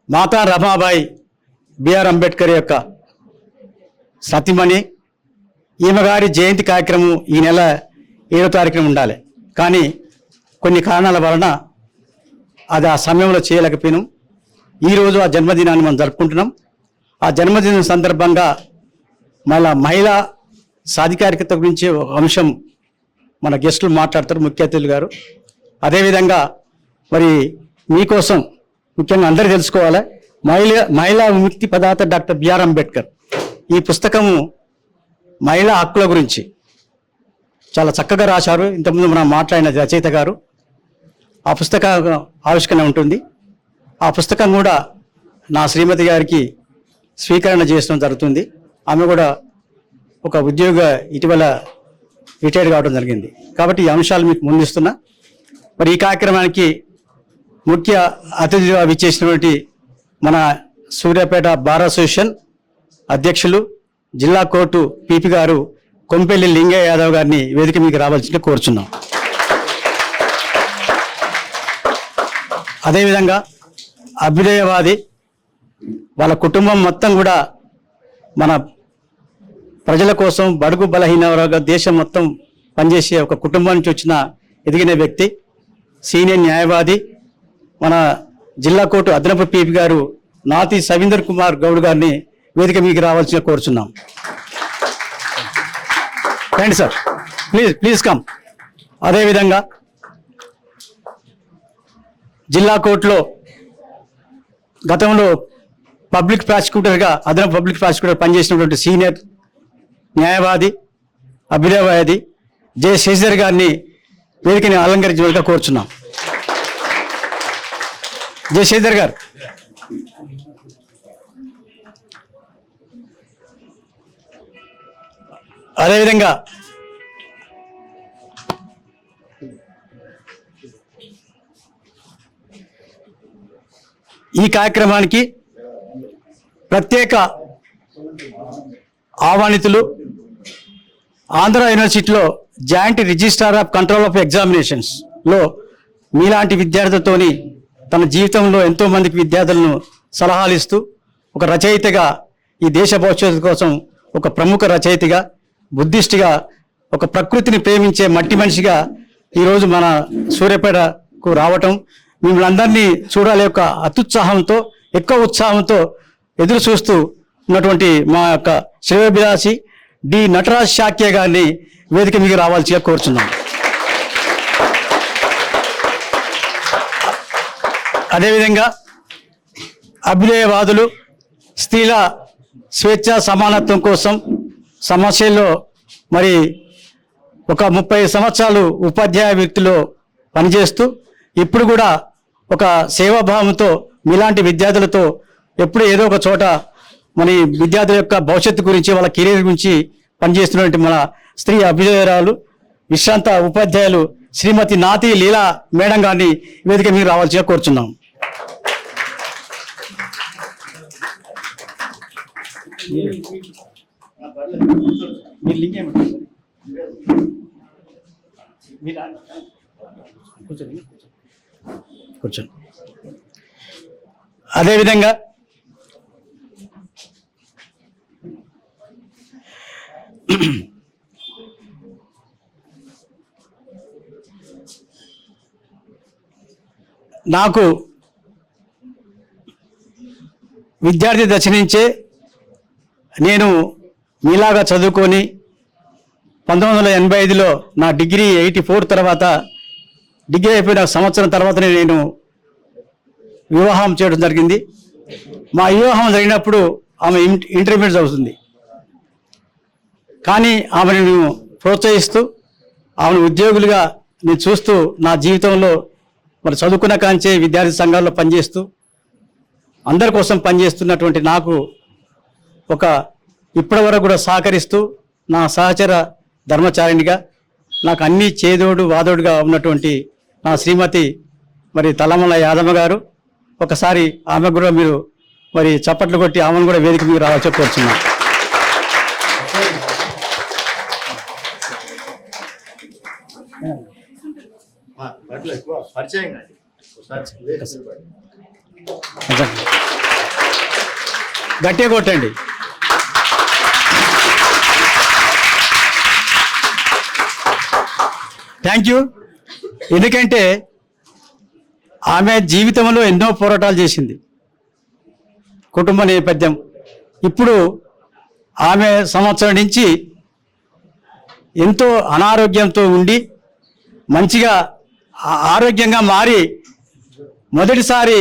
మాతా Ramabai BR Ambedkar యొక్క సతీమణి. ఈమె గారి జయంతి కార్యక్రమం ఈ నెల 7వ తారీఖున ఉండాలి, కానీ కొన్ని కారణాల వలన అది ఆ సమయంలో చేయలేకపోయినాం. ఈరోజు ఆ జన్మదినాన్ని మనం జరుపుకుంటున్నాం. ఆ జన్మదినం సందర్భంగా మహిళా సాధికారికత గురించి ఒక అంశం మన గెస్టులు మాట్లాడతారు, ముఖ్య అతిథులు గారు. అదేవిధంగా మరి మీకోసం ముఖ్యంగా అందరూ తెలుసుకోవాలి, మహిళా విముక్తి ప్రదాత డాక్టర్ బిఆర్ అంబేద్కర్ ఈ పుస్తకము మహిళా హక్కుల గురించి చాలా చక్కగా రాశారు. ఇంతకుముందు మనం మాట్లాడిన రచయిత గారు. ఆ పుస్తక ఆవిష్కరణ ఉంటుంది. ఆ పుస్తకం కూడా నా శ్రీమతి గారికి స్వీకరణ చేయడం జరుగుతుంది. ఆమె కూడా ఒక ఉద్యోగ ఇటీవల రిటైర్ కావడం జరిగింది. కాబట్టి ఈ అంశాలు మీకు ముందిస్తున్నా. మరి ఈ కార్యక్రమానికి ముఖ్య అతిథిగా విచ్చేసినటువంటి మన సూర్యాపేట బార్ అసోసియేషన్ అధ్యక్షులు, జిల్లా కోర్టు పీపీ గారు కొంపెల్లి లింగయ్య యాదవ్ గారిని వేదిక మీకు రావాల్సిందిగా కోరుచున్నాం. అదేవిధంగా అభ్యుదయవాది వాళ్ళ కుటుంబం మొత్తం కూడా మన ప్రజల కోసం, బడుగు బలహీన వర్గాల దేశం మొత్తం పనిచేసే ఒక కుటుంబం నుంచి వచ్చిన ఎదిగిన వ్యక్తి, సీనియర్ న్యాయవాది, మన జిల్లా కోర్టు అదనపు పీపీ గారు నాతి సవీందర్ కుమార్ గౌడ్ గారిని వేదిక మీకు రావాల్సిన కోరుచున్నాం. రండి సార్, ప్లీజ్ కమ్. అదేవిధంగా జిల్లా కోర్టులో గతంలో పబ్లిక్ ప్రాసిక్యూటర్గా, అదనపు పబ్లిక్ ప్రాసిక్యూటర్ పనిచేసినటువంటి సీనియర్ న్యాయవాది, అభ్యుదయవాది జె శశిధర్ గారిని వేదికని అలంకరించవలసిగా కోరుచున్నాం. జె శశిధర్ గారు. అదేవిధంగా ఈ కార్యక్రమానికి ప్రత్యేక ఆహ్వానితులు ఆంధ్ర యూనివర్సిటీలో joint registrar of control of ఎగ్జామినేషన్స్లో మీలాంటి విద్యార్థులతోని తన జీవితంలో ఎంతోమందికి విద్యార్థులను సలహాలు ఇస్తూ ఒక రచయితగా, ఈ దేశ భవిష్యత్తు కోసం ఒక ప్రముఖ రచయితగా, బుద్ధిస్ట్గా, ఒక ప్రకృతిని ప్రేమించే మట్టి మనిషిగా ఈరోజు మన సూర్యాపేటకు రావటం, మిమ్మల్ని అందరినీ చూడాలి యొక్క అత్యుత్సాహంతో, ఎక్కువ ఉత్సాహంతో ఎదురు చూస్తూ ఉన్నటువంటి మా యొక్క శ్రేయోభిలాషి డి నటరాజ్ శాక్య గారిని వేదిక మీకు రావాల్సిగా కోరుచున్నాం. అదేవిధంగా అభ్యుదయవాదులు, స్త్రీల స్వేచ్ఛ సమానత్వం కోసం సమస్యల్లో మరి ఒక 30 సంవత్సరాలు ఉపాధ్యాయ వృత్తిలో పనిచేస్తూ ఇప్పుడు కూడా ఒక సేవాభావంతో మీలాంటి విద్యార్థులతో ఎప్పుడు ఏదో ఒక చోట మన విద్యార్థుల యొక్క భవిష్యత్తు గురించి, వాళ్ళ కెరీర్ గురించి పనిచేస్తున్నటువంటి మన స్త్రీ అభ్యుదయరాలు, విశ్రాంత ఉపాధ్యాయులు శ్రీమతి నాతి లీలా మేడం గారిని వేదిక మీరు రావాల్సిగా కోరుచున్నాం. కూర్చోండి. అదేవిధంగా నాకు విద్యార్థి దశ నుంచే నేను మీలాగా చదువుకొని 1985లో నా డిగ్రీ 84 తర్వాత, డిగ్రీ అయిపోయిన సంవత్సరం తర్వాతనే నేను వివాహం చేయడం జరిగింది. మా వివాహం జరిగినప్పుడు ఆమె ఇంటర్మీడియట్ చదువుతుంది. కానీ ఆమెను నేను ప్రోత్సహిస్తూ, ఆమెను ఉద్యోగులుగా నేను చూస్తూ, నా జీవితంలో మరి చదువుకున్న కాంచే విద్యార్థి సంఘాల్లో పనిచేస్తూ అందరి కోసం పనిచేస్తున్నటువంటి నాకు ఒక ఇప్పటివరకు కూడా సహకరిస్తూ నా సహచర ధర్మచారిణిగా, నాకు అన్నీ చేదోడు వాదోడుగా ఉన్నటువంటి నా శ్రీమతి మరి తలమల యాదమ్మ గారు, ఒకసారి ఆమె కూడా మీరు మరి చప్పట్లు కొట్టి ఆమెను కూడా వేదిక మీరు రావాల్సి కోరుచున్నాను. పరిచయం గట్టిగా కొట్టండి. Thank you. ఎందుకంటే ఆమె జీవితంలో ఎన్నో పోరాటాలు చేసింది, కుటుంబ నేపథ్యం. ఇప్పుడు ఆమె సంవత్సరం నుంచి ఎంతో అనారోగ్యంతో ఉండి మంచిగా ఆరోగ్యంగా మారి మొదటిసారి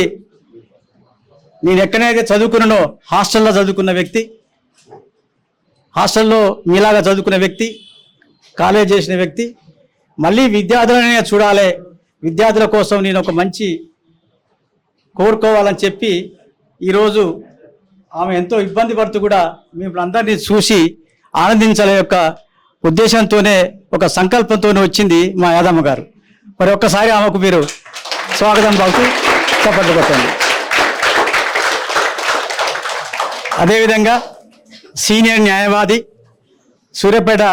నేను ఎక్కడైతే చదువుకున్నానో హాస్టల్లో చదువుకున్న వ్యక్తి, హాస్టల్లో మీలాగా చదువుకున్న వ్యక్తి, కాలేజ్ చేసిన వ్యక్తి, మళ్ళీ విద్యార్థులనే చూడాలి, విద్యార్థుల కోసం నేను ఒక మంచి కోరుకోవాలని చెప్పి ఈరోజు ఆమె ఎంతో ఇబ్బంది పడుతూ కూడా మిమ్మల్ని అందరినీ చూసి ఆనందించాలే యొక్క ఉద్దేశంతోనే, ఒక సంకల్పంతోనే వచ్చింది మా యాదమ్మ గారు. మరి ఒక్కసారి ఆమెకు మీరు స్వాగతం పలుకుతూ చప్పట్లు కొట్టండి. అదేవిధంగా సీనియర్ న్యాయవాది, సూర్యాపేట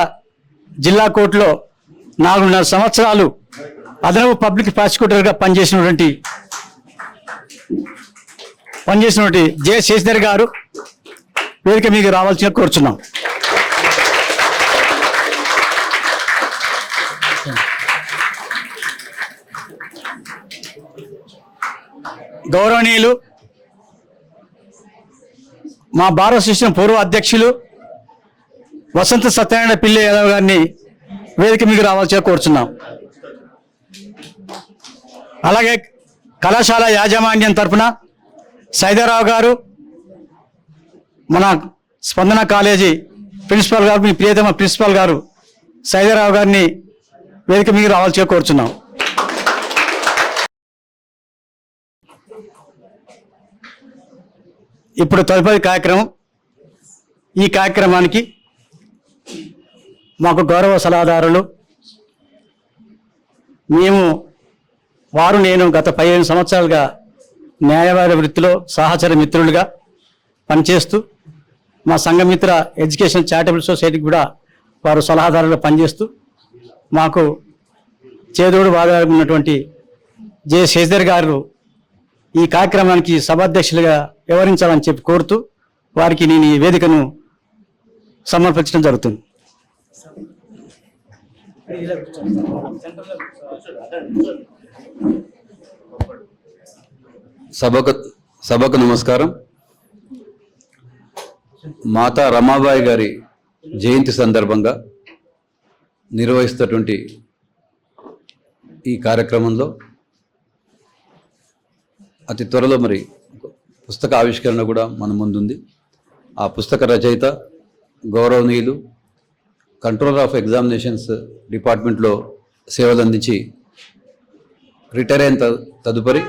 జిల్లా కోర్టులో 4.5 సంవత్సరాలు అదనపు పబ్లిక్ ప్రాసిక్యూటర్గా పనిచేసినటువంటి జె శశిధర్ గారు వేదిక మీకు రావాల్సిన కోరుచున్నాం. గౌరవనీయులు మా బార్ అసోసియేషన్ పూర్వ అధ్యక్షులు వసంత సత్యనారాయణ పిల్లి యాదవ్ గారిని వేదిక మీకు రావాల్సిగా కోరుచున్నాం. అలాగే కళాశాల యాజమాన్యం తరఫున సైదారావు గారు, మన స్పందన కాలేజీ ప్రిన్సిపాల్ గారు, మీ ప్రియతమ ప్రిన్సిపాల్ గారు సైదారావు గారిని వేదిక మీకు రావాల్సిగా కోరుచున్నాం. ఇప్పుడు తదుపరి కార్యక్రమం. ఈ కార్యక్రమానికి మాకు గౌరవ సలహాదారులు, నేను గత 15 సంవత్సరాలుగా న్యాయవాద వృత్తిలో సహచర మిత్రులుగా పనిచేస్తూ, మా సంఘమిత్ర ఎడ్యుకేషన్ చారిటబుల్ సొసైటీకి కూడా వారు సలహాదారులుగా పనిచేస్తూ, మాకు చేదోడు వాదోడుగా ఉన్నటువంటి జె శశిధర్ గారు ఈ కార్యక్రమానికి సభాధ్యక్షులుగా వ్యవహరించాలని చెప్పి కోరుతూ వారికి నేను ఈ వేదికను సమర్పించడం జరుగుతుంది. సభకు నమస్కారం. మాతా రమాబాయి గారి జయంతి సందర్భంగా నిర్వహిస్తున్నటువంటి ఈ కార్యక్రమంలో అతి త్వరలో మరి పుస్తక ఆవిష్కరణ కూడా మన ముందుంది. ఆ పుస్తక రచయిత గౌరవనీయులు కంట్రోలర్ ఆఫ్ ఎగ్జామినేషన్స్ డిపార్ట్మెంట్లో సేవలు అందించి రిటైర్ అయిన తదుపరి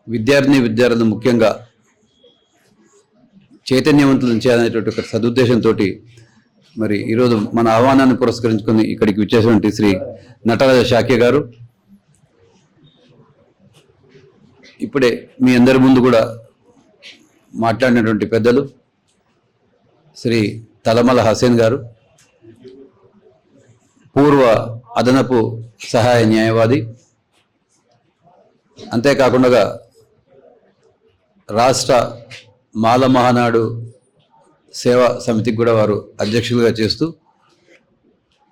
విద్యార్థులు ముఖ్యంగా చైతన్యవంతులను చేయాలనేటువంటి ఒక సదుద్దేశంతో మరి ఈరోజు మన ఆహ్వానాన్ని పురస్కరించుకొని ఇక్కడికి విచ్చేసినటువంటి శ్రీ నటరాజ శాక్య గారు, ఇప్పుడే మీ అందరి ముందు కూడా మాట్లాడినటువంటి పెద్దలు శ్రీ తలమల హసేన్ గారు, పూర్వ అదనపు సహాయ న్యాయవాది, అంతేకాకుండా రాష్ట్ర మాల మహానాడు సేవా సమితికి కూడా వారు అధ్యక్షులుగా చేస్తూ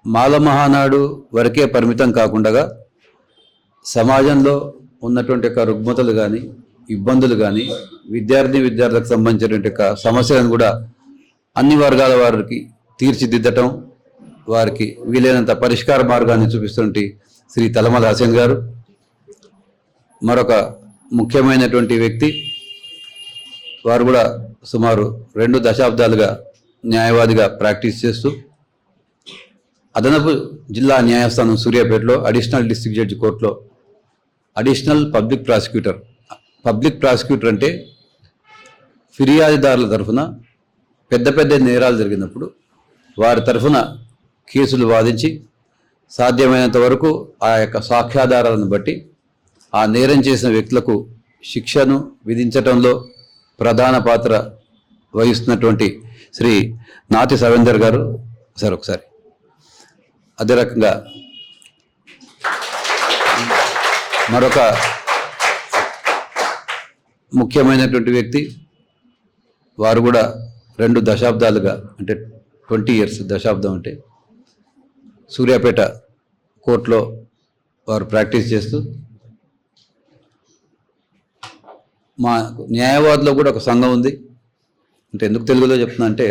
మాల మహానాడు వరకే పరిమితం కాకుండా సమాజంలో ఉన్నటువంటి యొక్క రుగ్మతలు కానీ ఇబ్బందులు కానీ విద్యార్థులకు సంబంధించినటువంటి యొక్క సమస్యలను కూడా అన్ని వర్గాల వారికి తీర్చిదిద్దటం, వారికి వీలైనంత పరిష్కార మార్గాన్ని చూపిస్తున్నటువంటి శ్రీ తలమల హసేన్ గారు మరొక ముఖ్యమైనటువంటి వ్యక్తి. వారు కూడా సుమారు 2 దశాబ్దాలుగా న్యాయవాదిగా ప్రాక్టీస్ చేస్తూ అదనపు జిల్లా న్యాయస్థానం సూర్యాపేటలో అడిషనల్ డిస్ట్రిక్ట్ జడ్జి కోర్టులో అడిషనల్ పబ్లిక్ ప్రాసిక్యూటర్ అంటే ఫిర్యాదుదారుల తరఫున పెద్ద నేరాలు జరిగినప్పుడు వారి తరఫున కేసులు వాదించి సాధ్యమైనంత వరకు ఆ యొక్క సాక్ష్యాధారాలను బట్టి ఆ నేరం చేసిన వ్యక్తులకు శిక్షను విధించటంలో ప్రధాన పాత్ర వహిస్తున్నటువంటి శ్రీ నాతి సవేందర్ గారు సార్ ఒకసారి. అదే రకంగా మరొక ముఖ్యమైనటువంటి వ్యక్తి, వారు కూడా 2 దశాబ్దాలుగా, అంటే 20 years, దశాబ్దం అంటే సూర్యాపేట కోర్టులో వారు ప్రాక్టీస్ చేస్తూ, మా న్యాయవాదులో కూడా ఒక సంఘం ఉంది. అంటే ఎందుకు తెలుగులో చెప్తున్నా అంటే,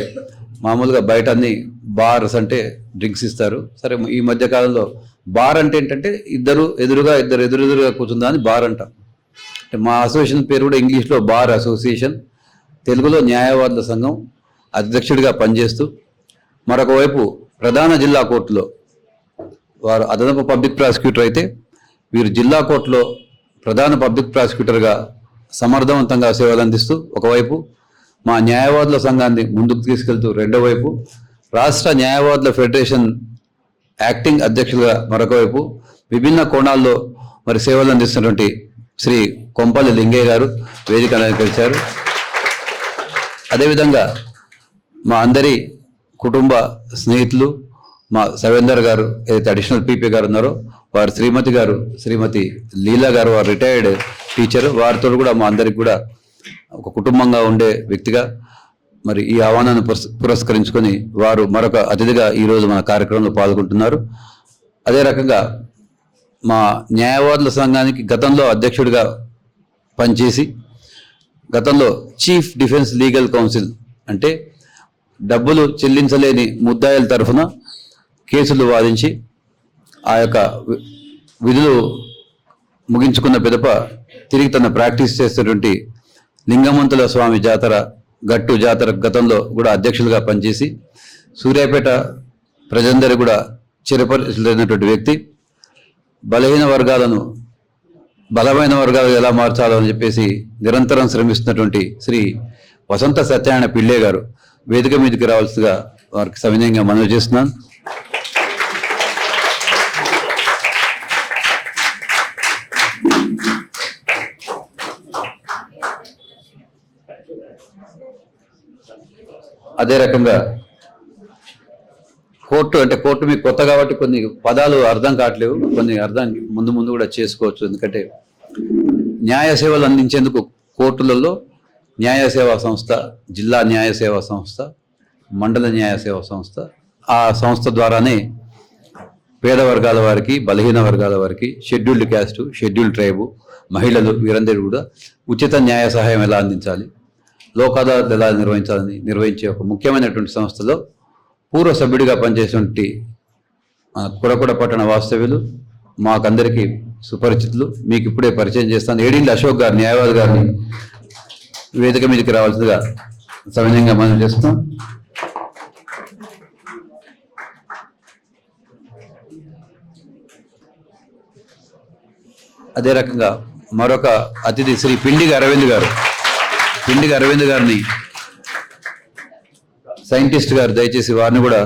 మామూలుగా బయట అన్ని బార్స్ అంటే డ్రింక్స్ ఇస్తారు. సరే, ఈ మధ్య కాలంలో బార్ అంటే ఏంటంటే ఇద్దరు ఎదురుగా కూర్చుందా అని బార్ అంటాం. అంటే మా అసోసియేషన్ పేరు కూడా ఇంగ్లీష్లో బార్ అసోసియేషన్, తెలుగులో న్యాయవాదుల సంఘం. అధ్యక్షుడిగా పనిచేస్తూ మరొక వైపు ప్రధాన జిల్లా కోర్టులో వారు అదనపు పబ్లిక్ ప్రాసిక్యూటర్ అయితే, వీరు జిల్లా కోర్టులో ప్రధాన పబ్లిక్ ప్రాసిక్యూటర్గా సమర్థవంతంగా సేవలు అందిస్తూ ఒకవైపు మా న్యాయవాదుల సంఘాన్ని ముందుకు తీసుకెళ్తూ రెండో వైపు రాష్ట్ర న్యాయవాదుల ఫెడరేషన్ యాక్టింగ్ అధ్యక్షులుగా మరొక వైపు విభిన్న కోణాల్లో మరి సేవలు అందిస్తున్నటువంటి శ్రీ కొంపల్లి లింగయ్య గారు వేదిక అలంకరించారు. అదేవిధంగా మా అందరి కుటుంబ స్నేహితులు మా సవేందర్ గారు, ఏదైతే అడిషనల్ పీపీ గారు ఉన్నారో వారు శ్రీమతి లీలా గారు, వారు రిటైర్డ్ టీచర్. వారితో కూడా మా అందరికి కూడా ఒక కుటుంబంగా ఉండే వ్యక్తిగా మరి ఈ ఆహ్వానాన్ని పురస్కరించుకొని వారు మరొక అతిథిగా ఈరోజు మన కార్యక్రమంలో పాల్గొంటున్నారు. అదే రకంగా మా న్యాయవాదుల సంఘానికి గతంలో అధ్యక్షుడిగా పనిచేసి, గతంలో చీఫ్ డిఫెన్స్ లీగల్ కౌన్సిల్ అంటే డబ్బులు చెల్లించలేని ముద్దాయిల తరఫున కేసులు వాదించి ఆ యొక్క విధులు ముగించుకున్న పిదప తిరిగి తన ప్రాక్టీస్ చేస్తున్నటువంటి లింగమంతుల స్వామి గట్టు జాతర గతంలో కూడా అధ్యక్షులుగా పనిచేసి సూర్యాపేట ప్రజలందరూ కూడా చిరపరిచినటువంటి వ్యక్తి. బలమైన వర్గాలు ఎలా మార్చాలో అని చెప్పేసి నిరంతరం శ్రమిస్తున్నటువంటి శ్రీ వసంత సత్యనారాయణ పిళ్ళే గారు వేదిక మీదకి రావాల్సిగా వారికి సవినయంగా మనవి చేస్తున్నాను. అదే రకంగా కోర్టు మీకు కొత్త కాబట్టి కొన్ని పదాలు అర్థం కావట్లేవు, కొన్ని అర్థం ముందు కూడా చేసుకోవచ్చు. ఎందుకంటే న్యాయ సేవలు అందించేందుకు కోర్టులలో న్యాయ సేవా సంస్థ, జిల్లా న్యాయ సేవా సంస్థ, మండల న్యాయ సేవా సంస్థ, ఆ సంస్థ ద్వారానే పేద వర్గాల వారికి, బలహీన వర్గాల వారికి, షెడ్యూల్డ్ క్యాస్టు, షెడ్యూల్డ్ ట్రైబు, మహిళలు వీరందరూ కూడా ఉచిత న్యాయ సహాయం ఎలా అందించాలి, లోక్ అదాలత్ ఎలా నిర్వహించే ఒక ముఖ్యమైనటువంటి సంస్థలో పూర్వ సభ్యుడిగా పనిచేసినటువంటి కురకొడ పట్టణ వాస్తవ్యులు మాకందరికీ సుపరిచితులు. మీకు ఇప్పుడే పరిచయం చేస్తాను. ఏడింటి అశోక్ గారు, న్యాయవాది గారిని వేదిక మీదకి రావాల్సిందిగా సవినయంగా మనం చేస్తాం. అదే రకంగా మరొక అతిథి శ్రీ పిండిగ అరవింద్ గారిని సైంటిస్ట్ గారు, దయచేసి వారిని కూడా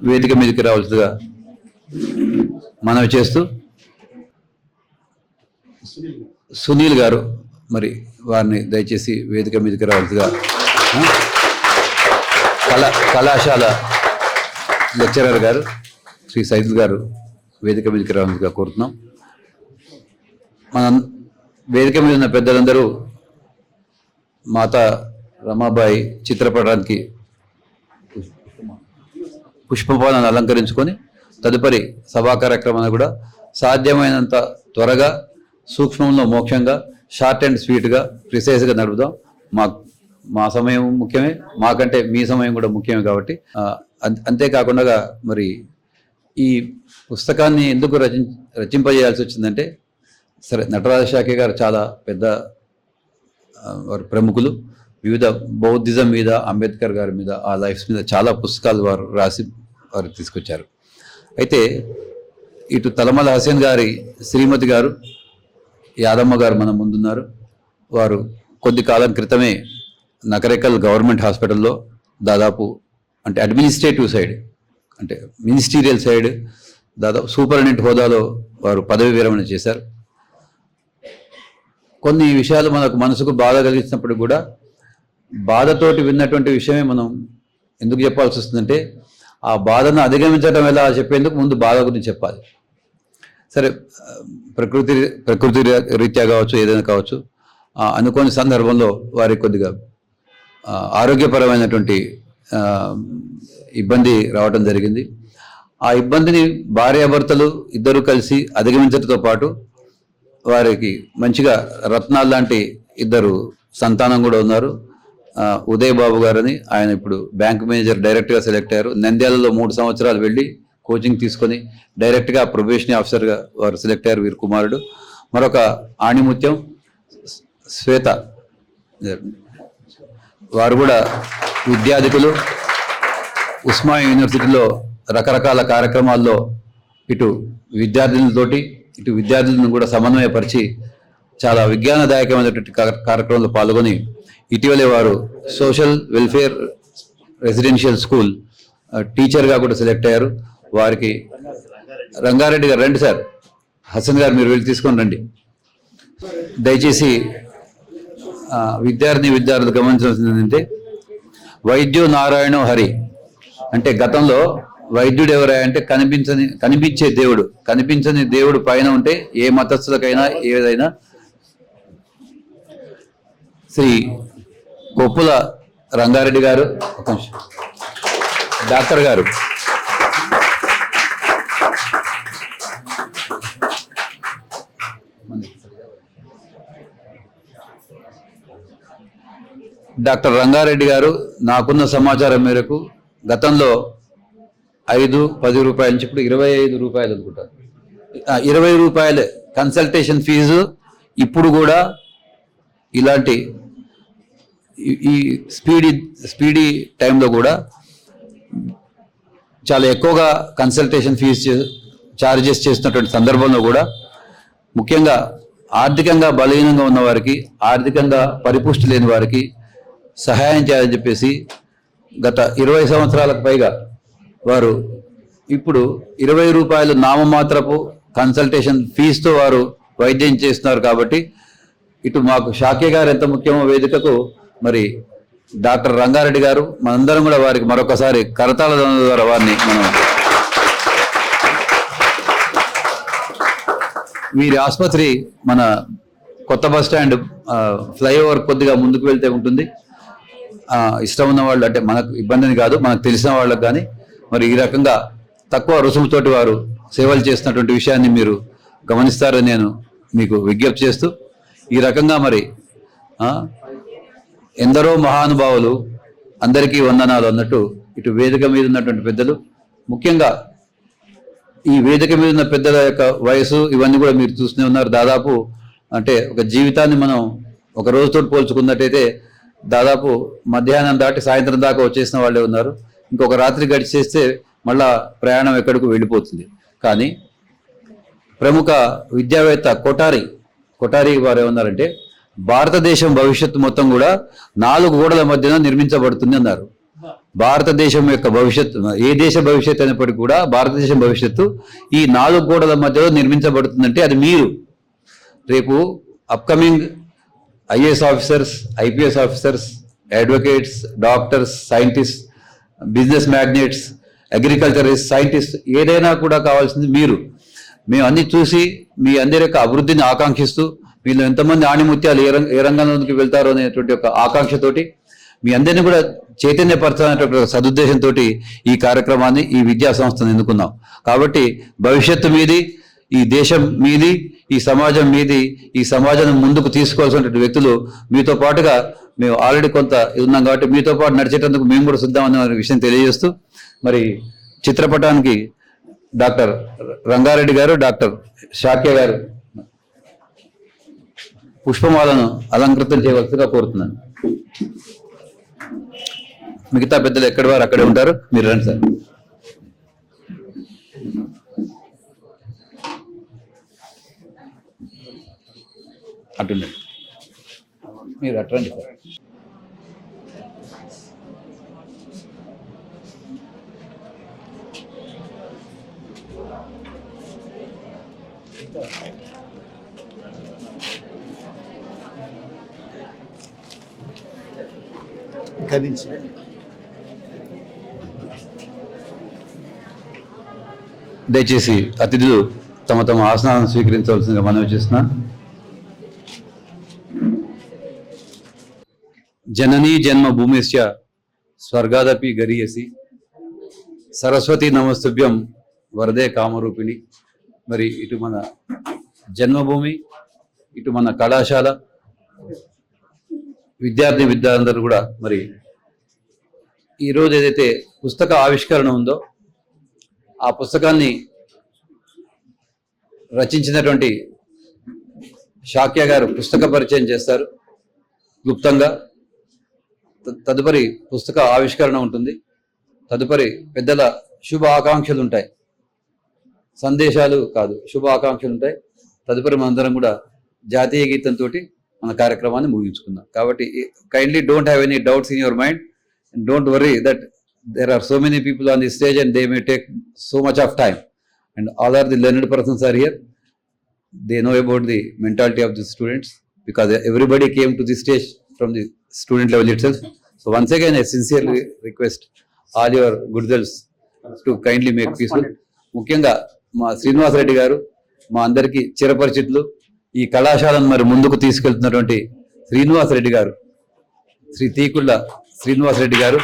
వేదిక మీదకి రావాల్సిందిగా మనవి చేస్తూ, సునీల్ గారు మరి వారిని దయచేసి వేదిక మీదకి రావాల్సిందిగా, కళాశాల లెక్చరర్ గారు శ్రీ సైదుల్ గారు వేదిక మీదకి రావాల్సిందిగా కోరుతున్నాం. మన వేదిక మీద ఉన్న పెద్దలందరూ మాతా రమాబాయి చిత్రపటానికి పుష్పపాలను అలంకరించుకొని తదుపరి సభా కార్యక్రమాన్ని కూడా సాధ్యమైనంత త్వరగా, సూక్ష్మంలో మోక్షంగా, షార్ట్ అండ్ స్వీట్గా, ప్రిసైజ్గా నడుపుదాం. మా సమయం ముఖ్యమే, మాకంటే మీ సమయం కూడా ముఖ్యమే. కాబట్టి అంతేకాకుండా మరి ఈ పుస్తకాన్ని ఎందుకు రచింపజేయాల్సి వచ్చిందంటే, సరే, నటరాజ శాఖ గారు చాలా పెద్ద వారు ప్రముఖులు, వివిధ బౌద్ధిజం మీద, అంబేద్కర్ గారి మీద, ఆ లైఫ్స్ మీద చాలా పుస్తకాలు వారు రాసి వారు తీసుకొచ్చారు. అయితే ఇటు తలమల హసీన్ గారి శ్రీమతి గారు, యాదమ్మ గారు మన ముందున్నారు. వారు కొద్ది కాలం క్రితమే నకరేకల్ గవర్నమెంట్ హాస్పిటల్లో దాదాపు అంటే అడ్మినిస్ట్రేటివ్ సైడ్, అంటే మినిస్టీరియల్ సైడ్ దాదాపు సూపరింటెండెంట్ హోదాలో వారు పదవి విరమణ చేశారు. కొన్ని విషయాలు మనసుకు బాధ కలిగించినప్పుడు కూడా బాధతోటి విన్నటువంటి విషయమే మనం ఎందుకు చెప్పాల్సి వస్తుందంటే, ఆ బాధను అధిగమించడం ఎలా చెప్పేందుకు ముందు బాధ గురించి చెప్పాలి. సరే, ప్రకృతి రీత్యా కావచ్చు, ఏదైనా కావచ్చు, అనుకోని సందర్భంలో వారికి కొద్దిగా ఆరోగ్యపరమైనటువంటి ఇబ్బంది రావడం జరిగింది. ఆ ఇబ్బందిని భార్యాభర్తలు ఇద్దరు కలిసి అధిగమించడంతో పాటు వారికి మంచిగా రత్నాలు లాంటి ఇద్దరు సంతానం కూడా ఉన్నారు. ఉదయ్ బాబు గారని, ఆయన ఇప్పుడు బ్యాంక్ మేనేజర్ డైరెక్ట్గా సెలెక్ట్ అయ్యారు. నంద్యాలలో 3 సంవత్సరాలు వెళ్ళి కోచింగ్ తీసుకొని డైరెక్ట్గా ప్రొబేషనరీ ఆఫీసర్గా వారు సెలెక్ట్ అయ్యారు, వీరి కుమారుడు. మరొక ఆణిముత్యం శ్వేత, వారు కూడా విద్యార్థికులు. ఉస్మానియా యూనివర్సిటీలో రకరకాల కార్యక్రమాల్లో ఇటు విద్యార్థులతోటి ఇటు విద్యార్థులను కూడా సమన్వయపరిచి చాలా విజ్ఞానదాయకమైనటువంటి కార్యక్రమంలో పాల్గొని ఇటీవలే వారు సోషల్ వెల్ఫేర్ రెసిడెన్షియల్ స్కూల్ టీచర్గా కూడా సెలెక్ట్ అయ్యారు. వారికి రంగారెడ్డి గారు, రండి సార్, హసన్ గారు మీరు వెళ్ళి తీసుకొని రండి. దయచేసి విద్యార్థులు గమనించాల్సింది ఏంటంటే వైద్యో నారాయణో హరి అంటే గతంలో వైద్యుడు ఎవరా అంటే కనిపించే దేవుడు. కనిపించని దేవుడు పైన ఉంటే ఏ మతస్థులకైనా ఏదైనా. శ్రీ కొప్పుల రంగారెడ్డి గారు, ఒక నిమిషం, డాక్టర్ గారు, డాక్టర్ రంగారెడ్డి గారు నాకున్న సమాచారం మేరకు గతంలో 5-10 రూపాయల నుంచి ఇప్పుడు 25 రూపాయలు అనుకుంటారు, 20 రూపాయలే కన్సల్టేషన్ ఫీజు. ఇప్పుడు కూడా ఇలాంటి ఈ స్పీడీ టైంలో కూడా చాలా ఎక్కువగా కన్సల్టేషన్ ఫీజు ఛార్జెస్ చేస్తున్నటువంటి సందర్భంలో కూడా ముఖ్యంగా ఆర్థికంగా బలహీనంగా ఉన్న వారికి, ఆర్థికంగా పరిపుష్టి లేని వారికి సహాయం చేయాలని చెప్పేసి గత 20 సంవత్సరాలకు పైగా వారు ఇప్పుడు 20 రూపాయలు నామమాత్రపు కన్సల్టేషన్ ఫీజుతో వారు వైద్యం చేస్తున్నారు. కాబట్టి ఇటు మాకు షాకే గారు ఎంత ముఖ్యమో వేదికకు, మరి డాక్టర్ రంగారెడ్డి గారు, మనందరం కూడా వారికి మరొకసారి కరతాళ ద్వారా వారిని మనం వీరి ఆసుపత్రి మన కొత్త బస్ స్టాండ్ ఫ్లైఓవర్ కొద్దిగా ముందుకు వెళ్తే ఉంటుంది. ఇష్టం ఉన్న వాళ్ళు అంటే మనకు ఇబ్బందిని కాదు, మనకు తెలిసిన వాళ్ళకి కానీ మరి ఈ రకంగా తక్కువ రుసుముతోటి వారు సేవలు చేస్తున్నటువంటి విషయాన్ని మీరు గమనిస్తారని నేను మీకు విజ్ఞప్తి చేస్తూ, ఈ రకంగా మరి ఎందరో మహానుభావులు, అందరికీ వందనాలు అన్నట్టు ఇటు వేదిక మీద ఉన్నటువంటి పెద్దలు, ముఖ్యంగా ఈ వేదిక మీద ఉన్న పెద్దల యొక్క వయసు ఇవన్నీ కూడా మీరు చూస్తూనే ఉన్నారు. దాదాపు అంటే ఒక జీవితాన్ని మనం ఒక రోజుతో పోల్చుకున్నట్టయితే దాదాపు మధ్యాహ్నం దాటి సాయంత్రం దాకా వచ్చేసిన వాళ్ళే ఉన్నారు. ఇంకొక రాత్రి గడిచేస్తే మళ్ళా ప్రయాణం ఎక్కడికి వెళ్ళిపోతుంది. కానీ ప్రముఖ విద్యావేత్త కొఠారి వారు ఏమన్నారంటే భారతదేశం భవిష్యత్తు మొత్తం కూడా 4 గోడల మధ్యన నిర్మించబడుతుంది అన్నారు. భారతదేశం యొక్క భవిష్యత్తు, ఏ దేశ భవిష్యత్తు అయినప్పటికీ కూడా భారతదేశం భవిష్యత్తు ఈ 4 గోడల మధ్యలో నిర్మించబడుతుందంటే అది మీరు రేపు upcoming IAS officers, IPS officers, advocates, doctors, scientist, business magnets, agriculturist, scientist, ఏదైనా కూడా కావాల్సింది మీరు. మేము అన్ని చూసి మీ అందరి యొక్క అభివృద్ధిని ఆకాంక్షిస్తూ, వీళ్ళు ఎంతమంది ఆణిముత్యాలు ఏ రంగంలోకి వెళ్తారో అనేటువంటి ఒక ఆకాంక్షతోటి మీ అందరినీ కూడా చైతన్యపరచాలనేటువంటి సదుద్దేశంతో ఈ కార్యక్రమాన్ని, ఈ విద్యా సంస్థను ఎన్నుకున్నాం. కాబట్టి భవిష్యత్తు మీది, ఈ దేశం మీది, ఈ సమాజం మీది. ఈ సమాజాన్ని ముందుకు తీసుకోవాల్సినటువంటి వ్యక్తులు మీతో పాటుగా మేము ఆల్రెడీ కొంత ఉన్నాం కాబట్టి మీతో పాటు నడిచేటందుకు మేము కూడా సిద్ధమనే విషయం తెలియజేస్తూ, మరి చిత్రపటానికి డాక్టర్ రంగారెడ్డి గారు, డాక్టర్ షాకే గారు పుష్పమాలను అలంకృతం చేయవలసిగా కోరుతున్నాను. మిగతా పెద్దలు ఎక్కడి వారు అక్కడే ఉంటారు, మీరు రండి సార్. అటుండండి, మీరు అట్రండి సార్. దయచేసి అతిథులు తమ తమ ఆసనాలను స్వీకరించవలసిందిగా మనవి చేస్తున్నా. జననీ జన్మభూమిశ్చ స్వర్గాదపి గరీయసి సరస్వతి నమస్తుభ్యం వరదే కామరూపిణి. మరి ఇటు మన జన్మభూమి, ఇటు మన కళాశాల విద్యార్థులందరూ కూడా మరి ఈరోజు ఏదైతే పుస్తక ఆవిష్కరణ ఉందో ఆ పుస్తకాన్ని రచించినటువంటి షాక్య గారు పుస్తక పరిచయం చేస్తారు క్లుప్తంగా. తదుపరి పుస్తక ఆవిష్కరణ ఉంటుంది. తదుపరి పెద్దల శుభ ఆకాంక్షలు ఉంటాయి, సందేశాలు కాదు, శుభ ఆకాంక్షలు ఉంటాయి. తదుపరి మనందరం కూడా జాతీయ గీతంతో మన కార్యక్రమాన్ని ముగించుకుందాం. కాబట్టి kindly don't have any doubts in your mind and don't worry that there are so many people on the stage and they may take so much of time, and all are the learned persons are here. They know about the mentality of the students because everybody came to the stage from the student level itself. So once again I sincerely request all your good selves to kindly make peaceful. ముఖ్యంగా మా శ్రీనివాస్ రెడ్డి గారు మా అందరికీ చిరపరిచితులు. ఈ కళాశాలను మరి ముందుకు తీసుకెళ్తున్నటువంటి శ్రీనివాస్ రెడ్డి గారు, శ్రీ తీకుళ్ళ శ్రీనివాస్ రెడ్డి గారు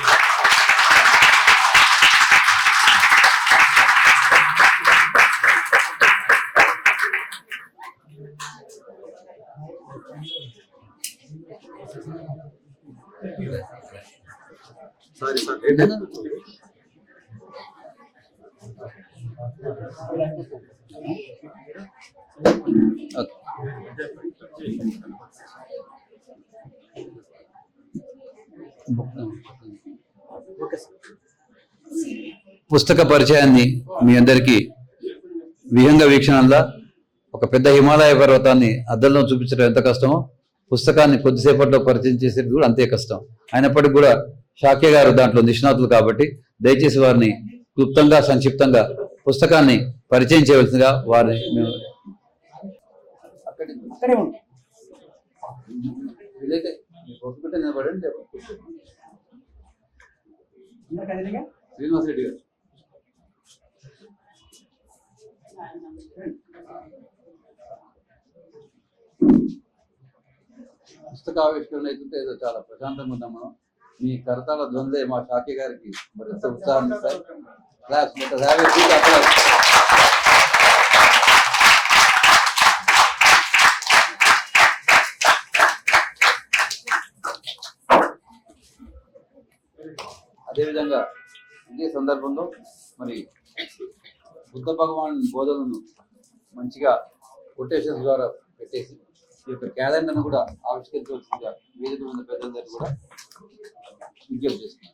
పుస్తక పరిచయాన్ని మీ అందరికీ విహంగ వీక్షణంలా ఒక పెద్ద హిమాలయ పర్వతాన్ని అద్దంలో చూపించడం ఎంత కష్టమో పుస్తకాన్ని కొద్దిసేపట్లో పరిచయం చేసేది కూడా అంతే కష్టం. అయినప్పటికీ కూడా షాక్య గారు దాంట్లో నిష్ణాతులు కాబట్టి దయచేసి వారిని క్లుప్తంగా సంక్షిప్తంగా పుస్తకాన్ని పరిచయం చేయవలసిందిగా వారిని మేము శ్రీనివాస్ రెడ్డి గారు పుస్తక ఆవిష్కరణ అయితే ఏదో చాలా ప్రశాంతంగా ఉన్నాం మనం. మీ కరతాల ద్వంద్వే మా షాక్య గారికి మరి ఎంత ఉత్సాహాన్ని ఇస్తారు. అదేవిధంగా ఇదే సందర్భంలో మరి బుద్ధ భగవాన్ బోధనను మంచిగా కొటేషన్స్ ద్వారా పెట్టేసి ఈ యొక్క క్యాలెండర్ను కూడా ఆవిష్కరించవలసిందిగా వేదిక ఉన్న పెద్దలందరూ కూడా విజ్ఞప్తి చేస్తున్నారు.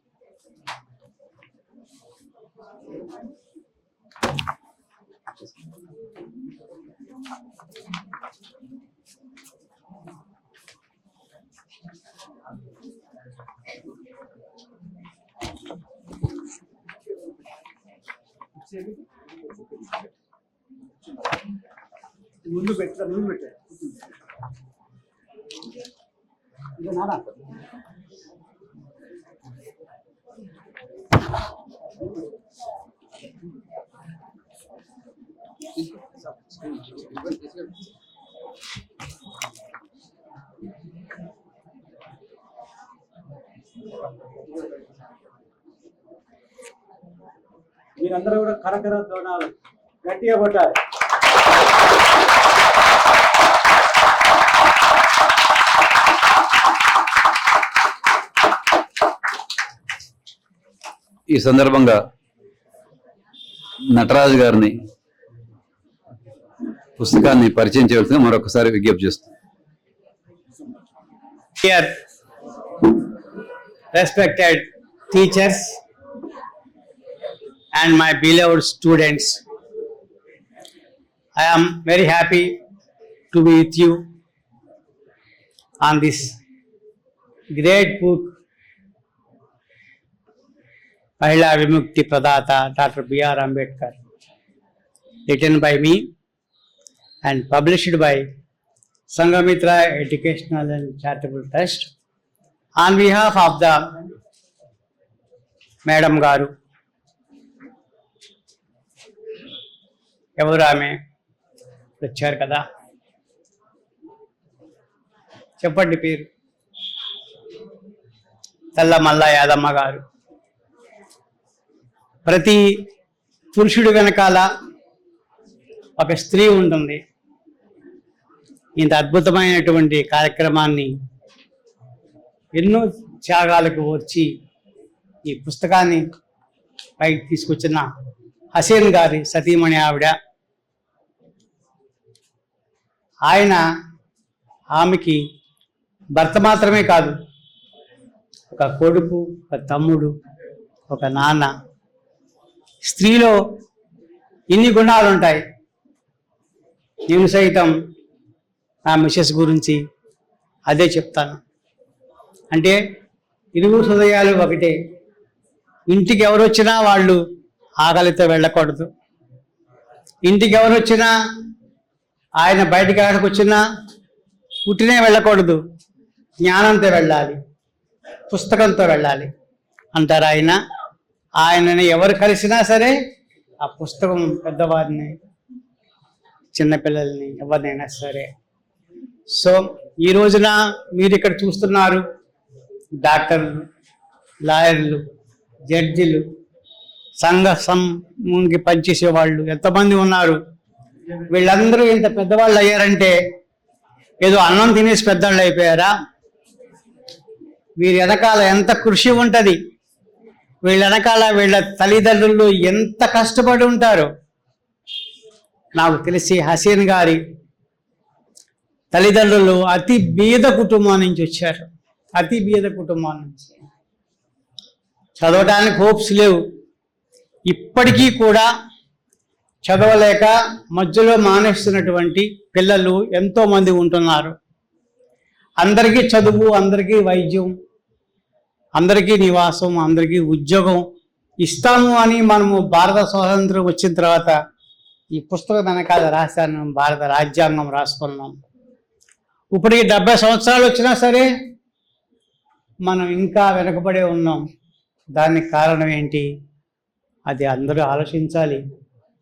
ముందు పెట్టా ఇదే నానా మీరందరూ కూడా కరకర ధ్వనాలు గట్టిగా కొట్టాలి. ఈ సందర్భంగా నటరాజు గారిని పుస్తకాన్ని పరిచయం చేయవలసిందిగా మరొకసారి విజ్ఞప్తి చేస్తాను. Dear respected teachers and my beloved students, I am very happy to be with you on this great book, Mahila Vimukti Pradata, Dr. B.R. Ambedkar, written by me and published by Sanghamitra Educational and Charitable Trust on behalf of the Madam Garu. ఎవరు ఆమె వచ్చారు కదా, చెప్పండి పేరు. తెల్లమల్ల యాదమ్మ గారు. ప్రతి పురుషుడి వెనకాల ఒక స్త్రీ ఉంటుంది. ఇంత అద్భుతమైనటువంటి కార్యక్రమాన్ని ఎన్నో త్యాగాలకు వచ్చి ఈ పుస్తకాన్ని పైకి తీసుకొచ్చిన హసీన్ గారి సతీమణి ఆవిడ. ఆమెకి భర్త మాత్రమే కాదు, ఒక కొడుకు, ఒక తమ్ముడు, ఒక నాన్న. స్త్రీలో ఇన్ని గుణాలు ఉంటాయి. నేను సైతం నా మిసెస్ గురించి అదే చెప్తాను. అంటే ఇరువురు హృదయాలు ఒకటే. ఇంటికి ఎవరు వచ్చినా వాళ్ళు ఆకలితో వెళ్ళకూడదు. ఇంటికి ఎవరు వచ్చినా, ఆయన బయటికి ఎక్కడికి వచ్చినా పుట్టినే వెళ్ళకూడదు, జ్ఞానంతో వెళ్ళాలి, పుస్తకంతో వెళ్ళాలి అంటారు ఆయన. ఆయనని ఎవరు కలిసినా సరే ఆ పుస్తకం పెద్దవారిని, చిన్నపిల్లల్ని, ఎవరినైనా సరే. సో ఈ రోజున మీరు ఇక్కడ చూస్తున్నారు, డాక్టర్లు, లాయర్లు, జడ్జిలు, సంఘంకి పనిచేసే వాళ్ళు ఎంతమంది ఉన్నారు. వీళ్ళందరూ ఇంత పెద్దవాళ్ళు అయ్యారంటే ఏదో అన్నం తినేసి పెద్దవాళ్ళు అయిపోయారా? వీరి వెనకాల ఎంత కృషి ఉంటుంది, వీళ్ళ వెనకాల వీళ్ళ తల్లిదండ్రులు ఎంత కష్టపడి ఉంటారు. నాకు తెలిసి హసీన్ గారి తల్లిదండ్రులు అతి బీద కుటుంబం నుంచి వచ్చారు. అతి బీద కుటుంబం నుంచి. చదవడానికి హోప్స్ లేవు. ఇప్పటికీ కూడా చదవలేక మధ్యలో మానేస్తున్నటువంటి పిల్లలు ఎంతోమంది ఉంటున్నారు. అందరికీ చదువు, అందరికీ వైద్యం, అందరికీ నివాసం, అందరికీ ఉద్యోగం ఇస్తాము అని మనము భారత స్వాతంత్రం వచ్చిన తర్వాత ఈ పుస్తకం వెనకాల రాశాను. భారత రాజ్యాంగం రాసుకున్నాం. ఇప్పటికి 70 సంవత్సరాలు వచ్చినా సరే మనం ఇంకా వెనకబడే ఉన్నాం. దానికి కారణం ఏంటి? అది అందరూ ఆలోచించాలి.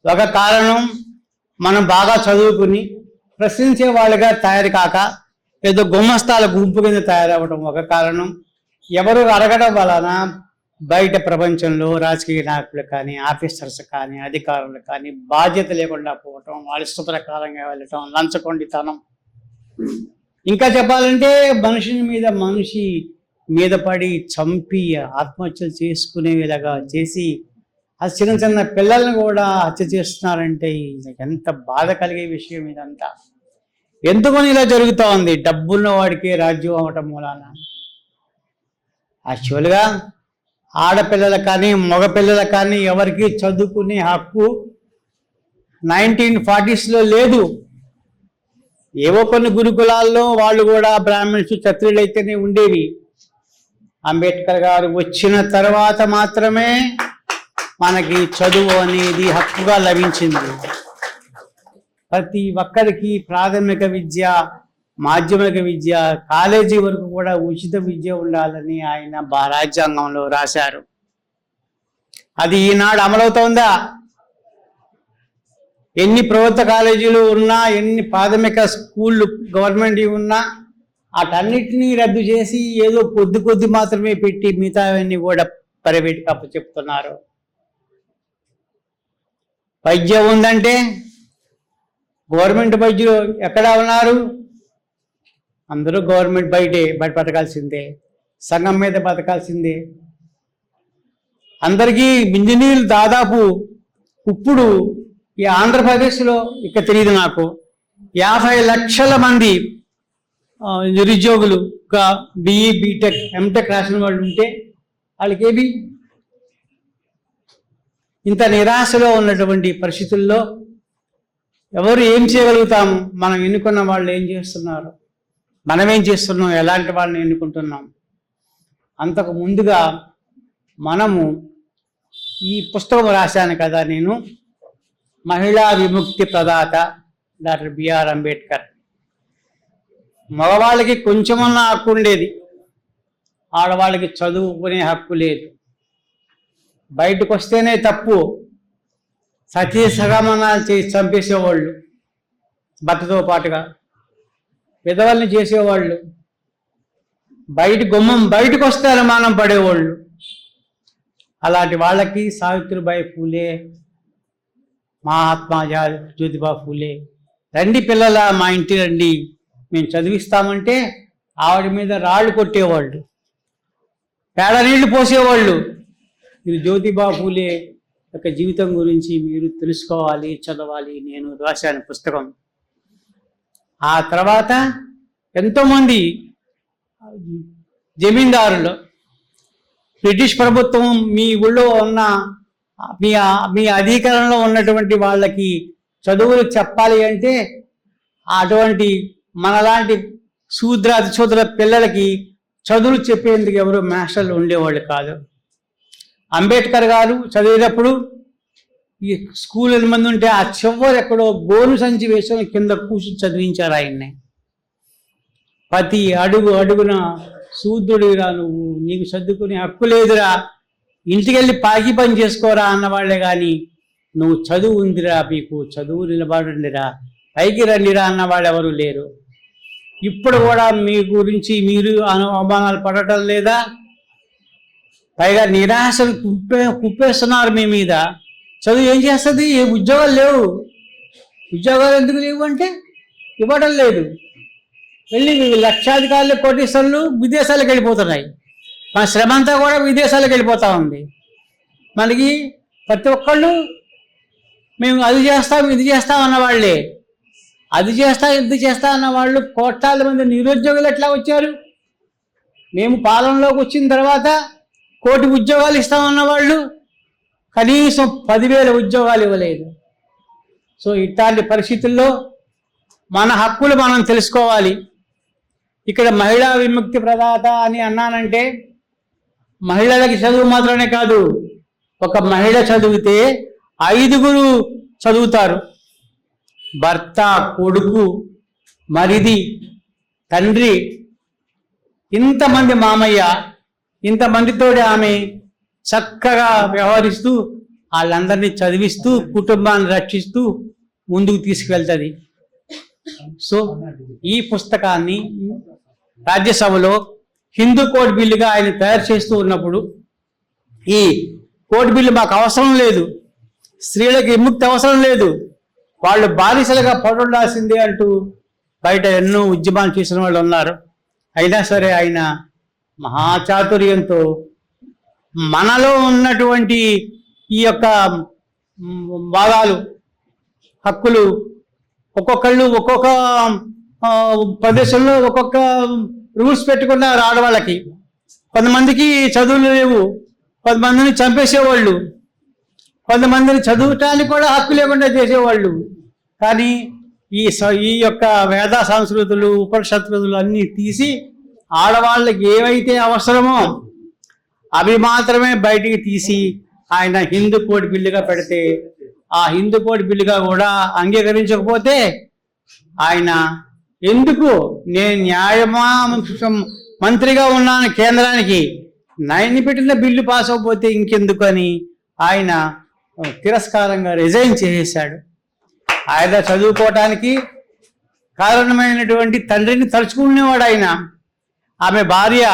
ఒక కారణం, మనం బాగా చదువుకుని ప్రశ్నించే వాళ్ళుగా తయారు కాక ఏదో గుమ్మస్తాల గుంపు కింద తయారవ్వడం ఒక కారణం. ఎవరు అడగడం వలన బయట ప్రపంచంలో రాజకీయ నాయకులు కానీ, ఆఫీసర్స్ కానీ, అధికారులు కానీ బాధ్యత లేకుండా పోవటం, వాళ్ళ ఇష్ట ప్రకారంగా వెళ్ళటం, లంచగొండితనం. ఇంకా చెప్పాలంటే మనిషి మీద పడి చంపి ఆత్మహత్యలు చేసుకునే విధంగా చేసి ఆ చిన్న చిన్న పిల్లల్ని కూడా హత్య చేస్తున్నారంటే ఎంత బాధ కలిగే విషయం ఇదంతా. ఎందుకని ఇలా జరుగుతూ ఉంది? డబ్బున్న వాడికి రాజ్యం అవటం మూలాన. యాక్చువల్గా ఆడపిల్లలకు కానీ మగపిల్లలకు కానీ ఎవరికి చదువుకునే హక్కు 1940s లేదు. ఏవో కొన్ని గురుకులాల్లో వాళ్ళు కూడా బ్రాహ్మణ్స్, క్షత్రియులు అయితేనే ఉండేవి. అంబేద్కర్ గారు వచ్చిన తర్వాత మాత్రమే మనకి చదువు అనేది హక్కుగా లభించింది. ప్రతి ఒక్కరికి ప్రాథమిక విద్య, మాధ్యమిక విద్య, కాలేజీ వరకు కూడా ఉచిత విద్య ఉండాలని ఆయన రాజ్యాంగంలో రాశారు. అది ఈనాడు అమలవుతోందా? ఎన్ని ప్రభుత్వ కాలేజీలు ఉన్నా, ఎన్ని ప్రాథమిక స్కూళ్ళు గవర్నమెంట్ ఉన్నా వాటన్నిటినీ రద్దు చేసి ఏదో కొద్ది మాత్రమే పెట్టి మిగతావన్నీ కూడా ప్రైవేట్ కప్పు చెప్తున్నారు. వైద్యం ఉందంటే గవర్నమెంట్ వైద్యులు ఎక్కడా ఉన్నారు? అందరూ గవర్నమెంట్ బయట బతకాల్సిందే, సంఘం మీద బతకాల్సిందే. అందరికీ ఇంజనీర్లు దాదాపు ఇప్పుడు ఈ ఆంధ్రప్రదేశ్లో ఇక తెలియదు నాకు 50 లక్షల మంది నిరుద్యోగులు బిఈ, బీటెక్, ఎంటెక్ రాసిన వాళ్ళు ఉంటే వాళ్ళకేమి ఇంత నిరాశలో ఉన్నటువంటి పరిస్థితుల్లో ఎవరు ఏం చేయగలుగుతాము? మనం ఎన్నుకున్న వాళ్ళు ఏం చేస్తున్నారు, మనమేం చేస్తున్నాం, ఎలాంటి వాళ్ళని ఎన్నుకుంటున్నాం? అంతకు ముందుగా మనము ఈ పుస్తకం రాశాను కదా నేను, మహిళా విముక్తి ప్రదాత డాక్టర్ బిఆర్ అంబేద్కర్. మగవాళ్ళకి కొంచెమన్నా హక్కు ఉండేది, ఆడవాళ్ళకి చదువుకునే హక్కు లేదు. బయటకు వస్తేనే తప్పు, సతీ సగమనాలు చేసి చంపేసేవాళ్ళు, భర్తతో పాటుగా విధవల్ని చేసేవాళ్ళు. గుమ్మం బయటకు వస్తే అనుమానం పడేవాళ్ళు. అలాంటి వాళ్ళకి సావిత్రిబాయి ఫూలే, మహాత్మా జ్యోతిబా ఫూలే, రండి పిల్లల మా ఇంటి రండి, మేము చదివిస్తామంటే ఆవిడ మీద రాళ్ళు కొట్టేవాళ్ళు, పేడ నీళ్లు పోసేవాళ్ళు. ఇది జ్యోతిబా ఫూలే యొక్క జీవితం గురించి మీరు తెలుసుకోవాలి, చదవాలి. నేను రాశాను పుస్తకం. ఆ తర్వాత ఎంతోమంది జమీందారులు, బ్రిటిష్ ప్రభుత్వం మీ ఊళ్ళో ఉన్న మీ అధికారంలో ఉన్నటువంటి వాళ్ళకి చదువులు చెప్పాలి అంటే అటువంటి మనలాంటి శూద్ర పిల్లలకి చదువులు చెప్పేందుకు ఎవరు మాస్టర్లు ఉండేవాళ్ళు కాదు. అంబేద్కర్ గారు చదివేటప్పుడు ఈ స్కూల్ 8 మంది ఉంటే ఆ చివరి ఎక్కడో గోను సంచి వేసుకొని కింద కూర్చుని చదివించారు ఆయన్ని. ప్రతి అడుగున శూద్రుడిరా నువ్వు, నీకు చదువుకునే హక్కు లేదురా, ఇంటికెళ్ళి పాకి పని చేసుకోరా అన్నవాళ్లే కానీ నువ్వు చదువు ఉందిరా, మీకు చదువు నిలబడండిరా, పైకి రండిరా అన్నవాళ్ళు ఎవరు లేరు. ఇప్పుడు కూడా మీ గురించి మీరు అవమానాలు పడటం లేదా? పైగా నిరాశలు కుప్పేస్తున్నారు మీ మీద. చదువు ఏం చేస్తుంది? ఏ ఉద్యోగాలు లేవు. ఉద్యోగాలు ఎందుకు లేవు అంటే ఇవ్వడం లేదు. వెళ్ళి లక్షాధికారులు, కోటీశ్వరులు విదేశాలకు వెళ్ళిపోతున్నాయి. మన శ్రమ అంతా కూడా విదేశాలకు వెళ్ళిపోతూ ఉంది. మనకి ప్రతి ఒక్కళ్ళు మేము అది చేస్తాం ఇది చేస్తాం అన్నవాళ్లే. అది చేస్తా ఇది చేస్తా అన్నవాళ్ళు కోట్లాది మంది నిరుద్యోగులు ఎట్లా వచ్చారు? మేము పాలనలోకి వచ్చిన తర్వాత 1 కోటి ఉద్యోగాలు ఇస్తామన్నవాళ్ళు కనీసం 10,000 ఉద్యోగాలు ఇవ్వలేదు. సో ఇట్లాంటి పరిస్థితుల్లో మన హక్కులు మనం తెలుసుకోవాలి. ఇక్కడ మహిళా విముక్తి ప్రదాత అని అన్నానంటే మహిళలకి చదువు మాత్రమే కాదు, ఒక మహిళ చదివితే 5గురు చదువుతారు. భర్త, కొడుకు, మరిది, తండ్రి, ఇంతమంది మామయ్య, ఇంతమందితోటి ఆమె చక్కగా వ్యవహరిస్తూ వాళ్ళందరినీ చదివిస్తూ కుటుంబాన్ని రక్షిస్తూ ముందుకు తీసుకువెళ్తుంది. సో ఈ పుస్తకాన్ని రాజ్యసభలో హిందూ కోడ్ బిల్లుగా ఆయన తయారు చేస్తూ ఉన్నప్పుడు ఈ కోడ్ బిల్లు మాకు అవసరం లేదు, స్త్రీలకు విముక్తి అవసరం లేదు, వాళ్ళు బానిసలుగా పడుండాల్సిందే అంటూ బయట ఎన్నో ఉద్యమాలు చేసిన వాళ్ళు ఉన్నారు. అయినా సరే ఆయన మహాచాతుర్యంతో మనలో ఉన్నటువంటి ఈ యొక్క భాగాలు, హక్కులు ఒక్కొక్కళ్ళు ఒక్కొక్క ప్రదేశంలో ఒక్కొక్క రూల్స్ పెట్టుకున్నారు. ఆడవాళ్ళకి కొంతమందికి చదువులు లేవు, కొంతమందిని చంపేసేవాళ్ళు, కొంతమందిని చదువుటానికి కూడా హక్కు లేకుండా చేసేవాళ్ళు. కానీ ఈ యొక్క వేద సంస్కృతులు, ఉపనిషత్తులు అన్నీ తీసి ఆడవాళ్ళకి ఏవైతే అవసరమో అవి మాత్రమే బయటికి తీసి ఆయన హిందూ కోడ్ బిల్లుగా పెడితే, ఆ హిందూ కోడ్ బిల్లుగా కూడా అంగీకరించకపోతే ఆయన ఎందుకు నేను న్యాయమా మంత్రిగా ఉన్నాను కేంద్రానికి, నేను పెట్టిన బిల్లు పాస్ అవ్వకపోతే ఇంకెందుకు అని ఆయన తిరస్కారంగా రిజైన్ చేసేశాడు. ఆయన చదువుకోవటానికి కారణమైనటువంటి తండ్రిని తలుచుకునేవాడు ఆయన. ఆమె భార్య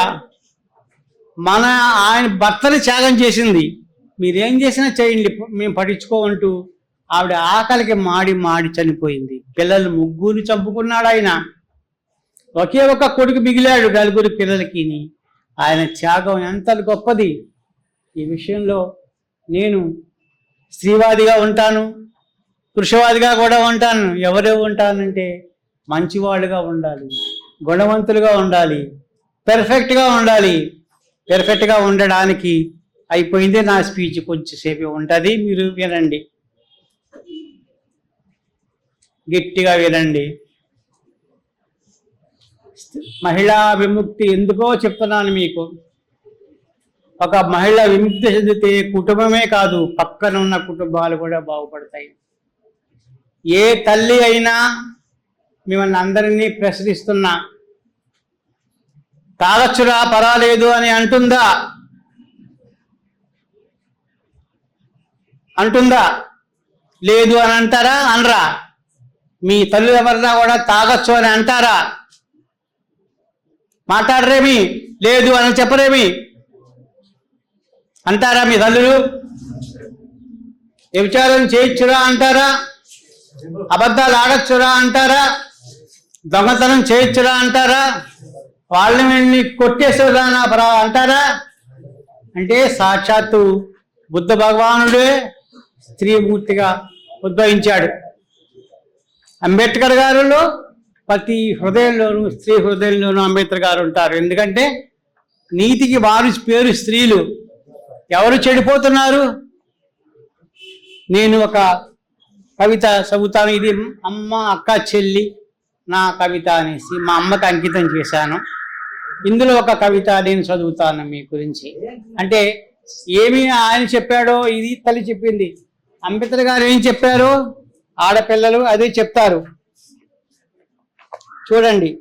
ఆయన భర్తని త్యాగం చేసింది. మీరేం చేసినా చేయండి, మేము పట్టించుకోమంటూ ఆవిడ ఆకలికి మాడి చనిపోయింది. పిల్లలు 3 చంపుకున్నాడు ఆయన. ఒకే ఒక కొడుకు మిగిలాడు 4 పిల్లలకి. ఆయన త్యాగం ఎంత గొప్పది. ఈ విషయంలో నేను స్త్రీవాదిగా ఉంటాను, పురుషవాదిగా కూడా ఉంటాను. ఎవరే ఉంటానంటే మంచివాళ్ళుగా ఉండాలి, గుణవంతులుగా ఉండాలి, పెర్ఫెక్ట్గా ఉండాలి. పెర్ఫెక్ట్గా ఉండడానికి అయిపోయిందే నా స్పీచ్. కొంచెంసేపు ఉంటుంది, మీరు వినండి, గట్టిగా వినండి. మహిళా విముక్తి ఎందుకో చెప్తున్నాను మీకు. ఒక మహిళ విముక్తి చెందితే కుటుంబమే కాదు, పక్కన ఉన్న కుటుంబాలు కూడా బాగుపడతాయి. ఏ తల్లి అయినా మిమ్మల్ని అందరినీ ప్రశ్నిస్తున్నా, తాగొచ్చురా పర్వాలేదు అని అంటుందా? లేదు అని అంటారా? అనరా? మీ తల్లి ఎవరన్నా కూడా తాగొచ్చు అని అంటారా? మాట్లాడరేమి, లేదు అని చెప్పరేమి అంటారా మీ తల్లులు? వ్యభిచారం చేయొచ్చురా అంటారా? అబద్ధాలు ఆడచ్చురా అంటారా? దొంగతనం చేయొచ్చురా అంటారా? వాళ్ళని కొట్టేస్తురా అంటారా? అంటే సాక్షాత్తు బుద్ధ భగవానుడే స్త్రీమూర్తిగా ఉద్భవించాడు. అంబేద్కర్ గారులో ప్రతి హృదయంలోనూ, స్త్రీ హృదయంలోనూ అంబేద్కర్ గారు ఉంటారు. ఎందుకంటే నీతికి వారు పేరు స్త్రీలు. ఎవరు చెడిపోతున్నారు? నేను ఒక కవిత చదువుతాను. ఇది అమ్మ, అక్క, చెల్లి నా కవిత అనేసి మా అమ్మకి అంకితం చేశాను. ఇందులో ఒక కవిత నేను చదువుతాను మీ గురించి. అంటే ఏమి ఆయన చెప్పాడో ఇది తల్లి చెప్పింది. అంబేద్కర్ గారు ఏం చెప్పారో ఆడపిల్లలు అదే చెప్తారు. చూడండి.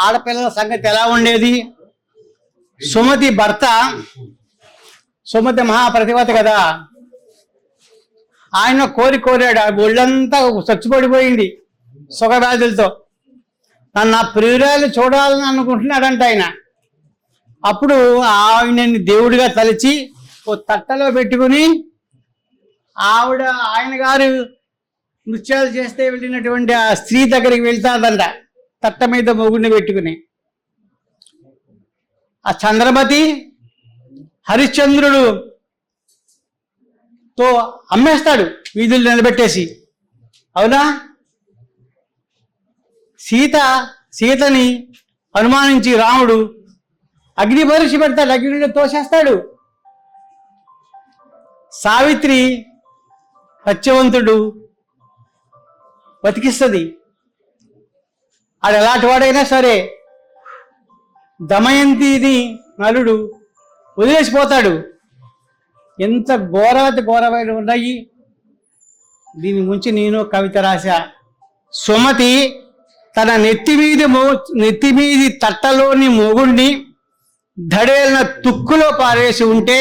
ఆడపిల్లల సంగతి ఎలా ఉండేది? సుమతి భర్త, సుమతి మహాప్రతిభత కదా, ఆయన కోరాడు. ఒళ్ళంతా చచ్చిపడిపోయింది సుఖవ్యాధులతో. నా ప్రియురాలు చూడాలని అనుకుంటున్నాడంట ఆయన. అప్పుడు ఆయనని దేవుడిగా తలిచి ఓ తట్టలో పెట్టుకుని ఆయన గారు నృత్యాలు చేస్తే వెళ్ళినటువంటి ఆ స్త్రీ దగ్గరికి వెళ్తాదంట, తట్ట మీద మొగుడిని పెట్టుకుని. ఆ చంద్రమతి హరిశ్చంద్రుడు తో అమ్మేస్తాడు వీధులు నిలబెట్టేసి. అవునా? సీతని అనుమానించి రాముడు అగ్ని పరీక్ష పెడతాడు, అగ్నిలో తోసేస్తాడు. సావిత్రి సత్యవంతుడు బతికిస్తుంది. అది ఎలాంటి వాడైనా సరే దమయంతిని నలుడు వదిలేసిపోతాడు. ఎంత ఘోరమైన ఉన్నాయి. దీని గురించి నేను కవిత రాశా. సుమతి తన నెత్తి మీది తట్టలోని మొగుణ్ణి ధడేలిన తుక్కులో పారేసి ఉంటే,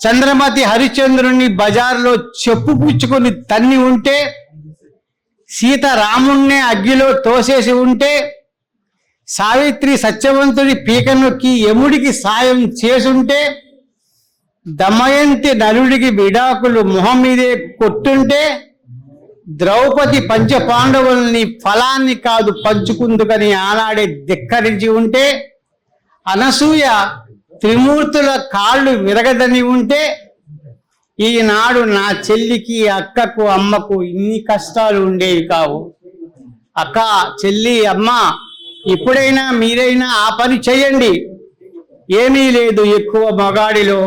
చంద్రమతి హరిశ్చంద్రుణ్ణి బజార్లో చెప్పు పుచ్చుకొని తన్ని ఉంటే, సీత రాముణ్ణే అగ్గిలో తోసేసి ఉంటే, సావిత్రి సత్యవంతుడి పీక నొక్కి యముడికి సాయం చేసుంటే, దమయంతి నలుడికి విడాకులు మొహం మీదే కొట్టుంటే, ద్రౌపది పంచపాండవుల్ని ఫలాన్ని కాదు పంచుకుందుకని ఆనాడే ధిక్కరించి ఉంటే, అనసూయ త్రిమూర్తుల కాళ్ళు విరగదని ఉంటే, ఈనాడు నా చెల్లికి, అక్కకు, అమ్మకు ఇన్ని కష్టాలు ఉండేవి కావు. అక్క, చెల్లి, అమ్మ, ఇప్పుడైనా మీరైనా ఆ పని చేయండి. ఏమీ లేదు ఎక్కువ మగాడిలో,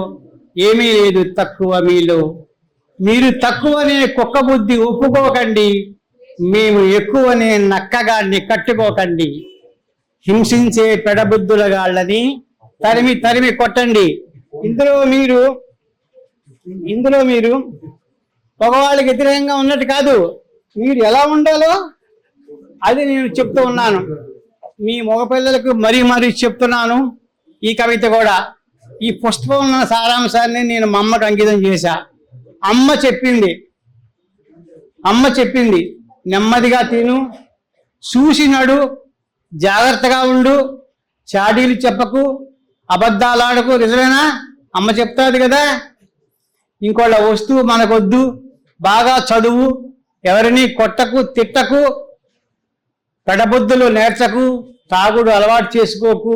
ఏమీ లేదు తక్కువ మీలో. మీరు తక్కువనే కుక్క బుద్ధి ఒప్పుకోకండి, మేము ఎక్కువనే నక్కగాడిని కట్టుకోకండి. హింసించే పెడబుద్ధుల గాళ్ళని తరిమి తరిమి కొట్టండి. ఇందులో మీరు మగవాళ్ళకి వ్యతిరేకంగా ఉన్నట్టు కాదు, మీరు ఎలా ఉండాలో అది నేను చెప్తూ ఉన్నాను. మీ మగపిల్లలకు మరీ చెప్తున్నాను. ఈ కవిత కూడా, ఈ పుస్తకం ఉన్న సారాంశాన్ని నేను మా అమ్మకు అంకితం చేశా. అమ్మ చెప్పింది నెమ్మదిగా తిను, చూసినడు, జాగ్రత్తగా ఉండు, చాడీలు చెప్పకు, అబద్ధాలు ఆడకు. నిజమేనా? అమ్మ చెప్తాది కదా. ఇంకోళ్ళ వస్తువు మనకొద్దు, బాగా చదువు, ఎవరిని కొట్టకు, తిట్టకు, పెడబుద్ధులు నేర్చకు, తాగుడు అలవాటు చేసుకోకు,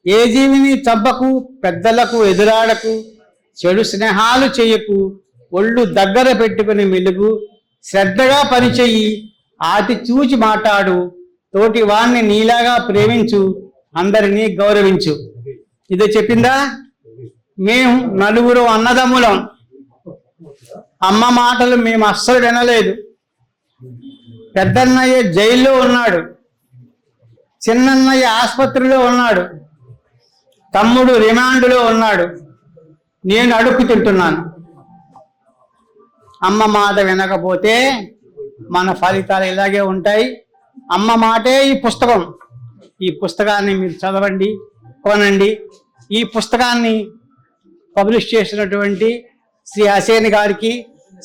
ఏ జీవిని చంపకు, పెద్దలకు ఎదురాడకు, చెడు స్నేహాలు చెయ్యకు, ఒళ్ళు దగ్గర పెట్టుకుని మెలుగు, శ్రద్ధగా పనిచెయ్యి, ఆతి చూచి మాట్లాడు, తోటి వాణ్ణి నీలాగా ప్రేమించు, అందరినీ గౌరవించు. ఇదే చెప్పిందా? మేము నలుగురు అన్నదమ్ములం. అమ్మ మాటలు మేము అస్సలు వినలేదు. పెద్దన్నయ్య జైల్లో ఉన్నాడు, చిన్నన్నయ్య ఆసుపత్రిలో ఉన్నాడు, తమ్ముడు రిమాండ్లో ఉన్నాడు, నేను అడుక్కు తింటున్నాను. అమ్మ మాట వినకపోతే మన ఫలితాలు ఇలాగే ఉంటాయి. అమ్మ మాటే ఈ పుస్తకం. ఈ పుస్తకాన్ని మీరు చదవండి, కొనండి. ఈ పుస్తకాన్ని పబ్లిష్ చేసినటువంటి శ్రీ హసేన్ గారికి,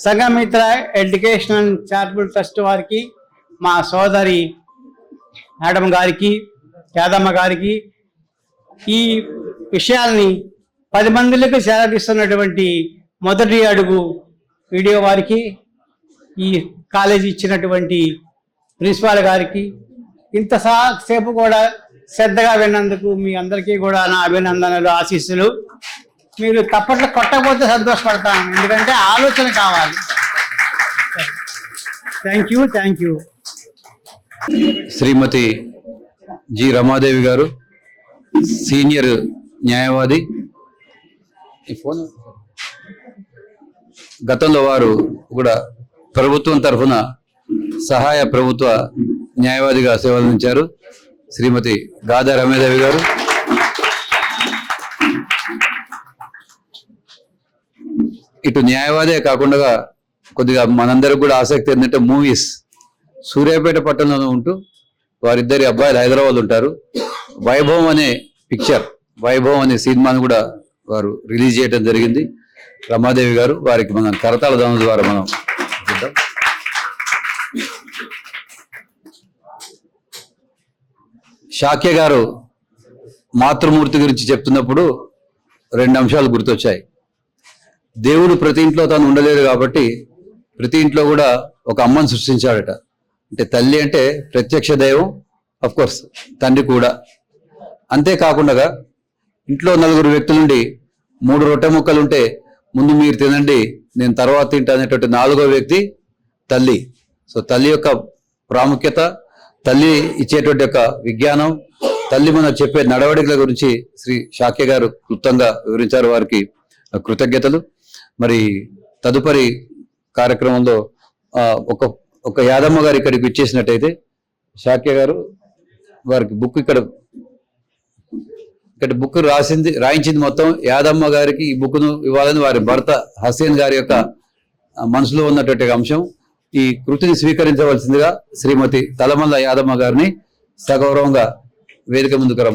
సంఘమిత్ర ఎడ్యుకేషనల్ చారిటబుల్ ట్రస్ట్ వారికి, మా సోదరి మేడం గారికి, యాదమ్మ గారికి, ఈ విషయాల్ని 10 మందిలకు చేరదీస్తున్నటువంటి మొదటి అడుగు వీడియో వారికి, ఈ కాలేజీ ఇచ్చినటువంటి ప్రిన్సిపాల్ గారికి, ఇంతసేపు కూడా శ్రద్ధగా విన్నందుకు మీ అందరికీ కూడా నా అభినందనలు, ఆశీస్సులు. మీరు తప్పట్లో కొట్టకపోతే సంతోషపడతాను, ఎందుకంటే ఆలోచన కావాలి. Thank you. Shrimati G Ramadevi garu, senior న్యాయవాది. ఈ ఫోన్ గతంలో వారు కూడా ప్రభుత్వం తరఫున సహాయ ప్రభుత్వ న్యాయవాదిగా సేవలందించారు. శ్రీమతి గాదా రమాదేవి గారు. ఇటు న్యాయవాదే కాకుండా కొద్దిగా మనందరికి కూడా ఆసక్తి ఏంటంటే మూవీస్. సూర్యాపేట పట్టణంలో ఉంటూ వారిద్దరి అబ్బాయిలు హైదరాబాద్ ఉంటారు. వైభవం అనే పిక్చర్, వైభవం అనే సినిమాను కూడా వారు రిలీజ్ చేయడం జరిగింది. రమాదేవి గారు, వారికి మనం కరతాళ ధ్వనుల ద్వారా మనం చూద్దాం. శాక్య గారు మాతృమూర్తి గురించి చెప్తున్నప్పుడు 2 అంశాలు గుర్తొచ్చాయి. దేవుడు ప్రతి ఇంట్లో తాను ఉండలేడు కాబట్టి ప్రతి ఇంట్లో కూడా ఒక అమ్మను సృష్టించాడట. అంటే తల్లి అంటే ప్రత్యక్ష దైవం, అఫ్ కోర్స్ తండ్రి కూడా. అంతేకాకుండా ఇంట్లో 4 వ్యక్తుల నుండి 3 రొట్టె ముక్కలు ఉంటే ముందు మీరు తినండి, నేను తర్వాత తింటా అనేటువంటి 4వ వ్యక్తి తల్లి. సో తల్లి యొక్క ప్రాముఖ్యత, తల్లి ఇచ్చేటువంటి యొక్క విజ్ఞానం, తల్లి మనం చెప్పే నడవడికల గురించి శ్రీ శాక్య గారు క్లుప్తంగా వివరించారు. వారికి కృతజ్ఞతలు. మరి తదుపరి కార్యక్రమంలో ఒక యాదమ్మ గారు ఇక్కడికి ఇచ్చేసినట్టయితే, శాక్య గారు వారికి బుక్ ఇక్కడ బుక్ రాయించింది మొత్తం యాదమ్మ గారికి ఈ బుక్ను ఇవ్వాలని వారి భర్త హసేన్ గారి యొక్క మనసులో ఉన్నటువంటి అంశం. ఈ కృతిని స్వీకరించవలసిందిగా శ్రీమతి తలమల్ల యాదమ్మ గారిని సగౌరవంగా వేదిక ముందుకు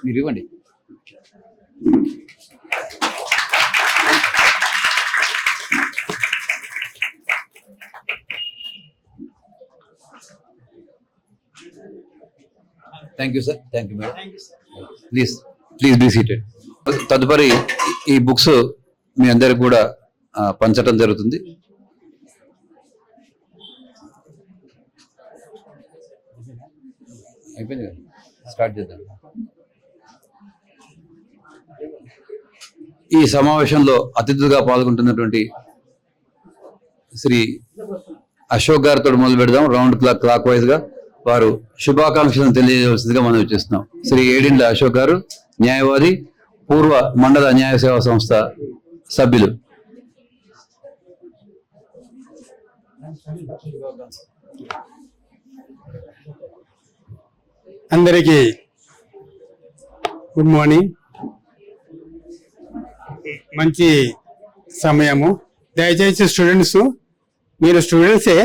మీరు ఇవ్వండి. Thank you sir. Thank you madam. Please be seated. తదుపరి ఈ బుక్స్ మీ అందరికి కూడా పంచడం జరుగుతుంది. అయిపోయింది కదా, స్టార్ట్ చేద్దాం. ఈ సమావేశంలో అతిథులుగా పాల్గొంటున్నటువంటి శ్రీ అశోక్ గారితో మొదలు పెడదాం. రౌండ్ క్లాక్ వైజ్ గా వారు శుభాకాంక్షలను తెలియజేయవలసిందిగా మనం చేస్తున్నాం. శ్రీ ఏడిండ్ల అశోక్ గారు, న్యాయవాది, పూర్వ మండల న్యాయ సేవా సంస్థ సభ్యులు. అందరికీ గుడ్ మార్నింగ్. మంచి సమయము. దయచేసి స్టూడెంట్స్, మీరు స్టూడెంట్సే,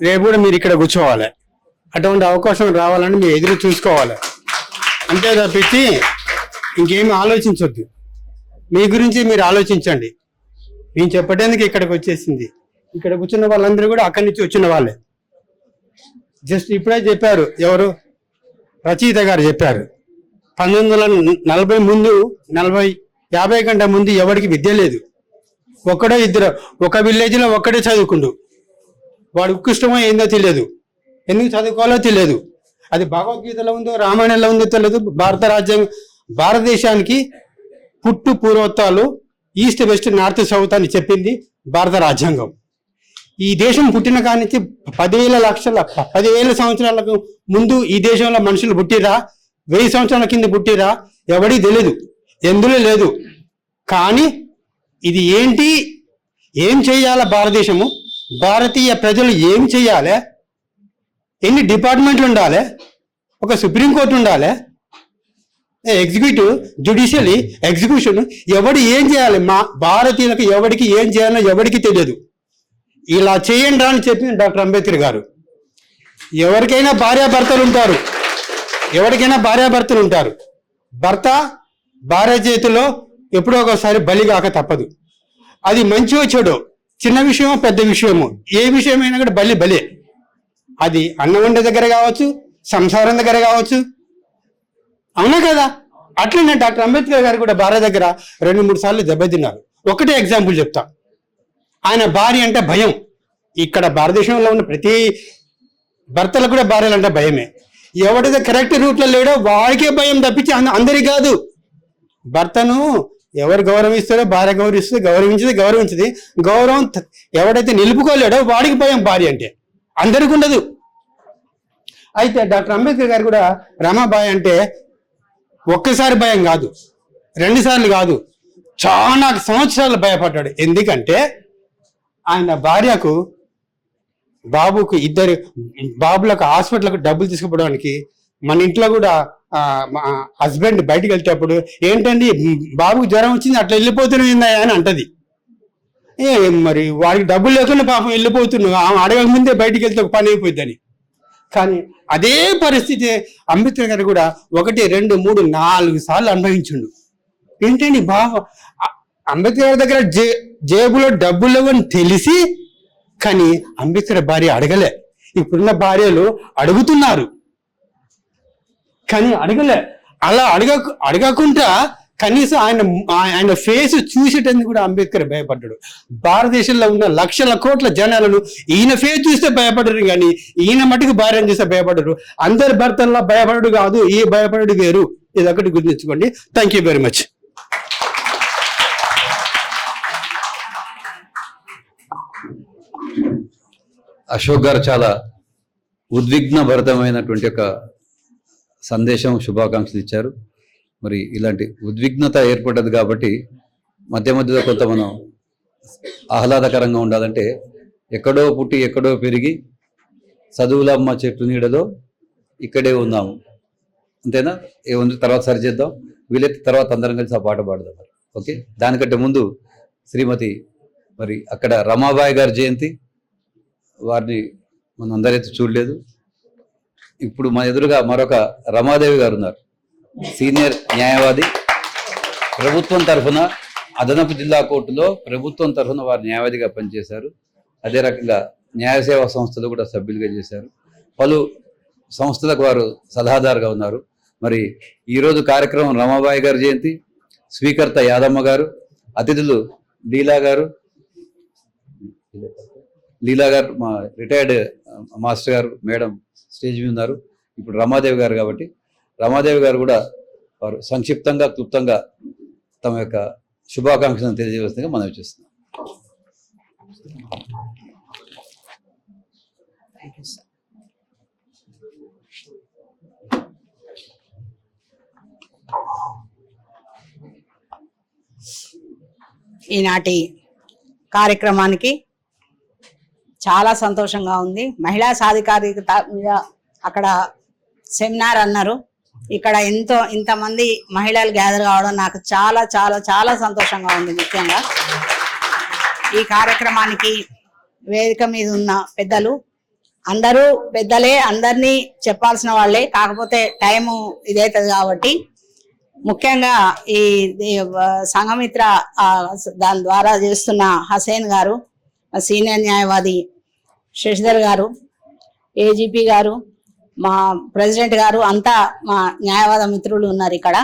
రేపు కూడా మీరు ఇక్కడ కూర్చోవాలి. అటువంటి అవకాశం రావాలని మీరు ఎదురు చూసుకోవాలి. అంతే తప్పించి ఇంకేమి ఆలోచించొద్దు. మీ గురించి మీరు ఆలోచించండి. నేను చెప్పడానికి ఇక్కడికి వచ్చేసింది. ఇక్కడ కూర్చున్న వాళ్ళందరూ కూడా అక్కడి నుంచి వచ్చిన వాళ్ళే. జస్ట్ ఇప్పుడే చెప్పారు, ఎవరు రచయిత గారు చెప్పారు, 1940 ముందు 50 కంటే ముందు ఎవరికి విద్య లేదు. ఒక్కడో ఇద్దరు, ఒక విలేజ్లో ఒక్కడే చదువుకుండు. వాడు ఉత్కృష్టమో ఏందో తెలియదు, ఎందుకు చదువుకోవాలో తెలియదు. అది భగవద్గీతలో ఉందో రామాయణంలో ఉందో తెలియదు. భారతదేశానికి పుట్టు పూర్వత్వాలు ఈస్ట్ వెస్ట్ నార్త్ సౌత్ అని చెప్పింది భారత రాజ్యాంగం. ఈ దేశం పుట్టిన కానించి 10,000 సంవత్సరాలకు ముందు ఈ దేశంలో మనుషులు పుట్టిరా, 1000 సంవత్సరాల కింద పుట్టిరా, ఎవడీ తెలియదు, ఎందులో లేదు. కానీ ఇది ఏంటి, ఏం చేయాలా భారతదేశము, భారతీయ ప్రజలు ఏం చేయాలి, ఎన్ని డిపార్ట్మెంట్లు ఉండాలి, ఒక సుప్రీంకోర్టు ఉండాలి, ఎగ్జిక్యూటివ్, జ్యుడిషియరీ, ఎగ్జిక్యూషన్, ఎవడు ఏం చేయాలి, మా భారతీయులకు ఎవరికి ఏం చేయాలో ఎవరికి తెలియదు. ఇలా చేయండి అని చెప్పింది డాక్టర్ అంబేద్కర్ గారు. ఎవరికైనా భార్యాభర్తలు ఉంటారు. భర్త భార్య చేతిలో ఎప్పుడో ఒకసారి బలి కాక తప్పదు. అది మంచిగా చెడు, చిన్న విషయమో పెద్ద విషయమో, ఏ విషయమైనా కూడా బలే. అది అన్నం వండే దగ్గర కావచ్చు, సంసారం దగ్గర కావచ్చు, అవునా కదా? అట్లనే డాక్టర్ అంబేద్కర్ గారు కూడా భార్య దగ్గర 2-3 సార్లు దెబ్బతిన్నారు. ఒకటే ఎగ్జాంపుల్ చెప్తా. ఆయన భార్య అంటే భయం. ఇక్కడ భారతదేశంలో ఉన్న ప్రతి భర్తలకు కూడా భార్యలు అంటే భయమే. ఎవడైతే కరెక్ట్ రూట్లో లేడో వాడికే భయం తప్పించి అందరికీ కాదు. భర్తను ఎవరు గౌరవిస్తారో భార్య గౌరవించదు. గౌరవం ఎవడైతే నిలుపుకోలేడో వాడికి భయం భార్య అంటే, అందరికీ ఉండదు. అయితే డాక్టర్ అంబేద్కర్ గారు కూడా రమాబాయి అంటే ఒక్కసారి భయం కాదు, 2 సార్లు కాదు, చాలా సంవత్సరాలు భయపడ్డాడు. ఎందుకంటే ఆయన భార్యకు బాబుకు 2 బాబులకు హాస్పిటల్కు డబ్బులు తీసుకుపోవడానికి మన ఇంట్లో కూడా హస్బెండ్ బయటికి వెళ్తేప్పుడు ఏంటండి బాబుకు జ్వరం వచ్చింది అట్లా వెళ్ళిపోతున్నా అని అంటది. మరి వాడికి డబ్బులు లేకుండా పాపం వెళ్ళిపోతున్నావు, ఆమె అడగక ముందే బయటికి వెళ్తే ఒక పని అయిపోద్దని. కానీ అదే పరిస్థితి అంబేద్కర్ గారు కూడా 1, 2, 3, 4 సార్లు అనుభవించుండు. ఏంటండి అంబేద్కర్ గారి దగ్గర జేబులో డబ్బులు లేవని తెలిసి, కానీ అంబేద్కర్ భార్య అడగలే. ఇప్పుడున్న భార్యలు అడుగుతున్నారు కానీ అడగలే. అలా అడగకుండా కనీసం ఆయన ఫేస్ చూసేటందుకు కూడా అంబేద్కర్ భయపడ్డాడు. భారతదేశంలో ఉన్న లక్షల కోట్ల జనాలను ఈయన ఫేస్ చూస్తే భయపడరు, కానీ ఈయన మటుకు భార్యను చూస్తే భయపడరు. అందరి భర్తల్లో భయపడడు కాదు, ఈ భయపడడు వేరు. ఇది ఒకటి గుర్తుంచుకోండి. Thank you very much. Ashok garu చాలా ఉద్విగ్నభరితమైనటువంటి ఒక సందేశం, శుభాకాంక్షలు ఇచ్చారు. మరి ఇలాంటి ఉద్విగ్నత ఏర్పడ్డది కాబట్టి మధ్యలో కొంత మనం ఆహ్లాదకరంగా ఉండాలంటే ఎక్కడో పుట్టి ఎక్కడో పెరిగి చదువులమ్మ చెట్టు నీడలో ఇక్కడే ఉన్నాము, అంతేనా? ఏముంది తర్వాత సరి చేద్దాం, వీలైతే తర్వాత అందరం కలిసి ఆ పాట పాడదాం. ఓకే, దానికంటే ముందు శ్రీమతి మరి అక్కడ రమాబాయి గారి జయంతి, వారిని మనం అందరైతే చూడలేదు. ఇప్పుడు మన ఎదురుగా మరొక రమాదేవి గారు ఉన్నారు, సీనియర్ న్యాయవాది. ప్రభుత్వం తరఫున అదనపు జిల్లా కోర్టులో ప్రభుత్వం తరఫున వారు న్యాయవాదిగా పనిచేశారు. అదే రకంగా న్యాయ సేవా సంస్థలు కూడా సభ్యులుగా చేశారు. పలు సంస్థలకు వారు సలహాదారుగా ఉన్నారు. మరి ఈరోజు కార్యక్రమం రమాబాయి గారి జయంతి, స్వీకర్త యాదమ్మ గారు, అతిథులు లీలా గారు, మా రిటైర్డ్ మాస్టర్ గారు మేడం స్టేజ్ మీద ఉన్నారు. ఇప్పుడు రమాదేవి గారు కాబట్టి రమాదేవి గారు కూడా వారు సంక్షిప్తంగా క్లుప్తంగా తమ యొక్క శుభాకాంక్షలను తెలియజేస్తుందిగా మనం చేస్తున్నాం. ఈనాటి కార్యక్రమానికి చాలా సంతోషంగా ఉంది. మహిళా సాధికారికత మీద అక్కడ సెమినార్ అన్నారు, ఇక్కడ ఇంతమంది మహిళలు గ్యాదర్ కావడం నాకు చాలా చాలా చాలా సంతోషంగా ఉంది. ముఖ్యంగా ఈ కార్యక్రమానికి వేదిక మీద ఉన్న పెద్దలు అందరూ పెద్దలే, అందరినీ చెప్పాల్సిన వాళ్ళే, కాకపోతే టైము ఇదైతుంది కాబట్టి ముఖ్యంగా ఈ సంఘమిత్ర దాని ద్వారా చేస్తున్న హసేన్ గారు, సీనియర్ న్యాయవాది శశిధర్ గారు, ఏజీపీ గారు, మా ప్రెసిడెంట్ గారు, అంతా మా న్యాయవాద మిత్రులు ఉన్నారు ఇక్కడ.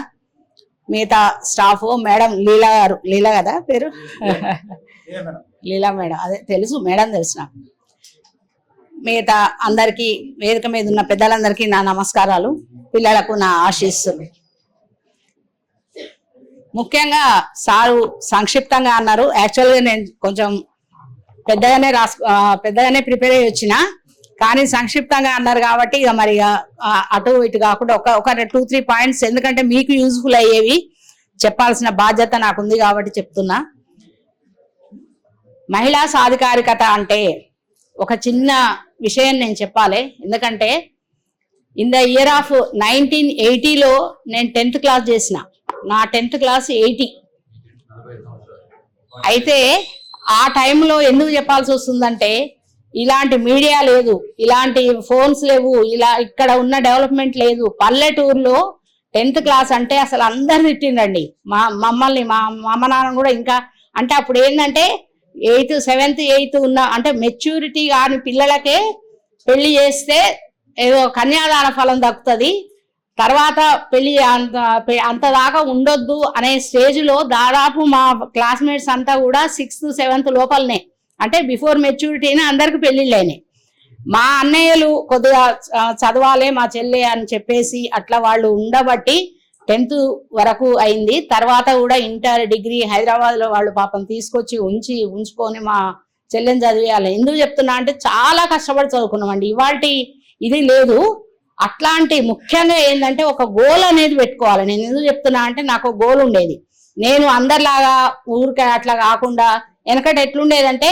మిగతా స్టాఫ్, మేడం లీలా గారు, లీలా కదా పేరు, లీలా మేడం, అదే తెలుసు మేడం, తెలుసు నాకు. మిగతా అందరికీ, వేదిక మీద ఉన్న పెద్దలందరికీ నా నమస్కారాలు, పిల్లలకు నా ఆశీస్సులు. ముఖ్యంగా సారు సంక్షిప్తంగా అన్నారు. యాక్చువల్గా నేను కొంచెం పెద్దగానే ప్రిపేర్ అయ్యి వచ్చిన, కానీ సంక్షిప్తంగా అన్నారు కాబట్టి ఇక మరి అటు ఇటు కాకుండా ఒక 2-3 పాయింట్స్, ఎందుకంటే మీకు యూజ్ఫుల్ అయ్యేవి చెప్పాల్సిన బాధ్యత నాకుంది కాబట్టి చెప్తున్నా. మహిళా సాధికారికత అంటే ఒక చిన్న విషయం నేను చెప్పాలి. ఎందుకంటే ఇన్ ద ఇయర్ ఆఫ్ 1980లో నేను 10th క్లాస్ చేసిన. నా 10th క్లాస్ 80. అయితే ఆ టైంలో ఎందుకు చెప్పాల్సి వస్తుందంటే ఇలాంటి మీడియా లేదు, ఇలాంటి ఫోన్స్ లేవు, ఇక్కడ ఉన్న డెవలప్మెంట్ లేదు. పల్లెటూరులో 10th క్లాస్ అంటే అసలు అందరు తిట్టిండండి. మమ్మల్ని మా అమ్మ నాన్న కూడా ఇంకా అంటే అప్పుడు ఏంటంటే 8th 7th 8th ఉన్న అంటే మెచ్యూరిటీ కాని పిల్లలకే పెళ్లి చేస్తే ఏదో కన్యాదాన ఫలం దక్కుతుంది, తర్వాత పెళ్లి అంత దాకా ఉండొద్దు అనే స్టేజ్లో దాదాపు మా క్లాస్మేట్స్ అంతా కూడా 6th 7th లోపలనే, అంటే బిఫోర్ మెచ్యూరిటీనే అందరికి పెళ్లిళ్ళైనాయి. మా అన్నయ్యలు కొద్దిగా చదవాలి మా చెల్లె అని చెప్పేసి అట్లా వాళ్ళు ఉండబట్టి 10th వరకు అయింది. తర్వాత కూడా ఇంటర్ డిగ్రీ హైదరాబాద్లో వాళ్ళు పాపం తీసుకొచ్చి ఉంచుకొని మా చెల్లెని చదివేయాలి. ఎందుకు చెప్తున్నా అంటే చాలా కష్టపడి చదువుకున్నామండి. ఇవాల్టి ఇది లేదు. అట్లాంటి ముఖ్యంగా ఏంటంటే ఒక గోల్ అనేది పెట్టుకోవాలి. నేను ఎందుకు చెప్తున్నా అంటే నాకు గోల్ ఉండేది. నేను అందరిలాగా ఊరికే అట్లా కాకుండా వెనకటి ఎట్లుండేదంటే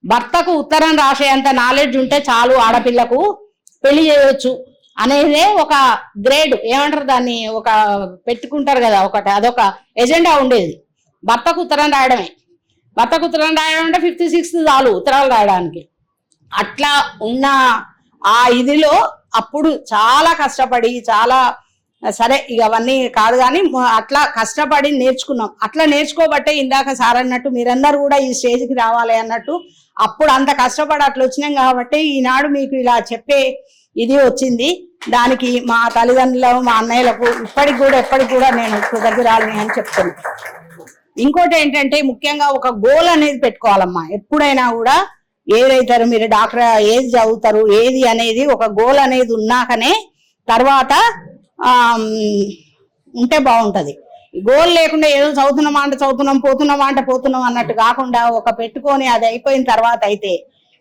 భర్తకు ఉత్తరం రాసేంత నాలెడ్జ్ ఉంటే చాలు ఆడపిల్లకు పెళ్లి చేయవచ్చు అనేదే ఒక గ్రేడ్, ఏమంటారు దాన్ని, ఒక పెట్టుకుంటారు కదా ఒకటి, అదొక ఎజెండా ఉండేది. భర్తకు ఉత్తరం రాయడమే, భర్తకు ఉత్తరం రాయడం అంటే 5th 6th చాలు ఉత్తరాలు రాయడానికి. అట్లా ఉన్న ఆ ఇదిలో అప్పుడు చాలా కష్టపడి చాలా సరే ఇక అవన్నీ కాదు కానీ అట్లా కష్టపడి నేర్చుకున్నాం. అట్లా నేర్చుకోబట్టే ఇందాక సార్ అన్నట్టు మీరందరూ కూడా ఈ స్టేజ్కి రావాలి అన్నట్టు అప్పుడు అంత కష్టపడి అట్లా వచ్చినాం కాబట్టి ఈనాడు మీకు ఇలా చెప్పే ఇది వచ్చింది. దానికి మా తల్లిదండ్రులు మా అన్నయ్యలకు ఎప్పటికి కూడా నేను కృతజ్ఞురాలిని అని చెప్తున్నాను. ఇంకోటి ఏంటంటే ముఖ్యంగా ఒక గోల్ అనేది పెట్టుకోవాలమ్మా. ఎప్పుడైనా కూడా ఏదైతారు మీరు డాక్టర్ ఏది చదువుతారు ఏది అనేది ఒక గోల్ అనేది ఉన్నాకనే తర్వాత ఉంటే బాగుంటది. గోల్ లేకుండా ఏదో చదువుతున్నామా అంటే చదువుతున్నాం, పోతున్నామా అంటే పోతున్నాం అన్నట్టు కాకుండా ఒక పెట్టుకొని అది అయిపోయిన తర్వాత అయితే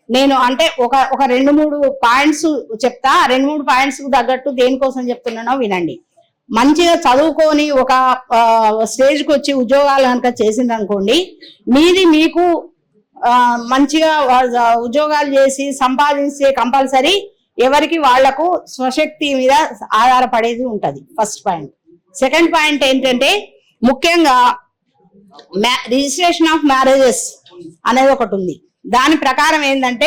నేను అంటే ఒక 2-3 పాయింట్స్ చెప్తా. 2-3 పాయింట్స్ తగ్గట్టు దేనికోసం చెప్తున్నానో వినండి. మంచిగా చదువుకొని ఒక స్టేజ్కి వచ్చి ఉద్యోగాలు కనుక చేసిందనుకోండి, మీది మీకు మంచిగా ఉద్యోగాలు చేసి సంపాదించే కంపల్సరీ ఎవరికి వాళ్లకు స్వశక్తి మీద ఆధారపడేది ఉంటది. First point. సెకండ్ పాయింట్ ఏంటంటే ముఖ్యంగా రిజిస్ట్రేషన్ ఆఫ్ మ్యారేజెస్ అనేది ఒకటి ఉంది. దాని ప్రకారం ఏంటంటే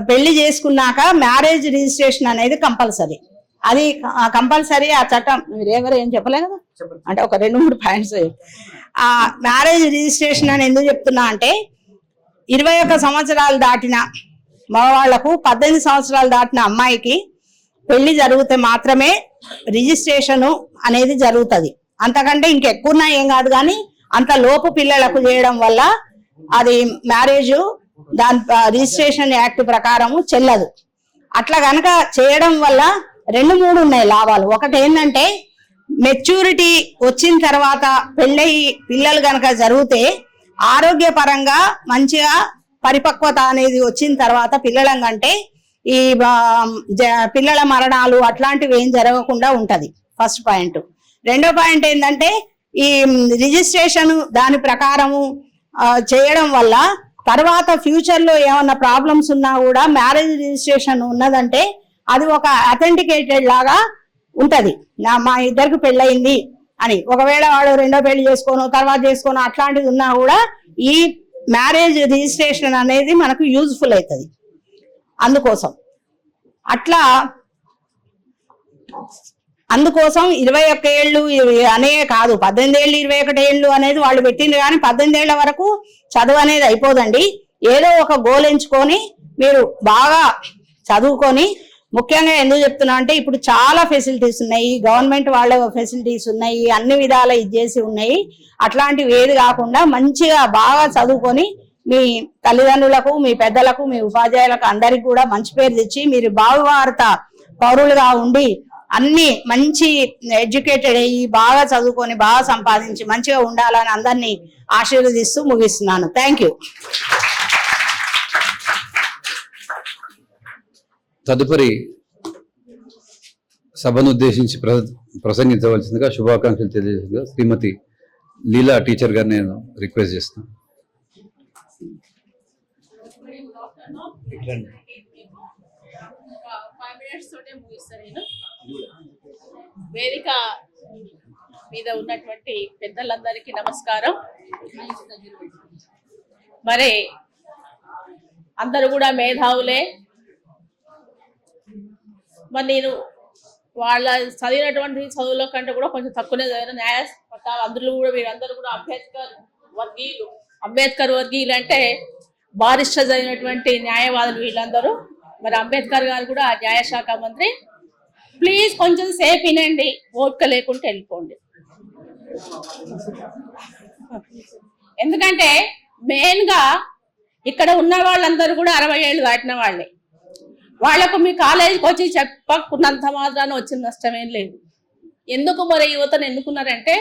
పెళ్లి చేసుకున్నాక మ్యారేజ్ రిజిస్ట్రేషన్ అనేది కంపల్సరీ. అది కంపల్సరీ. ఆ చట్టం మీరెవరు ఏం చెప్పలే కదా, అంటే ఒక 2-3 పాయింట్స్. ఆ మ్యారేజ్ రిజిస్ట్రేషన్ అని ఎందుకు చెప్తున్నా అంటే 21 సంవత్సరాలు దాటిన మగవాళ్లకు 18 సంవత్సరాలు దాటిన అమ్మాయికి పెళ్లి జరిగితే మాత్రమే రిజిస్ట్రేషన్ అనేది జరుగుతుంది. అంతకంటే ఇంకెక్కువన్నా ఏం కాదు, కానీ అంత లోపు పిల్లలకు చేయడం వల్ల అది మ్యారేజ్ దాని రిజిస్ట్రేషన్ యాక్ట్ ప్రకారము చెల్లదు. అట్లా కనుక చేయడం వల్ల 2-3 ఉన్నాయి లాభాలు. ఒకటి ఏంటంటే మెచ్యూరిటీ వచ్చిన తర్వాత పెళ్ళయి పిల్లలు కనుక జరిగితే ఆరోగ్యపరంగా మంచిగా పరిపక్వత అనేది వచ్చిన తర్వాత పిల్లలం కంటే ఈ పిల్లల మరణాలు అట్లాంటివి ఏం జరగకుండా ఉంటది. First point. రెండో పాయింట్ ఏంటంటే ఈ రిజిస్ట్రేషన్ దాని ప్రకారము చేయడం వల్ల తర్వాత ఫ్యూచర్ లో ఏమన్నా ప్రాబ్లమ్స్ ఉన్నా కూడా మ్యారేజ్ రిజిస్ట్రేషన్ ఉన్నదంటే అది ఒక అథెంటికేటెడ్ లాగా ఉంటది. మా ఇద్దరికి పెళ్ళయింది అని. ఒకవేళ వాడు రెండో పెళ్లి చేసుకోను తర్వాత చేసుకోను అట్లాంటిది ఉన్నా కూడా ఈ మ్యారేజ్ రిజిస్ట్రేషన్ అనేది మనకు యూజ్ఫుల్ అవుతుంది. అందుకోసం 21 ఏళ్ళు అనే కాదు, 18 ఏళ్ళు 21 ఏళ్ళు అనేది వాళ్ళు పెట్టింది. కానీ 18 ఏళ్ల వరకు చదువు అనేది అయిపోదండి. ఏదో ఒక గోల్ ఎంచుకొని మీరు బాగా చదువుకొని, ముఖ్యంగా ఎందుకు చెప్తున్నా అంటే ఇప్పుడు చాలా ఫెసిలిటీస్ ఉన్నాయి, గవర్నమెంట్ వాళ్ళ ఫెసిలిటీస్ ఉన్నాయి, అన్ని విధాల ఇచ్చేసి ఉన్నాయి. అట్లాంటివి ఏది కాకుండా మంచిగా బాగా చదువుకొని మీ తల్లిదండ్రులకు మీ పెద్దలకు మీ ఉపాధ్యాయులకు అందరికి కూడా మంచి పేరు తెచ్చి మీరు భావివార్త పౌరులుగా ఉండి అన్ని మంచి ఎడ్యుకేటెడ్ అయ్యి బాగా చదువుకొని బాగా సంపాదించి మంచిగా ఉండాలని అందరినీ ఆశీర్వదిస్తూ ముగిస్తున్నాను. Thank you. తదుపరి సభను ఉద్దేశించి ప్రసంగించవలసిందిగా శుభాకాంక్షలు తెలియజేసిందిగా శ్రీమతి లీలా టీచర్ గారిని నేను రిక్వెస్ట్ చేస్తున్నాను. వేదిక మీద ఉన్నటువంటి పెద్దలందరికీ నమస్కారం. మరి అందరూ కూడా మేధావులే. మరి నేను వాళ్ళ చదివినటువంటి చదువుల కంటే కూడా కొంచెం తక్కువనే చదివిన. న్యాయ అందరూ కూడా మీరందరూ కూడా అంబేద్కర్ వర్గీయులు, అంబేద్కర్ వర్గీయులు అంటే బారిస్టర్ అయినటువంటి న్యాయవాదులు వీళ్ళందరూ. మరి అంబేద్కర్ గారు కూడా న్యాయశాఖ మంత్రి. ప్లీజ్ కొంచెం సేపు వినండి, ఓపిక లేకుంటే వెళ్ళిపోండి. ఎందుకంటే మెయిన్ గా ఇక్కడ ఉన్న వాళ్ళందరూ కూడా 60 ఏళ్ళు దాటిన వాళ్ళే. వాళ్లకు మీ కాలేజీకి వచ్చి చెప్పకున్నంత మాత్రాన వచ్చిన నష్టమేం లేదు. ఎందుకు మరి యువతను ఎన్నుకున్నారంటే,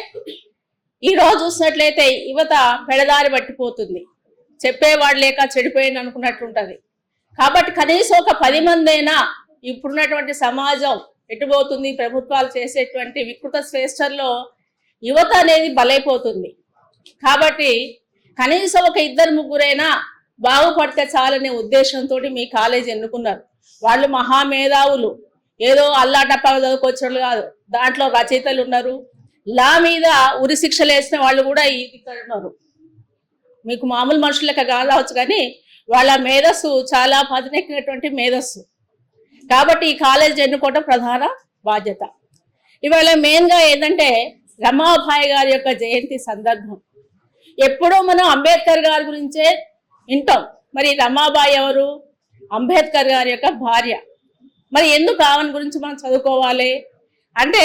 ఈ రోజు చూసినట్లయితే యువత పెడదారి పట్టిపోతుంది, చెప్పేవాడు లేక చెడిపోయింది అనుకున్నట్లుంటది. కాబట్టి కనీసం ఒక 10 మంది అయినా ఇప్పుడున్నటువంటి సమాజం ఎటుపోతుంది, ప్రభుత్వాలు చేసేటువంటి వికృత శ్రేష్టల్లో యువత అనేది బలైపోతుంది. కాబట్టి కనీసం ఒక 2-3 బాగుపడితే చాలనే ఉద్దేశంతో మీ కాలేజీ ఎన్నుకున్నారు. వాళ్ళు మహామేధావులు, ఏదో అల్లాటప్ప చదువుకొచ్చేవాళ్ళు కాదు. దాంట్లో రచయితలు ఉన్నారు, లా మీద ఉరి శిక్షలు వేసిన వాళ్ళు కూడా ఇక్కడ ఉన్నారు. మీకు మామూలు మనుషులక కావచ్చు, కానీ వాళ్ళ మేధస్సు చాలా పదునెక్కినటువంటి మేధస్సు. కాబట్టి ఈ కాలేజీ ఎన్నుకోవడం ప్రధాన బాధ్యత. ఇవాళ మెయిన్గా ఏంటంటే రమాబాయి గారి యొక్క జయంతి సందర్భం. ఎప్పుడూ మనం అంబేద్కర్ గారి గురించే వింటాం. మరి రమాబాయి ఎవరు? అంబేద్కర్ గారి యొక్క భార్య. మరి ఎందుకు ఆమె గురించి మనం చదువుకోవాలి అంటే,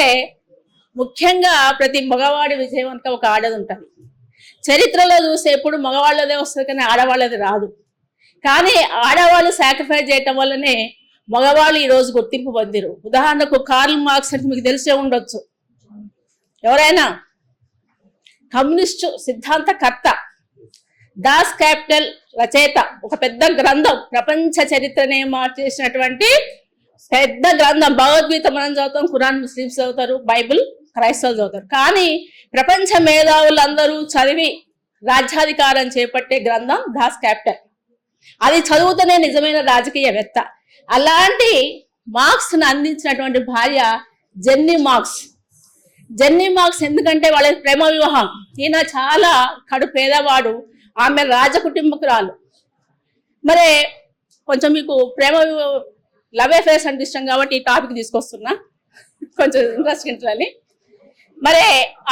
ముఖ్యంగా ప్రతి మగవాడి విజయవంత ఒక ఆడది ఉంటుంది. చరిత్రలో చూస్తే ఎప్పుడు మగవాళ్ళదే వస్తుంది కానీ ఆడవాళ్ళది రాదు. కానీ ఆడవాళ్ళు సాక్రిఫైస్ చేయటం వల్లనే మగవాళ్ళు ఈరోజు గుర్తింపు పొందిరు. ఉదాహరణకు కార్ల్ మార్క్స్ అంటే మీకు తెలిసే ఉండొచ్చు. ఎవరైనా కమ్యూనిస్టు సిద్ధాంతకర్త, దాస్ క్యాపిటల్ రచయిత, ఒక పెద్ద గ్రంథం, ప్రపంచ చరిత్రనే మార్చేసినటువంటి పెద్ద గ్రంథం. భగవద్గీత మనం చదువుతాం, ఖురాన్ ముస్లిమ్స్ చదువుతారు, బైబిల్ క్రైస్తవులు చదువుతారు. కానీ ప్రపంచ మేధావులందరూ చదివి రాజ్యాధికారం చేపట్టే గ్రంథం దాస్ క్యాపిటల్. అది చదువుతూనే నిజమైన రాజకీయవేత్త. అలాంటి మార్క్స్ ను అందించినటువంటి భార్య జెన్నీ మార్క్స్. జెన్నీ మార్క్స్ ఎందుకంటే వాళ్ళ ప్రేమ వివాహం. ఈయన చాలా కడు పేదవాడు, ఆమె రాజకుటుంబకురాలు. మరి కొంచెం మీకు ప్రేమ లవ్ అఫేర్స్ అంటే ఇష్టం కాబట్టి ఈ టాపిక్ తీసుకొస్తున్నా, కొంచెం ఇంట్రెస్ట్ అని. మరి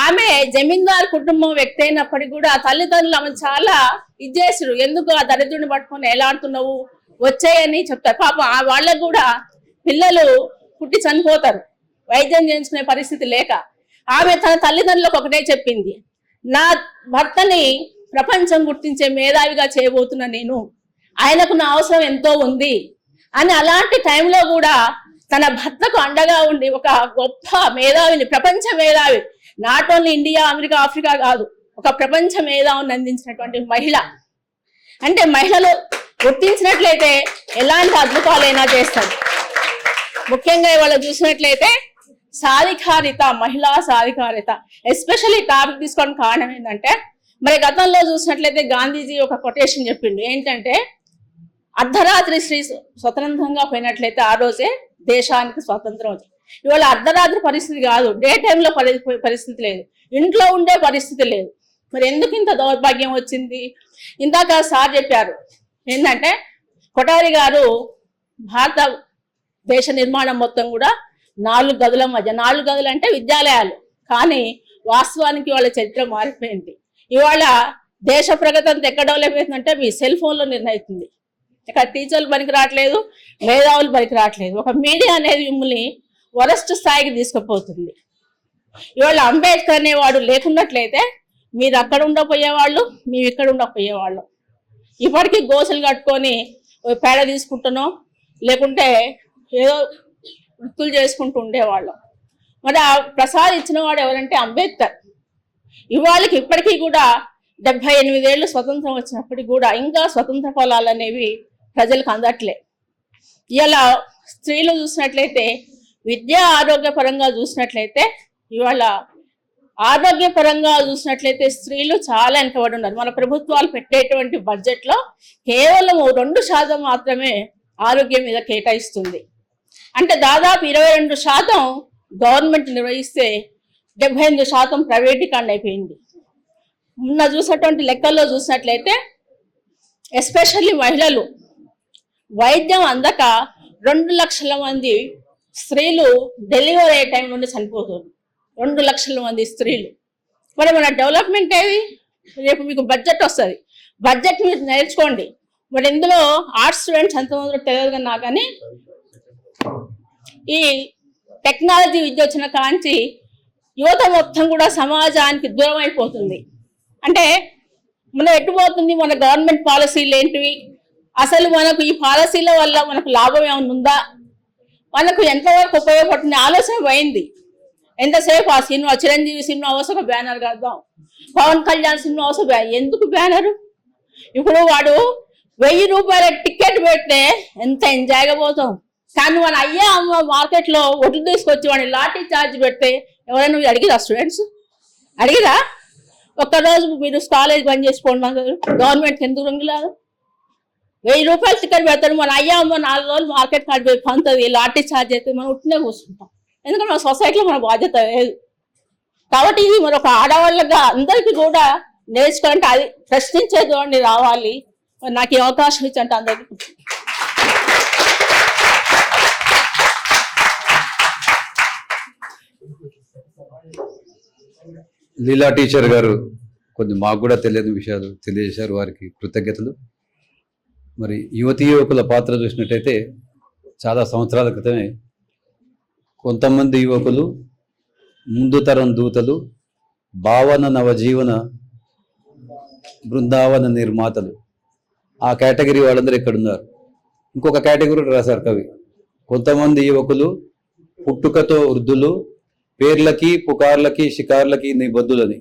ఆమె జమీందార్ కుటుంబం వ్యక్తి అయినప్పటికీ కూడా తల్లిదండ్రులు ఆమె చాలా ఇచ్చేసారు. ఎందుకు ఆ దరిద్రుని పట్టుకొని ఎలాడుతున్నావు, వచ్చాయని చెప్తారు. పాపం ఆ వాళ్ళకు కూడా పిల్లలు పుట్టి చనిపోతారు వైద్యం చేయించుకునే పరిస్థితి లేక. ఆమె తన తల్లిదండ్రులకు ఒకటే చెప్పింది, నా భర్తని ప్రపంచం గుర్తించే మేధావిగా చేయబోతున్నా నేను, ఆయనకు నా అవసరం ఎంతో ఉంది అని. అలాంటి టైంలో కూడా తన భర్తకు అండగా ఉండి ఒక గొప్ప మేధావిని, ప్రపంచ మేధావి, not only India, America, Africa కాదు, ఒక ప్రపంచ మేధావిని అందించినటువంటి మహిళ. అంటే మహిళలు గుర్తించినట్లయితే ఎలాంటి అద్భుతాలైనా చేస్తారు. ముఖ్యంగా ఇవాళ చూసినట్లయితే సాధికారిత, మహిళా సాధికారిత, ఎస్పెషల్లీ టాపిక్ తీసుకోవడానికి కారణం ఏంటంటే, మరి గతంలో చూసినట్లయితే గాంధీజీ ఒక కొటేషన్ చెప్పిండు. ఏంటంటే, అర్ధరాత్రి స్త్రీ స్వతంత్రంగా పోయినట్లయితే ఆ రోజే దేశానికి స్వాతంత్రం వచ్చింది. ఇవాళ అర్ధరాత్రి పరిస్థితి కాదు, డే టైంలో పరిస్థితి లేదు, ఇంట్లో ఉండే పరిస్థితి లేదు. మరి ఎందుకు ఇంత దౌర్భాగ్యం వచ్చింది? ఇందాక సార్ చెప్పారు ఏంటంటే, కొఠారి గారు భారత దేశ నిర్మాణం మొత్తం కూడా 4 గదుల మధ్య, 4 గదులు అంటే విద్యాలయాలు, కానీ వాస్తవానికి వాళ్ళ చరిత్ర మారిపోయింది. ఇవాళ దేశ ప్రగతి అంతా ఎక్కడ డెవలప్ అవుతుందంటే మీ సెల్ ఫోన్లో నిర్ణయిస్తుంది. ఇక్కడ టీచర్లు పనికి రావట్లేదు, మేధావులు పనికి రావట్లేదు. ఒక మీడియా అనేది మిమ్మల్ని వరస్ట్ స్థాయికి తీసుకుపోతుంది. ఇవాళ అంబేద్కర్ అనేవాడు లేకున్నట్లయితే మీరు అక్కడ ఉండకపోయేవాళ్ళు, మేము ఇక్కడ ఉండకపోయేవాళ్ళం. ఇప్పటికీ గోసలు కట్టుకొని పేడ తీసుకుంటున్నాం, లేకుంటే ఏదో వృత్తులు చేసుకుంటూ ఉండేవాళ్ళం. మరి ఆ ప్రసాద్ ఇచ్చిన వాడు ఎవరంటే అంబేద్కర్. ఇవాళకి ఇప్పటికీ కూడా 78 ఏళ్ళు స్వతంత్రం వచ్చినప్పటికీ కూడా ఇంకా స్వతంత్ర ఫలాలు అనేవి ప్రజలకు అందట్లే. ఇలా స్త్రీలు చూసినట్లయితే, విద్యా ఆరోగ్యపరంగా చూసినట్లయితే, ఇవాళ ఆరోగ్యపరంగా చూసినట్లయితే స్త్రీలు చాలా వెనకబడి ఉన్నారు. మన ప్రభుత్వాలు పెట్టేటువంటి బడ్జెట్లో కేవలం 2% మాత్రమే ఆరోగ్యం మీద కేటాయిస్తుంది. అంటే దాదాపు 22% గవర్నమెంట్ నిర్వహిస్తే 78% ప్రైవేటీకరణ అయిపోయింది. మొన్న చూసినటువంటి లెక్కల్లో చూసినట్లయితే ఎస్పెషల్లీ మహిళలు వైద్యం అందక 2 లక్షల మంది స్త్రీలు డెలివరీ అయ్యే టైం నుండి చనిపోతారు. 2 లక్షల మంది స్త్రీలు. మరి మన డెవలప్మెంట్ ఏది? రేపు మీకు బడ్జెట్ వస్తుంది, బడ్జెట్ మీరు నేర్చుకోండి. మరి ఇందులో ఆర్ట్స్ స్టూడెంట్స్ ఎంతమంది తెలియదు కన్నా కానీ ఈ టెక్నాలజీ విద్య వచ్చిన కాంచి యువత మొత్తం కూడా సమాజానికి దూరం అయిపోతుంది. అంటే మనం ఎట్టుపోతుంది, మన గవర్నమెంట్ పాలసీలు ఏంటివి, అసలు మనకు ఈ పాలసీల వల్ల మనకు లాభం ఏమైనా ఉందా, మనకు ఎంతవరకు ఉపయోగపడుతుంది ఆలోచన పోయింది. ఎంతసేపు ఆ సినిమా చిరంజీవి సినిమా అవసరం బ్యానర్ కడదాం, పవన్ కళ్యాణ్ సినిమా అవసరం ఎందుకు బ్యానరు? ఇప్పుడు వాడు 1000 రూపాయల టికెట్ పెడితే ఎంత ఎంజాయ్గా పోతాం. కానీ మన అయ్యా అమ్మ మార్కెట్లో ఒట్లు తీసుకొచ్చి వాడిని లాఠీ చార్జ్ పెడితే ఎవరైనా అడిగిరా? స్టూడెంట్స్ అడిగిరా? ఒక్కరోజు మీరు కాలేజ్ బంద్ చేసుకోండి, గవర్నమెంట్కి ఎందుకు రంగులారు? 1000 రూపాయలు టికెట్ పెడతాడు, మన అయ్యా అమ్మ 4 రోజులు మార్కెట్ కార్డు పోయి పంతుంది, లాఠీ చార్జ్ అయితే మనం ఉట్టినే కూర్చుంటాం. ఎందుకంటే మన సొసైటీలో మన బాధ్యత లేదు. కాబట్టి ఇది మన ఒక ఆడవాళ్ళగా అందరికీ కూడా నేర్చుకోవాలంటే అది ప్రశ్నించే ధోరణి రావాలి. నాకు ఈ అవకాశం ఇచ్చంటే అందరికీ లీలా టీచర్ గారు కొన్ని మాకు కూడా తెలియని విషయాలు తెలియజేశారు, వారికి కృతజ్ఞతలు. మరి యువతీ యువకుల పాత్ర చూసినట్టయితే చాలా సంవత్సరాల క్రితమే కొంతమంది యువకులు ముందు తరం దూతలు, భావన నవజీవన బృందావన నిర్మాతలు, ఆ కేటగిరీ వాళ్ళందరూ ఇక్కడ ఉన్నారు. ఇంకొక కేటగిరీ రాశారు కవి, కొంతమంది యువకులు పుట్టుకతో వృద్ధులు, పేర్లకి పుకార్లకి షికార్లకి నిబద్ధులని.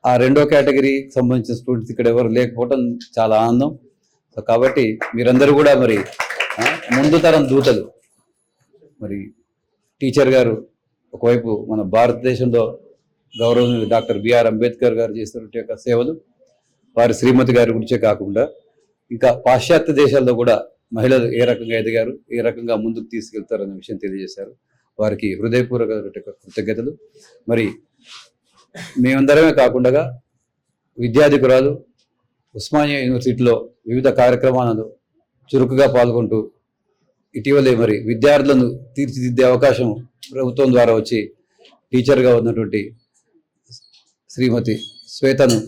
ఆ రెండో కేటగిరీకి సంబంధించిన స్టూడెంట్స్ ఇక్కడ ఎవరు లేకపోవడం చాలా ఆనందం. సో కాబట్టి మీరందరూ కూడా మరి ముందు తరం దూతలు. మరి టీచర్ గారు ఒకవైపు మన భారతదేశంలో గౌరవనీయులు డాక్టర్ బిఆర్ అంబేద్కర్ గారు చేస్తున్న యొక్క సేవలు, వారి శ్రీమతి గారి గురించే కాకుండా ఇంకా పాశ్చాత్య దేశాల్లో కూడా మహిళలు ఏ రకంగా ఎదిగారు, ఏ రకంగా ముందుకు తీసుకెళ్తారు అనే విషయం తెలియజేశారు. వారికి హృదయపూర్వక కృతజ్ఞతలు. మరి మేమందరమే కాకుండా విద్యాధికురాలు ఉస్మానియా యూనివర్సిటీలో వివిధ కార్యక్రమాలలో చురుకుగా పాల్గొంటూ ఇటీవలే మరి విద్యార్థులను తీర్చిదిద్దే అవకాశం ప్రభుత్వం ద్వారా వచ్చి టీచర్గా ఉన్నటువంటి శ్రీమతి శ్వేతను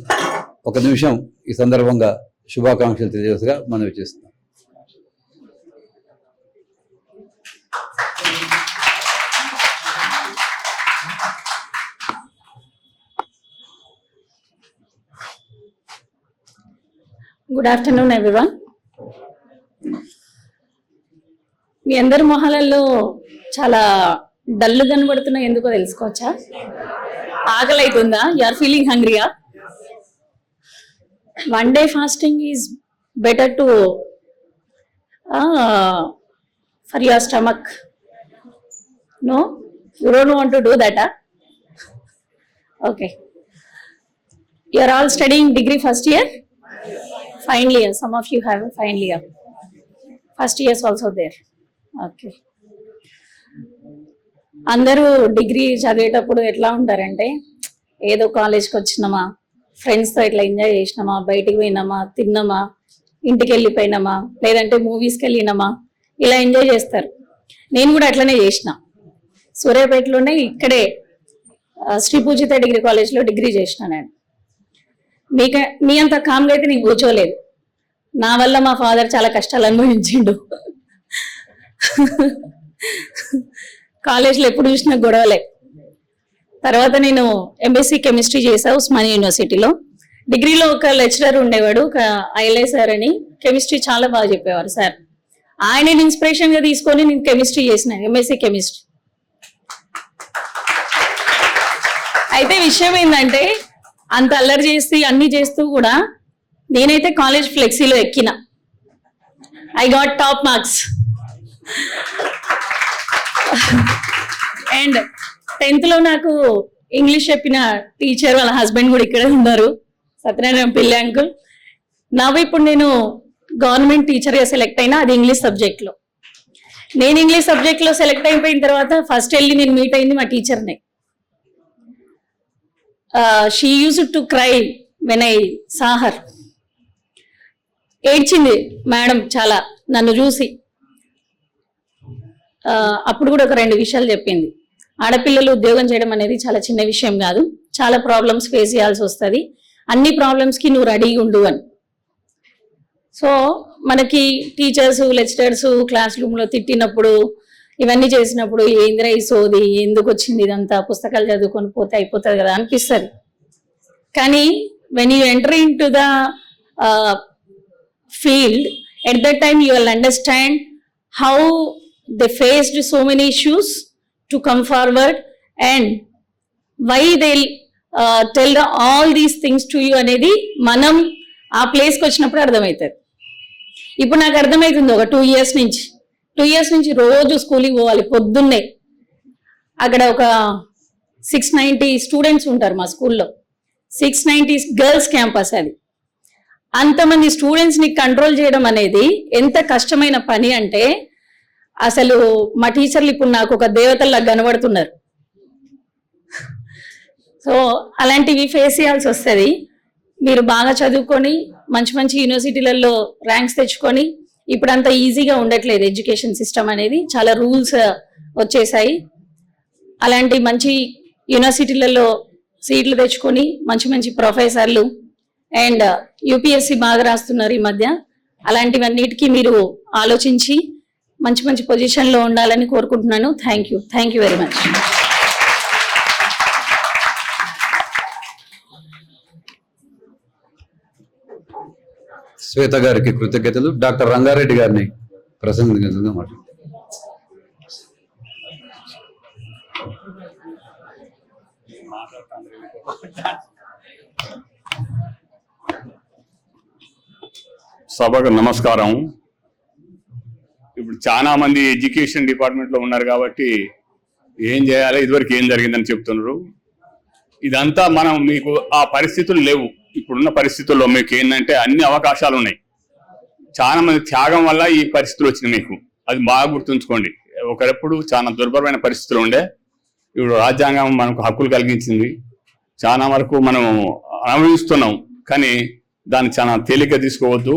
ఒక నిమిషం ఈ సందర్భంగా శుభాకాంక్షలు తెలియజేసిగా మనవి చేస్తున్నాం. Good afternoon everyone. మీ అందరి మొహాలలో చాలా డల్లు కనబడుతున్నా ఎందుకో తెలుసుకోవచ్చా? ఆకలి అవుతుందా? యు ఆర్ ఫీలింగ్ హంగ్రీయా? One day fasting is better to for your stomach. No, you don't want to do that? Okay. You are all studying degree first year? Final year. Some of you have a final year. First year is also there. Okay. అందరూ degree చదివేటప్పుడు ఎట్లా ఉంటారంటే, ఏదో కాలేజ్కి వచ్చినామా, ఫ్రెండ్స్తో ఇట్లా enjoy చేసినామా, బయటికి పోయినామా, తిన్నామా, ఇంటికి వెళ్ళిపోయినామా, లేదంటే మూవీస్కి వెళ్ళినామా, ఇలా ఎంజాయ్ చేస్తారు. నేను కూడా అట్లనే చేసిన. సూర్యాపేటలోనే ఇక్కడే శ్రీ పూజిత డిగ్రీ కాలేజ్లో డిగ్రీ చేసిన. నేను మీ అంత కామ్గా అయితే నేను కూర్చోలేదు. నా వల్ల మా ఫాదర్ చాలా కష్టాలు అనుభవించిండు. కాలేజ్లో ఎప్పుడు చూసినా గొడవలే. తర్వాత నేను ఎంఎస్సి కెమిస్ట్రీ చేసా ఉస్మానియా యూనివర్సిటీలో. డిగ్రీలో ఒక లెక్చరర్ ఉండేవాడు, ఒక ఐఎల్ఐ సార్ అని, కెమిస్ట్రీ చాలా బాగా చెప్పేవారు సార్. ఆయన ఇన్స్పిరేషన్గా తీసుకొని నేను కెమిస్ట్రీ చేసిన, ఎంఎస్సి కెమిస్ట్రీ. అయితే విషయం ఏంటంటే, అంత అల్లరి చేసి అన్ని చేస్తూ కూడా నేనైతే కాలేజ్ ఫ్లెక్సీలో ఎక్కిన. I got top marks. And 10th లో నాకు ఇంగ్లీష్ చెప్పిన టీచర్ వాళ్ళ హస్బెండ్ కూడా ఇక్కడే ఉన్నారు, సత్యనారాయణ పిల్లి అంకుల్. ఇప్పుడు నేను గవర్నమెంట్ టీచర్గా సెలెక్ట్ అయినా, అది ఇంగ్లీష్ సబ్జెక్ట్లో. నేను ఇంగ్లీష్ సబ్జెక్ట్లో సెలెక్ట్ అయిపోయిన తర్వాత ఫస్ట్ వెళ్ళి నేను మీట్ అయింది మా టీచర్ని. She used to cry when I saw her. ఏడ్చింది మేడం చాలా నన్ను చూసి. అప్పుడు కూడా ఒక 2 విషయాలు చెప్పింది. ఆడపిల్లలు ఉద్యోగం చేయడం అనేది చాలా చిన్న విషయం కాదు. చాలా ప్రాబ్లమ్స్ ఫేస్ చేయాల్సి వస్తుంది. అన్ని ప్రాబ్లమ్స్కి నువ్వు రెడీగా ఉండు అని. సో మనకి టీచర్స్, లెక్చరర్స్ క్లాస్ రూమ్లో తిట్టినప్పుడు, ఇవన్నీ చేసినప్పుడు ఏందిరా ఈ సోది, ఎందుకు వచ్చింది ఇదంతా, పుస్తకాలు చదువుకొని పోతే అయిపోతుంది కదా అనిపిస్తుంది. కానీ when you enter into the field, at that time you will understand how they faced so many issues to come forward and why they'll tell all these things to you అనేది మనం ఆ ప్లేస్కి వచ్చినప్పుడు అర్థమవుతుంది. ఇప్పుడు నాకు అర్థమవుతుంది. ఒక 2 years నుంచి రోజు స్కూల్కి పోవాలి. పొద్దున్నే అక్కడ ఒక 690 స్టూడెంట్స్ ఉంటారు మా స్కూల్లో. 690 గర్ల్స్ క్యాంపస్ అది. అంతమంది స్టూడెంట్స్ని కంట్రోల్ చేయడం అనేది ఎంత కష్టమైన పని అంటే అసలు మా టీచర్లు ఇప్పుడు నాకు ఒక దేవతల్లా కనబడుతున్నారు. సో అలాంటివి ఫేస్ చేయాల్సి వస్తుంది. మీరు బాగా చదువుకొని మంచి మంచి యూనివర్సిటీలలో ర్యాంక్స్ తెచ్చుకొని, ఇప్పుడు అంత ఈజీగా ఉండట్లేదు ఎడ్యుకేషన్ సిస్టమ్ అనేది, చాలా రూల్స్ వచ్చేసాయి. అలాంటి మంచి యూనివర్సిటీలలో సీట్లు తెచ్చుకొని మంచి మంచి ప్రొఫెసర్లు అండ్ యూపీఎస్సీ బాగా రాస్తున్నారు ఈ మధ్య. అలాంటివన్నిటికీ మీరు ఆలోచించి మంచి మంచి పొజిషన్లో ఉండాలని కోరుకుంటున్నాను. Thank you very much. Shweta గారికి కృతజ్ఞతలు. డాక్టర్ రంగారెడ్డి గారిని ప్రసంగంగా మాట్లాడు. సభకు నమస్కారం. ఇప్పుడు చాలా మంది ఎడ్యుకేషన్ డిపార్ట్మెంట్లో ఉన్నారు కాబట్టి ఏం చేయాలి, ఇదివరకు ఏం జరిగిందని చెప్తున్నారు. ఇదంతా మనం మీకు ఆ పరిస్థితులు లేవు. ఇప్పుడున్న పరిస్థితుల్లో మీకు ఏంటంటే అన్ని అవకాశాలు ఉన్నాయి. చాలా మంది త్యాగం వల్ల ఈ పరిస్థితులు వచ్చినాయి మీకు. అది బాగా గుర్తుంచుకోండి. ఒకప్పుడు చాలా దుర్భరమైన పరిస్థితులు ఉండే. ఇప్పుడు రాజ్యాంగం మనకు హక్కులు కలిగించింది. చాలా వరకు మనం అనుభవిస్తున్నాం. కానీ దాన్ని చాలా తేలిక తీసుకోవద్దు.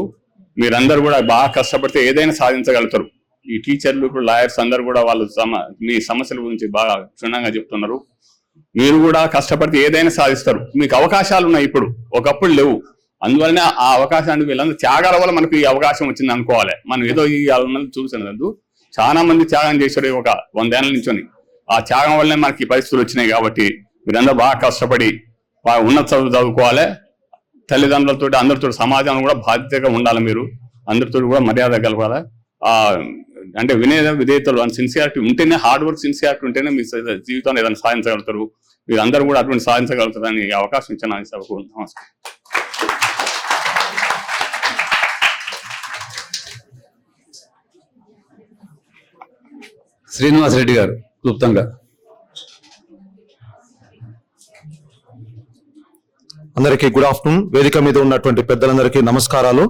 మీరందరూ కూడా బాగా కష్టపడితే ఏదైనా సాధించగలుగుతారు. ఈ టీచర్లు, ఇప్పుడు లాయర్స్ అందరూ కూడా వాళ్ళు మీ సమస్యల గురించి బాగా క్షుణ్ణంగా చెప్తున్నారు. మీరు కూడా కష్టపడితే ఏదైనా సాధిస్తారు. మీకు అవకాశాలు ఉన్నాయి ఇప్పుడు, ఒకప్పుడు లేవు. అందువల్లనే ఆ అవకాశాన్ని వీళ్ళందరూ త్యాగాల వల్ల మనకు ఈ అవకాశం వచ్చింది అనుకోవాలి. మనం ఏదో ఈ చూసినదు చాలా మంది త్యాగం చేశారు ఒక 100 ఏళ్ళ నుంచొని. ఆ త్యాగం వల్లనే మనకి ఈ పరిస్థితులు వచ్చినాయి. కాబట్టి మీరందరూ బాగా కష్టపడి ఉన్నత చదువు చదువుకోవాలి. తల్లిదండ్రులతో, అందరితో, సమాజంలో కూడా బాధ్యతగా ఉండాలి. మీరు అందరితో కూడా మర్యాద కలగాలి. అంటే విధేయతలు అండ్ సిన్సియారిటీ ఉంటేనే, హార్డ్ వర్క్ సిన్సియారిటీ ఉంటేనే మీ జీవితంలో ఏదైనా సాధించగలుగుతారు. మీరు అందరూ కూడా అటువంటి సాధించగలుగుతారని అవకాశం ఇచ్చిన సభకు నమస్కారం. శ్రీనివాసరెడ్డి గారు క్లుప్తంగా. అందరికీ గుడ్ ఆఫ్టర్నూన్. వేదిక మీద ఉన్నటువంటి పెద్దలందరికీ నమస్కారాలు.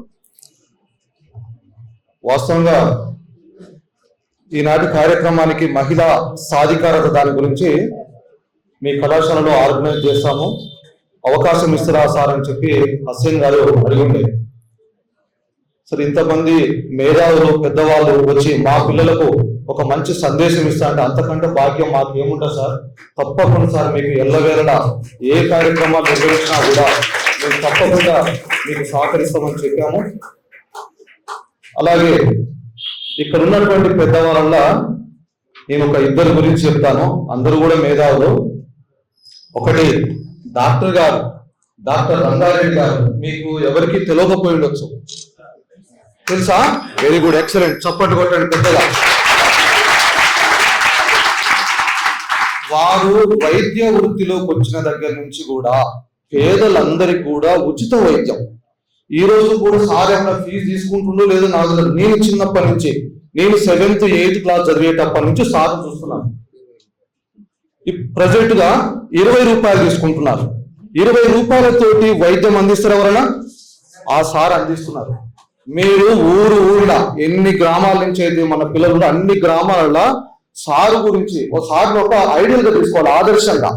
వాస్తవంగా ఈనాటి కార్యక్రమానికి మహిళా సాధికారత దాని గురించి మీ కళాశాలలో ఆర్గనైజ్ చేస్తాము, అవకాశం ఇస్తారా సార్ అని చెప్పి హస్సేన్ గారు అడిగిండే. సరే, ఇంతమంది మేధావులు పెద్దవాళ్ళు వచ్చి మా పిల్లలకు ఒక మంచి సందేశం ఇస్తా అంటే అంతకంటే భాగ్యం మాకు ఏముంటుంది సార్. తప్పకుండా సార్ మీకు ఎల్లవేళలా ఏ కార్యక్రమాలు నిర్వహించినా కూడా మేము తప్పకుండా మీకు సహకరిస్తామని చెప్పాము. అలాగే ఇక్కడ ఉన్నటువంటి పెద్దవాళ్ళ నేను ఒక 2 గురించి చెప్తాను. అందరూ కూడా మేధావులు. ఒకటి డాక్టర్ గారు, డాక్టర్ రంగారెడ్డి గారు. మీకు ఎవరికి తెలియకపోయి ఉండొచ్చు, తెలుసా? వెరీ గుడ్, ఎక్సలెంట్, చప్పట్లు కొట్టండి పెద్దగా. వారు వైద్య వృత్తిలోకి వచ్చిన దగ్గర నుంచి కూడా పేదలందరికీ కూడా ఉచిత వైద్యం. ఈ రోజు కూడా సార్ ఏమైనా ఫీజు తీసుకుంటుండో లేదో నాకు తెలియదు. నేను చిన్నప్పటి నుంచి, నేను 7th 8th క్లాస్ చదివేటప్పటి నుంచి సార్ చూస్తున్నాను. ప్రజెంట్ గా 20 రూపాయలు తీసుకుంటున్నారు. 20 రూపాయలతోటి వైద్యం అందిస్తారు ఎవరైనా? ఆ సార్ అందిస్తున్నారు. మీరు ఊరిన ఎన్ని గ్రామాల నుంచి అయితే మన పిల్లలు అన్ని గ్రామాలలో సారు గురించి సార్ని ఒక ఐడియల్ గా తీసుకోవాలి, ఆదర్శంగా.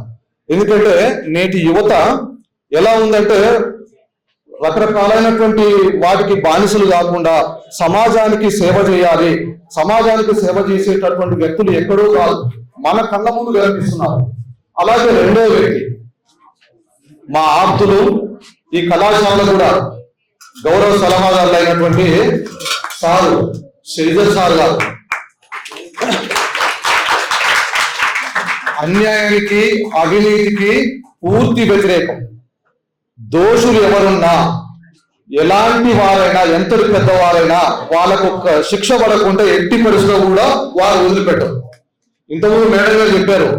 ఎందుకంటే నేటి యువత ఎలా ఉందంటే రకరకాలైనటువంటి వాటికి బానిసలు కాకుండా సమాజానికి సేవ చేయాలి, సమాజానికి సేవ చేసేటటువంటి వ్యక్తులు ఎక్కడో కాదు మన కళ్ళ ముందు కనిపిస్తున్నారు. అలాగే రెండో వ్యక్తి మా ఆప్తులు, ఈ కళాశాల కూడా గౌరవ సలహాదారులు అయినటువంటి సారు శ్రీధర్ సార్ గారు. అన్యాయానికి అవినీతికి పూర్తి వ్యతిరేకం. దోషులు ఎవరున్నా, ఎలాంటి వారైనా, ఎంతటి పెద్దవారైనా వాళ్ళకు ఒక శిక్ష పడకుండా ఎట్టి పరిస్థితిలో కూడా వారు వదిలిపెట్టరు. ఇంతకుముందు మేడం గారు చెప్పారు,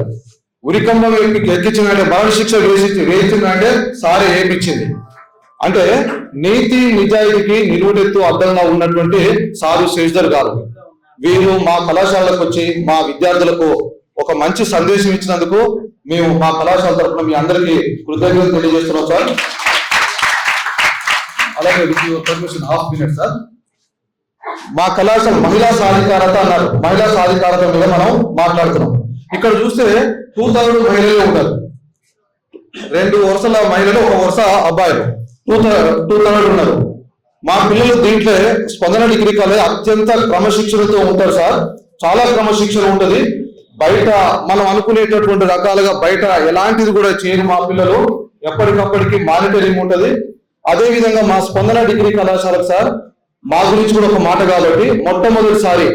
ఉరికంబం ఎక్కించిందంటే మరణ శిక్ష వేసిందంటే సారే ఏపించింది. అంటే నీతి నిజాయితీకి నిలువెత్తు అర్థంగా ఉన్నటువంటి సారు శ్రీధర్ గారు వీరు మా కళాశాలకు వచ్చి మా విద్యార్థులకు ఒక మంచి సందేశం ఇచ్చినందుకు మేము మా కళాశాల తరఫున మీ అందరికీ కృతజ్ఞతలు తెలియజేస్తున్నాం సార్. అలాగే పర్మిషన్ హాఫ్ మినిట్ సార్. మా కళాశాల మహిళా సాధికారత అన్నారు. మహిళా సాధికారత మీద మనం మాట్లాడుతున్నాం. ఇక్కడ చూస్తే 2/3 మహిళలు ఉంటారు. 2 వరుసల మహిళలు, 1 వరుస అబ్బాయిలు, 2/3 ఉన్నారు. మా పిల్లలు దీంట్లో స్పందన డిగ్రీ కాలేజ్ అత్యంత క్రమశిక్షణతో ఉంటారు సార్. చాలా క్రమశిక్షణ ఉంటది. బయట మనం అనుకునేటటువంటి రకాలుగా బయట ఎలాంటిది కూడా చేయరు మా పిల్లలు. ఎప్పటికప్పటికి మానిటరింగ్ ఉంటది. అదే విధంగా మా స్పందన డిగ్రీ కళాశాలకు సార్ మా గురించి కూడా ఒక మాట కాబట్టి మొట్టమొదటిసారి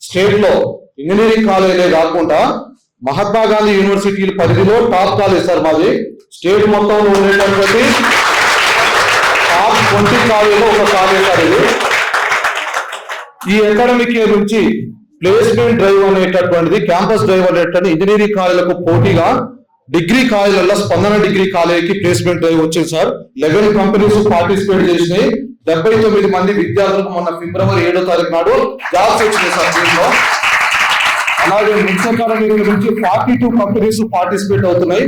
స్టేట్ లో ఇంజనీరింగ్ కాలేజీలే కాకుండా మహాత్మా గాంధీ యూనివర్సిటీ పరిధిలో టాప్ కాలేజ్ సార్ మాది. స్టేట్ మొత్తంలో ఉండేటటువంటి టాప్ 20 కాలేజీలో ఒక కాలేజ్ సార్ ఇది. ఈ అకాడమిక్ ఇయర్ నుంచి ప్లేస్మెంట్ డ్రైవ్ అనేటటువంటిది, క్యాంపస్ డ్రైవ్ అనేటటువంటి ఇంజనీరింగ్ కాలేజీలకు పోటీగా డిగ్రీ కాలేజీలలో స్పందన డిగ్రీ కాలేజీకి ప్లేస్మెంట్ డ్రైవ్ వచ్చింది సార్. 11 కంపెనీస్ పార్టిసిపేట్ చేసినాయి. 79 మంది విద్యార్థులకు మొన్న ఫిబ్రవరి 7వ తారీఖు నాడు జాబ్స్ వచ్చినాయి సార్ దీంట్లో. అలాగే మిక్స్ అకాడమీ నుంచి 42 కంపెనీస్ పార్టిసిపేట్ అవుతున్నాయి.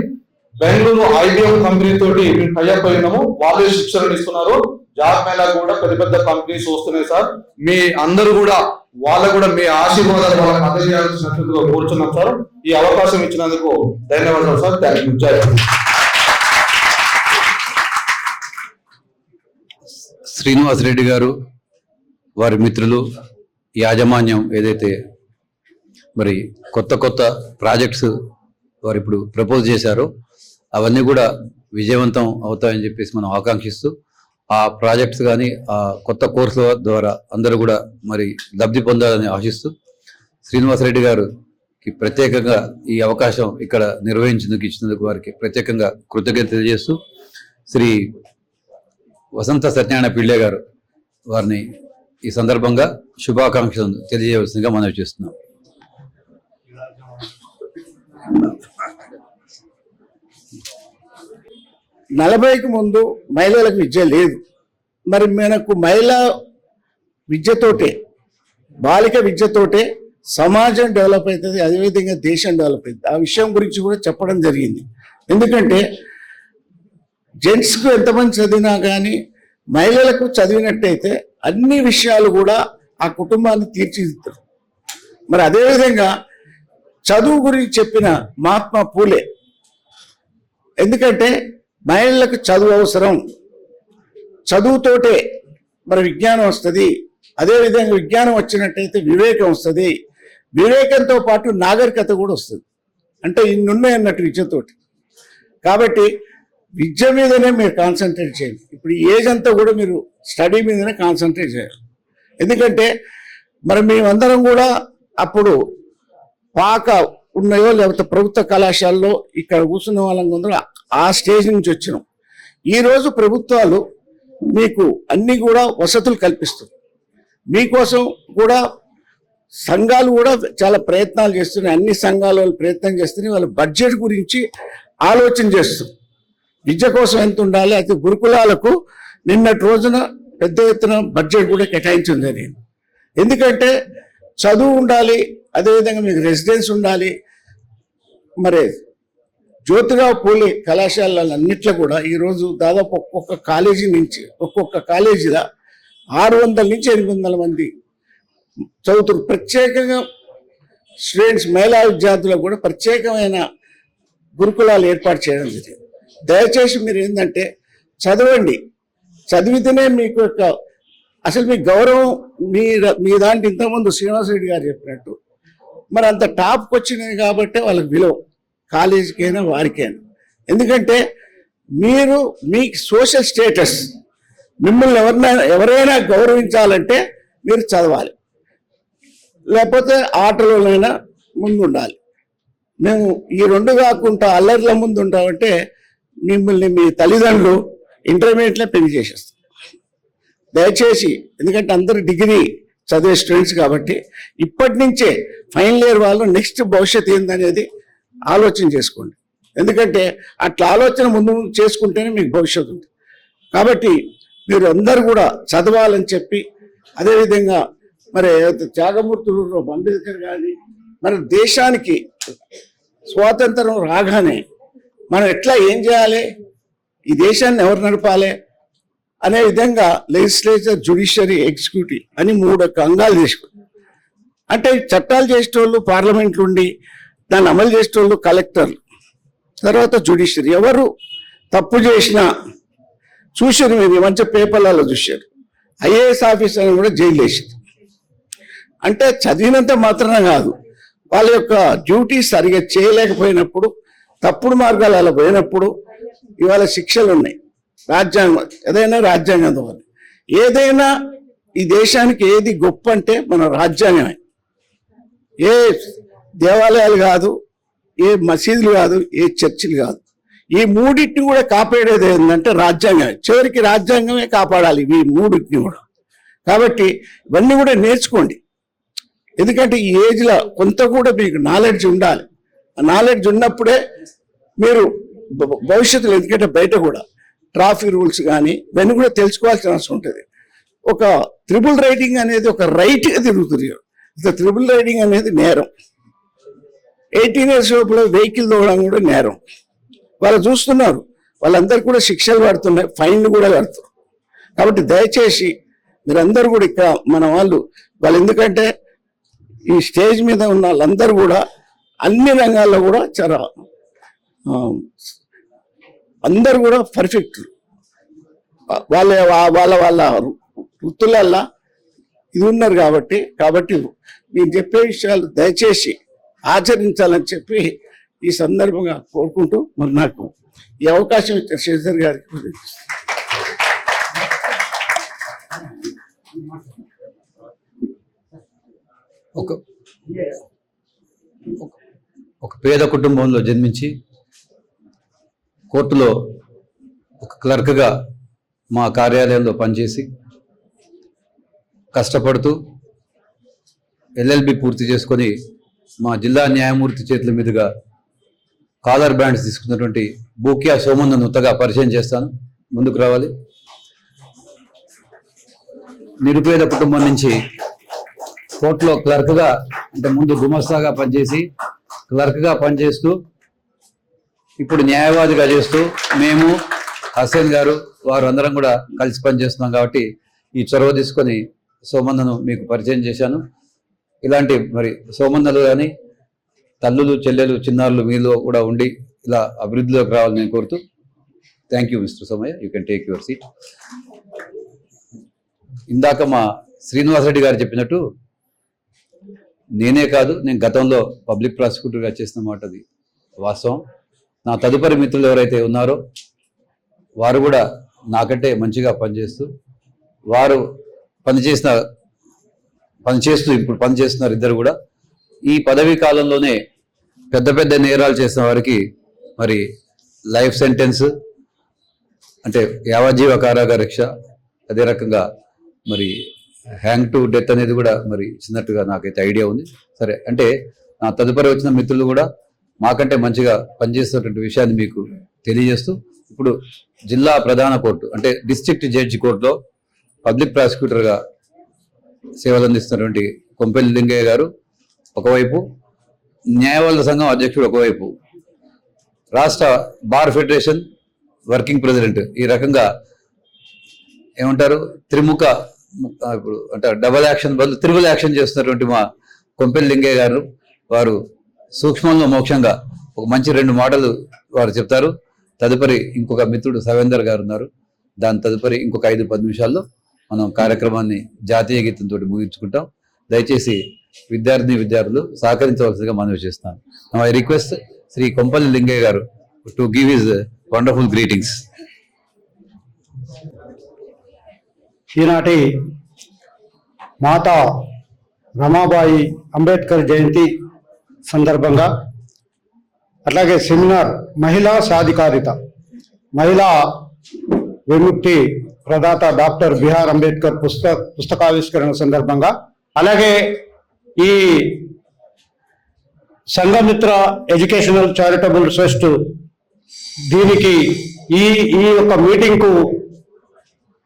బెంగళూరు IBM కంపెనీ తోటి మేము టైఅప్ అయినాము. వాళ్ళే శిక్షణ ఇస్తున్నారు. జాబ్ మేళా కూడా పెద్ద పెద్ద కంపెనీస్ వస్తున్నాయి సార్. మీ అందరూ కూడా వాళ్ళకు కూడా మీ ఆశీర్వాదాలు వాళ్ళకి అందజేయాల్సినట్లుగా కోరుచున్నాం సార్. ఈ అవకాశం ఇచ్చినందుకు ధన్యవాదాలు సార్. Thank you. జై హింద్. శ్రీనివాసరెడ్డి గారు, వారి మిత్రులు, యాజమాన్యం ఏదైతే మరి కొత్త ప్రాజెక్ట్స్ వారు ఇప్పుడు ప్రపోజ్ చేశారో అవన్నీ కూడా విజయవంతం అవుతాయని చెప్పేసి మనం ఆకాంక్షిస్తూ ఆ ప్రాజెక్ట్స్ కానీ ఆ కొత్త కోర్సుల ద్వారా అందరూ కూడా మరి లబ్ధి పొందాలని ఆశిస్తూ శ్రీనివాసరెడ్డి గారికి ప్రత్యేకంగా ఈ అవకాశం ఇక్కడ ఇచ్చినందుకు వారికి ప్రత్యేకంగా కృతజ్ఞత తెలియజేస్తూ శ్రీ వసంత సత్యనారాయణ పిళ్ళే గారు వారిని ఈ సందర్భంగా శుభాకాంక్షలు తెలియజేయవలసిందిగా మనవి చేస్తున్నాం. నలభైకి ముందు మహిళలకు విద్య లేదు. మరి మనకు మహిళా విద్యతోటే, బాలిక విద్యతోటే సమాజం డెవలప్ అవుతుంది, అదేవిధంగా దేశం డెవలప్ అవుతుంది. ఆ విషయం గురించి కూడా చెప్పడం జరిగింది. ఎందుకంటే జెంట్స్కు ఎంతమంది చదివినా కానీ మహిళలకు చదివినట్టయితే అన్ని విషయాలు కూడా ఆ కుటుంబాన్ని తీర్చిదిద్దారు. మరి అదేవిధంగా చదువు గురించి చెప్పిన మహాత్మా పూలే, ఎందుకంటే మహిళలకు చదువు అవసరం, చదువుతోటే మరి విజ్ఞానం వస్తుంది, అదేవిధంగా విజ్ఞానం వచ్చినట్టయితే వివేకం వస్తుంది, వివేకంతో పాటు నాగరికత కూడా వస్తుంది. అంటే ఇన్నున్నాయి అన్నట్టు విద్యతోటి. కాబట్టి విద్య మీదనే మీరు కాన్సన్ట్రేట్ చేయండి. ఇప్పుడు ఈ ఏజ్ అంతా కూడా మీరు స్టడీ మీదనే కాన్సన్ట్రేట్ చేయాలి. ఎందుకంటే మరి మేమందరం కూడా అప్పుడు పాక ఉన్నాయో లేకపోతే ప్రభుత్వ కళాశాలలో ఇక్కడ కూర్చున్న వాళ్ళం కొందరు ఆ స్టేజ్ నుంచి వచ్చినాం. ఈరోజు ప్రభుత్వాలు మీకు అన్ని కూడా వసతులు కల్పిస్తుంది. మీకోసం కూడా సంఘాలు కూడా చాలా ప్రయత్నాలు చేస్తున్నాయి. అన్ని సంఘాలు వాళ్ళు ప్రయత్నం చేస్తున్నాయి. వాళ్ళ బడ్జెట్ గురించి ఆలోచన చేస్తుంది. విద్య కోసం ఎంత ఉండాలి, అయితే గురుకులాలకు నిన్నటి రోజున పెద్ద ఎత్తున బడ్జెట్ కూడా కేటాయించింది నేను. ఎందుకంటే చదువు ఉండాలి, అదేవిధంగా మీకు రెసిడెన్స్ ఉండాలి. మరి జ్యోతిరావు పూలే కళాశాలన్నిట్లో కూడా ఈరోజు దాదాపు ఒక్కొక్క కాలేజీలో 600 నుంచి 800 మంది చదువుతారు. ప్రత్యేకంగా స్టూడెంట్స్, మహిళా విద్యార్థులకు కూడా ప్రత్యేకమైన గురుకులాలు ఏర్పాటు చేయడం జరిగింది. దయచేసి మీరు ఏంటంటే చదవండి, చదివితేనే మీకు అసలు మీ గౌరవం మీ దాంట్లో ఇంతకుముందు శ్రీనివాసరెడ్డి గారు చెప్పినట్టు మరి అంత టాప్కి వచ్చినది కాబట్టి వాళ్ళకి విలువ, కాలేజీకైనా వారికైనా. ఎందుకంటే మీరు మీ సోషల్ స్టేటస్, మిమ్మల్ని ఎవరైనా గౌరవించాలంటే మీరు చదవాలి, లేకపోతే ఆటలోనైనా ముందు ఉండాలి. మేము ఈ రెండు కాకుండా అల్లర్ల ముందు ఉంటామంటే మిమ్మల్ని మీ తల్లిదండ్రులు ఇంటర్మీడియట్లో పెళ్లి చేసేస్తారు. దయచేసి, ఎందుకంటే అందరూ డిగ్రీ చదివే స్టూడెంట్స్ కాబట్టి ఇప్పటి నుంచే ఫైనల్ ఇయర్ వాళ్ళు నెక్స్ట్ భవిష్యత్తు ఏందనేది ఆలోచన చేసుకోండి. ఎందుకంటే అట్లా ఆలోచన ముందు చేసుకుంటేనే మీకు భవిష్యత్తు ఉంది. కాబట్టి మీరు అందరూ కూడా చదవాలని చెప్పి, అదేవిధంగా మరి త్యాగమూర్తులు అంబేద్కర్ గారి మన దేశానికి స్వాతంత్రం రాగానే మనం ఎట్లా ఏం చేయాలి, ఈ దేశాన్ని ఎవరు నడపాలి అనే విధంగా లెజిస్లేచర్, జ్యుడిషియరీ, ఎగ్జిక్యూటివ్ అని 3 అంగాలు తీసుకుంటాం. అంటే చట్టాలు చేసేటోళ్ళు పార్లమెంట్లు ఉండి దాన్ని అమలు చేసేటోళ్ళు కలెక్టర్లు, తర్వాత జ్యుడిషియరీ. ఎవరు తప్పు చేసినా చూశారు, మీరు మంచి పేపర్లలో చూశారు, ఐఏఎస్ ఆఫీసర్ కూడా జైలు వేసింది. అంటే చదివినంత మాత్రమే కాదు, వాళ్ళ యొక్క డ్యూటీ సరిగా చేయలేకపోయినప్పుడు, తప్పుడు మార్గాలలో పోయినప్పుడు ఇవాళ శిక్షలు ఉన్నాయి. రాజ్యాంగం ఏదైనా రాజ్యాంగం ద్వారా, ఏదైనా ఈ దేశానికి ఏది గొప్ప అంటే మన రాజ్యాంగమే. ఏ దేవాలయాలు కాదు, ఏ మసీదులు కాదు, ఏ చర్చిలు కాదు, ఈ మూడింటిని కూడా కాపాడేది ఏంటంటే రాజ్యాంగమే. చివరికి రాజ్యాంగమే కాపాడాలి ఈ మూడింటిని కూడా. కాబట్టి ఇవన్నీ కూడా నేర్చుకోండి. ఎందుకంటే ఈ ఏజ్లో కొంత కూడా మీకు నాలెడ్జ్ ఉండాలి. ఆ నాలెడ్జ్ ఉన్నప్పుడే మీరు భవిష్యత్తులో, ఎందుకంటే బయట కూడా ట్రాఫిక్ రూల్స్ కానీ ఇవన్నీ కూడా తెలుసుకోవాల్సిన అవసరం ఉంటుంది. ఒక త్రిబుల్ రైడింగ్ అనేది ఒక రైట్గా తిరుగుతుంది. త్రిబుల్ రైడింగ్ అనేది నేరం. 18 years లోపల వెహికల్ తోవడం కూడా నేరం. వాళ్ళు చూస్తున్నారు, వాళ్ళందరూ కూడా శిక్షలు పడుతున్నాయి, ఫైన్లు కూడా కడుతున్నారు. కాబట్టి దయచేసి మీరందరూ కూడా ఇక్కడ మన వాళ్ళు ఎందుకంటే ఈ స్టేజ్ మీద ఉన్న వాళ్ళందరూ కూడా అన్ని రంగాల్లో కూడా చాలా అందరూ కూడా పర్ఫెక్ట్. వాళ్ళ వాళ్ళ వాళ్ళ వృత్తులల్లా ఇది ఉన్నారు కాబట్టి మీరు చెప్పే విషయాలు దయచేసి ఆచరించాలని చెప్పి ఈ సందర్భంగా కోరుకుంటూ, మరి నాకు ఈ అవకాశం ఇచ్చిన శ్రీధర్ గారికి ఒక పేద కుటుంబంలో జన్మించి కోర్టులో ఒక క్లర్క్గా మా కార్యాలయంలో పనిచేసి కష్టపడుతూ LLB పూర్తి చేసుకొని మా జిల్లా న్యాయమూర్తి చేతుల మీదుగా కాలర్ బ్యాండ్స్ తీసుకున్నటువంటి బూకియా సోమన్ను నూతగా పరిచయం చేస్తాను. ముందుకు రావాలి. నిరుపేద కుటుంబం నుంచి కోర్టులో క్లర్క్గా, అంటే ముందు గుమస్తాగా పనిచేసి క్లర్క్గా పనిచేస్తూ ఇప్పుడు న్యాయవాదిగా చేస్తూ మేము హసన్ గారు వారు అందరం కూడా కలిసి పనిచేస్తున్నాం. కాబట్టి ఈ చొరవ తీసుకొని సోమన్నను మీకు పరిచయం చేశాను. ఇలాంటి మరి సోమన్నలు కానీ తల్లులు, చెల్లెలు, చిన్నారులు మీలో కూడా ఉండి ఇలా అభివృద్ధిలోకి రావాలని నేను కోరుతూ, thank you mister Somayya, you can take your seat. ఇందాక మా శ్రీనివాసరెడ్డి గారు చెప్పినట్టు నేనే కాదు, నేను గతంలో పబ్లిక్ ప్రాసిక్యూటర్గా చేసిన మాట అది వాస్తవం. నా తదుపరి మిత్రులు ఎవరైతే ఉన్నారో వారు కూడా నాకంటే మంచిగా పనిచేస్తూ వారు పనిచేస్తూ ఇప్పుడు పనిచేస్తున్నారు. ఇద్దరు కూడా ఈ పదవీ కాలంలోనే పెద్ద పెద్ద నేరాలు చేసిన వారికి మరి లైఫ్ సెంటెన్స్ అంటే యావజ్జీవ కారాగార శిక్ష, అదే రకంగా మరి హ్యాంగ్ టు డెత్ అనేది కూడా మరి ఇచ్చినట్టుగా నాకైతే ఐడియా ఉంది. సరే, అంటే నా తదుపరి వచ్చిన మిత్రులు కూడా మాకంటే మంచిగా పనిచేస్తున్నటువంటి విషయాన్ని మీకు తెలియజేస్తూ, ఇప్పుడు జిల్లా ప్రధాన కోర్టు అంటే డిస్ట్రిక్ట్ జడ్జి కోర్టులో పబ్లిక్ ప్రాసిక్యూటర్గా సేవలు అందిస్తున్నటువంటి కొంపెల్లి లింగయ్య గారు ఒకవైపు, న్యాయవాదుల సంఘం అధ్యక్షుడు ఒకవైపు, రాష్ట్ర బార్ ఫెడరేషన్ వర్కింగ్ ప్రెసిడెంట్, ఈ రకంగా ఏమంటారు త్రిముఖ, ఇప్పుడు అంటే డబల్ యాక్షన్ బదులు త్రిబుల్ యాక్షన్ చేస్తున్నటువంటి మా కొంపెల్లి లింగయ్య గారు, వారు సూక్ష్మంలో మోక్షంగా ఒక మంచి 2 మాటలు వారు చెప్తారు. తదుపరి ఇంకొక మిత్రుడు సవేందర్ గారు ఉన్నారు. దాని తదుపరి ఇంకొక 5-10 నిమిషాల్లో మనం కార్యక్రమాన్ని జాతీయ గీతంతో ముగించుకుంటాం. దయచేసి విద్యార్థులు సహకరించవలసిందిగా మనవి చేస్తాను. ఐ రిక్వెస్ట్ శ్రీ కొంపల్లి లింగయ్య గారు to give his wonderful greetings. ఈనాటి మాతా రమాబాయి అంబేద్కర్ జయంతి సందర్భంగా, అట్లాగే సెమినార్ మహిళా సాధికారిత, మహిళా విముక్తి ప్రదాత డాక్టర్ బిఆర్ అంబేద్కర్ పుస్తకావిష్కరణ సందర్భంగా, అలాగే ఈ సంఘమిత్ర ఎడ్యుకేషనల్ చారిటబుల్ ట్రస్ట్ దీనికి ఈ యొక్క మీటింగ్కు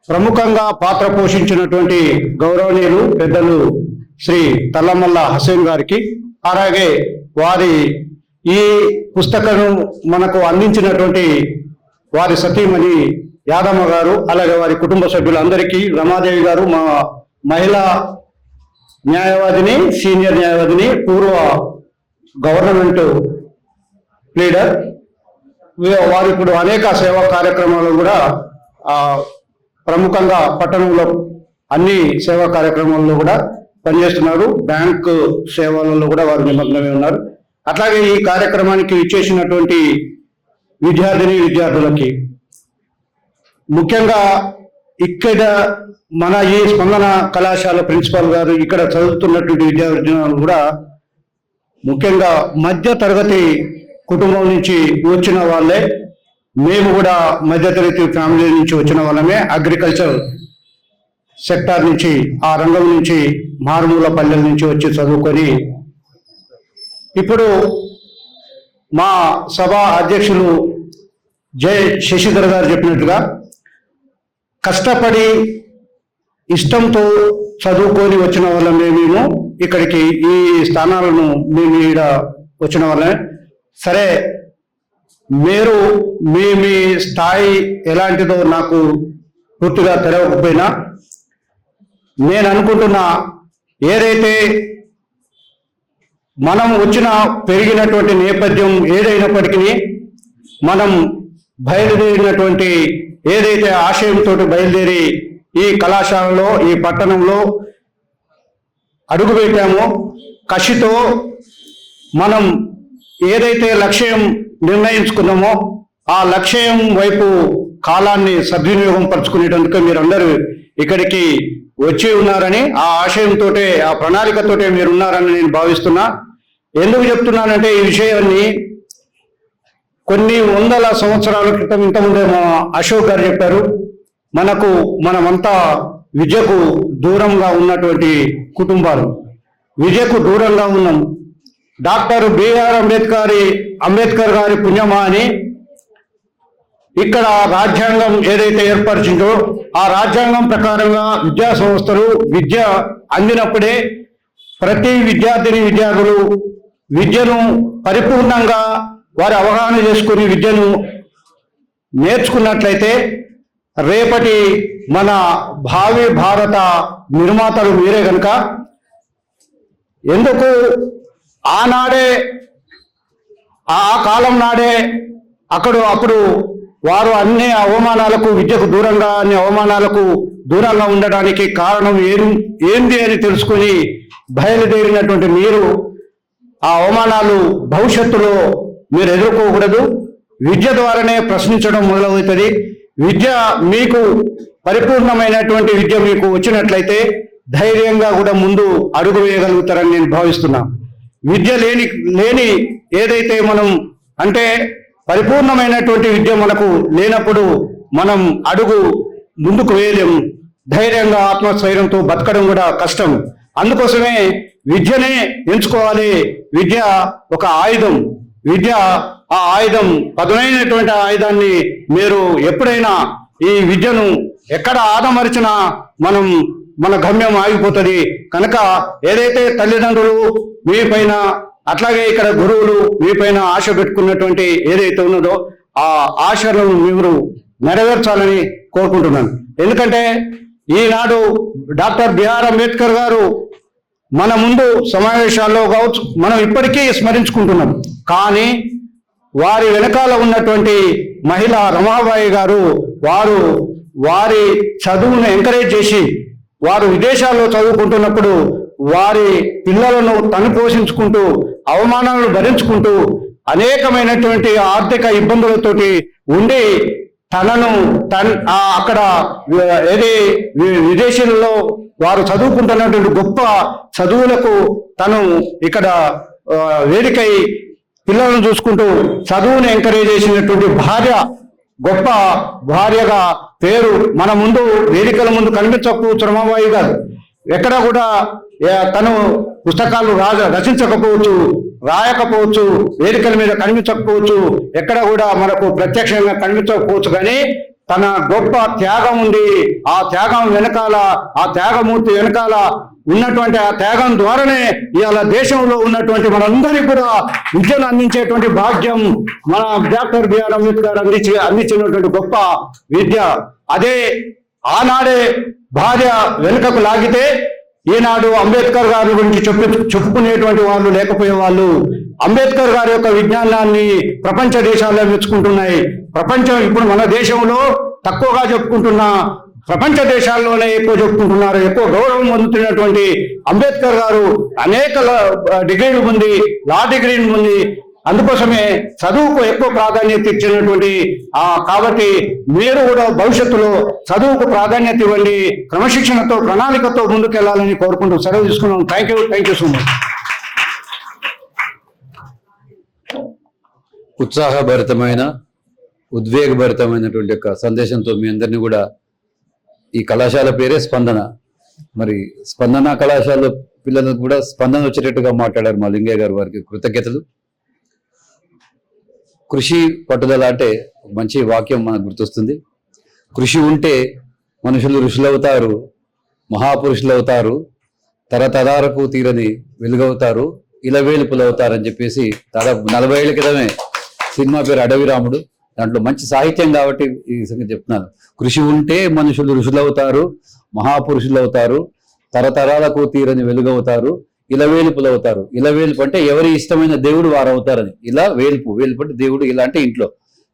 ప్రముఖంగా పాత్ర పోషించినటువంటి గౌరవనీయులు పెద్దలు శ్రీ తల్లమల్ల హసీన్ గారికి, అలాగే వారి ఈ పుస్తకం మనకు అందించినటువంటి వారి సతీమణి యాదమ్మ గారు, అలాగే వారి కుటుంబ సభ్యులందరికీ, రమాదేవి గారు మా మహిళా న్యాయవాదిని, సీనియర్ న్యాయవాదిని, పూర్వ గవర్నమెంట్ లీడర్, వారు ఇప్పుడు అనేక సేవా కార్యక్రమాలు కూడా ప్రముఖంగా పట్టణంలో అన్ని సేవా కార్యక్రమాల్లో కూడా పనిచేస్తున్నారు. బ్యాంకు సేవలలో కూడా వారు నిమగ్నమై ఉన్నారు. అట్లాగే ఈ కార్యక్రమానికి ఇచ్చేసినటువంటి విద్యార్థులకి, ముఖ్యంగా ఇక్కడ మన ఈ స్పందన కళాశాల ప్రిన్సిపాల్ గారు, ఇక్కడ చదువుతున్నటువంటి విద్యార్థులు కూడా ముఖ్యంగా మధ్య తరగతి కుటుంబం నుంచి వచ్చిన వాళ్ళే. మేము కూడా మధ్యతరగతి ఫ్యామిలీ నుంచి వచ్చిన వాళ్ళమే. అగ్రికల్చర్ సెక్టార్ నుంచి, ఆ రంగం నుంచి, మారుమూల పల్లెల నుంచి వచ్చి చదువుకొని ఇప్పుడు మా సభ అధ్యక్షులు జై శశిధర్ గారు చెప్పినట్టుగా కష్టపడి ఇష్టంతో చదువుకొని వచ్చిన వాళ్ళమే మేము. ఇక్కడికి ఈ స్థానాలను మేము ఇక్కడ వచ్చిన వాళ్ళమే. సరే, మీరు మీ స్థాయి ఎలాంటిదో నాకు పూర్తిగా తెలవకపోయినా, నేను అనుకుంటున్నా ఏదైతే మనం వచ్చిన పెరిగినటువంటి నేపథ్యం ఏదైనప్పటికీ, మనం బయలుదేరినటువంటి ఏదైతే ఆశయంతో బయలుదేరి ఈ కళాశాలలో, ఈ పట్టణంలో అడుగుపెట్టామో, కసితో మనం ఏదైతే లక్ష్యం నిర్ణయించుకున్నామో ఆ లక్ష్యం వైపు కాలాన్ని సద్వినియోగం పరుచుకునేటందుకు మీరందరూ ఇక్కడికి వచ్చి ఉన్నారని, ఆ ఆశయంతో, ఆ ప్రణాళికతోటే మీరు ఉన్నారని నేను భావిస్తున్నా. ఎందుకు చెప్తున్నానంటే ఈ విషయాన్ని కొన్ని వందల సంవత్సరాల క్రితం, ఇంతకుముందే మా అశోక్ గారు చెప్పారు, మనమంతా విద్యకు దూరంగా ఉన్నటువంటి కుటుంబాలు, విద్యకు దూరంగా ఉన్నాం. డాక్టర్ బిఆర్ అంబేద్కర్ గారి పుణ్యమా అని ఇక్కడ రాజ్యాంగం ఏదైతే ఏర్పరిచిందో ఆ రాజ్యాంగం ప్రకారంగా విద్యా సంస్థలు విద్య అందినప్పుడే ప్రతి విద్యార్థులు విద్యను పరిపూర్ణంగా వారి అవగాహన చేసుకుని విద్యను నేర్చుకున్నట్లయితే రేపటి మన భావి భారత నిర్మాతలు మీరే కనుక, ఎందుకు ఆనాడే, ఆ కాలం నాడే అప్పుడు వారు అన్ని అవమానాలకు, విద్యకు దూరంగా అన్ని అవమానాలకు దూరంగా ఉండడానికి కారణం ఏంది అని తెలుసుకుని బయలుదేరినటువంటి మీరు ఆ అవమానాలు భవిష్యత్తులో మీరు ఎదుర్కోకూడదు. విద్య ద్వారానే ప్రశ్నించడం మొదలవుతుంది. విద్య మీకు పరిపూర్ణమైనటువంటి విద్య మీకు వచ్చినట్లయితే ధైర్యంగా కూడా ముందు అడుగు వేయగలుగుతారని నేను భావిస్తున్నా. విద్య లేని ఏదైతే మనం అంటే పరిపూర్ణమైనటువంటి విద్య మనకు లేనప్పుడు మనం అడుగు ముందుకు వేయలేము. ధైర్యంగా ఆత్మస్థైర్యంతో బతకడం కూడా కష్టం. అందుకోసమే విద్యనే ఎంచుకోవాలి. విద్య ఒక ఆయుధం. విద్య ఆ ఆయుధం, పదునైనటువంటి ఆయుధాన్ని మీరు ఎప్పుడైనా ఈ విద్యను ఎక్కడ ఆదమరిచినా మన గమ్యం ఆగిపోతుంది. కనుక ఏదైతే తల్లిదండ్రులు మీ పైన, అట్లాగే ఇక్కడ గురువులు మీ పైన ఆశ పెట్టుకున్నటువంటి ఏదైతే ఉన్నదో ఆ ఆశలను మీరు నెరవేర్చాలని కోరుకుంటున్నాను. ఎందుకంటే ఈనాడు డాక్టర్ బిఆర్ అంబేద్కర్ గారు మన ముందు సమావేశాల్లో కావచ్చు మనం ఇప్పటికీ స్మరించుకుంటున్నాం. కానీ వారి వెనకాల ఉన్నటువంటి మహిళ రమాబాయి గారు వారి చదువును ఎంకరేజ్ చేసి వారు విదేశాల్లో చదువుకుంటున్నప్పుడు వారి పిల్లలను తను పోషించుకుంటూ అవమానాలను భరించుకుంటూ అనేకమైనటువంటి ఆర్థిక ఇబ్బందులతోటి ఉండి తనను అక్కడ ఏది విదేశీయులలో వారు చదువుకుంటున్నటువంటి గొప్ప చదువులకు తను ఇక్కడ వేదికై పిల్లలను చూసుకుంటూ చదువుని ఎంకరేజ్ చేసినటువంటి భార్య, గొప్ప భార్యగా పేరు మన ముందు వేదికల ముందు కనిపించకపోవచ్చు రమాబాయి గారు. ఎక్కడ కూడా తను పుస్తకాలు రచించకపోవచ్చు, రాయకపోవచ్చు, వేదికల మీద కనిపించకపోవచ్చు, ఎక్కడ కూడా మనకు ప్రత్యక్షంగా కనిపించకపోవచ్చు, కానీ తన గొప్ప త్యాగం ఉంది. ఆ త్యాగం వెనకాల, ఆ త్యాగమూర్తి వెనకాల ఉన్నటువంటి ఆ త్యాగం ద్వారానే ఇవాళ దేశంలో ఉన్నటువంటి మనందరికీ కూడా విద్యను అందించేటువంటి భాగ్యం మన డాక్టర్ బిఆర్ అంబేద్కర్ అందించినటువంటి గొప్ప విద్య. అదే ఆనాడే భార్య వెనుకకు లాగితే ఈనాడు అంబేద్కర్ గారి గురించి చెప్పుకునేటువంటి వాళ్ళు లేకపోయే వాళ్ళు. అంబేద్కర్ గారి యొక్క విజ్ఞానాన్ని ప్రపంచ దేశాల్లో మెచ్చుకుంటున్నాయి. ప్రపంచం ఇప్పుడు మన దేశంలో తక్కువగా చెప్పుకుంటున్న ప్రపంచ దేశాల్లోనే ఎక్కువ చెప్పుకుంటున్నారు. ఎక్కువ గౌరవం పొందుతున్నటువంటి అంబేద్కర్ గారు అనేక డిగ్రీలు పొంది, లా డిగ్రీలు పొంది, అందుకోసమే చదువుకు ఎక్కువ ప్రాధాన్యత ఇచ్చినటువంటి కాబట్టి మీరు కూడా భవిష్యత్తులో చదువుకు ప్రాధాన్యత ఇవ్వండి, క్రమశిక్షణతో ప్రణాళికతో ముందుకెళ్లాలని కోరుకుంటూ సెలవు తీసుకున్నాం. Thank you so much. ఉత్సాహభరితమైన, ఉద్వేగభరితమైనటువంటి యొక్క సందేశంతో మీ అందరినీ కూడా, ఈ కళాశాల పేరే స్పందన. మరి స్పందన కళాశాల పిల్లలకు కూడా స్పందన వచ్చేటట్టుగా మాట్లాడారు మా లింగయ్య గారు, వారికి కృతజ్ఞతలు. కృషి పట్టుదల అంటే మంచి వాక్యం మనకు గుర్తొస్తుంది. కృషి ఉంటే మనుషులు ఋషులవుతారు, మహాపురుషులు అవుతారు, తరతరాలకు తీరని వెలుగవుతారు, ఇలవేలుపులు అవుతారని చెప్పేసి దాదాపు 40 ఏళ్ల క్రితమే సినిమా పేరు అడవి రాముడు. దాంట్లో మంచి సాహిత్యం కాబట్టి ఈ సంగతి చెప్తున్నాను. కృషి ఉంటే మనుషులు ఋషులవుతారు, మహాపురుషులు అవుతారు, తరతరాలకు తీరని వెలుగవుతారు, ఇలవేలుపులు అవుతారు. ఇలవేలుపు అంటే ఎవరి ఇష్టమైన దేవుడు వారు అవుతారని. ఇలా వేలుపు, వేలుపు అంటే దేవుడు, ఇలా అంటే ఇంట్లో.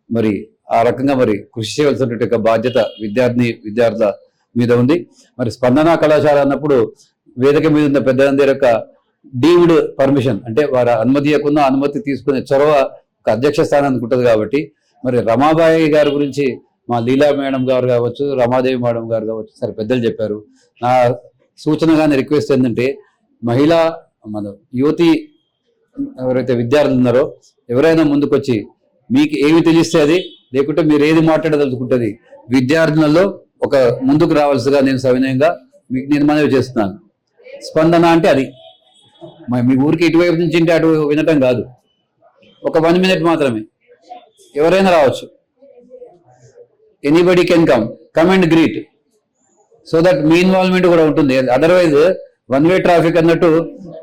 మరి ఆ రకంగా మరి కృషి చేయవలసినటువంటి బాధ్యత విద్యార్థుల మీద ఉంది. మరి స్పందన కళాశాల అన్నప్పుడు వేదిక మీద ఉన్న పెద్దలందరి యొక్క డీమ్డ్ పర్మిషన్, అంటే వారి అనుమతి ఇవ్వకుండా అనుమతి తీసుకునే చొరవ ఒక అధ్యక్ష స్థానానికి ఉంటుంది. కాబట్టి మరి రమాబాయి గారి గురించి మా లీలా మేడం గారు కావచ్చు, రమాదేవి మేడం గారు కావచ్చు, సరే పెద్దలు చెప్పారు. నా సూచనగానే రిక్వెస్ట్ ఏంటంటే, మన యువతి ఎవరైతే విద్యార్థులు ఉన్నారో ఎవరైనా ముందుకొచ్చి మీకు ఏమి తెలిస్తే అది, లేకుంటే మీరు ఏది మాట్లాడదలుచుకుంటుంది విద్యార్థులలో ఒక ముందుకు రావాల్సిగా నేను సవినయంగా నేను మనవి చేస్తున్నాను. స్పందన అంటే అది మీ ఊరికి ఇటువైపు నుంచి ఇంటే అటు వినటం కాదు, ఒక 1 minute మాత్రమే. ఎవరైనా రావచ్చు, anybody can come and greet, so that me involvement కూడా ఉంటుంది. అదర్వైజ్ వన్ వే ట్రాఫిక్ అన్నట్టు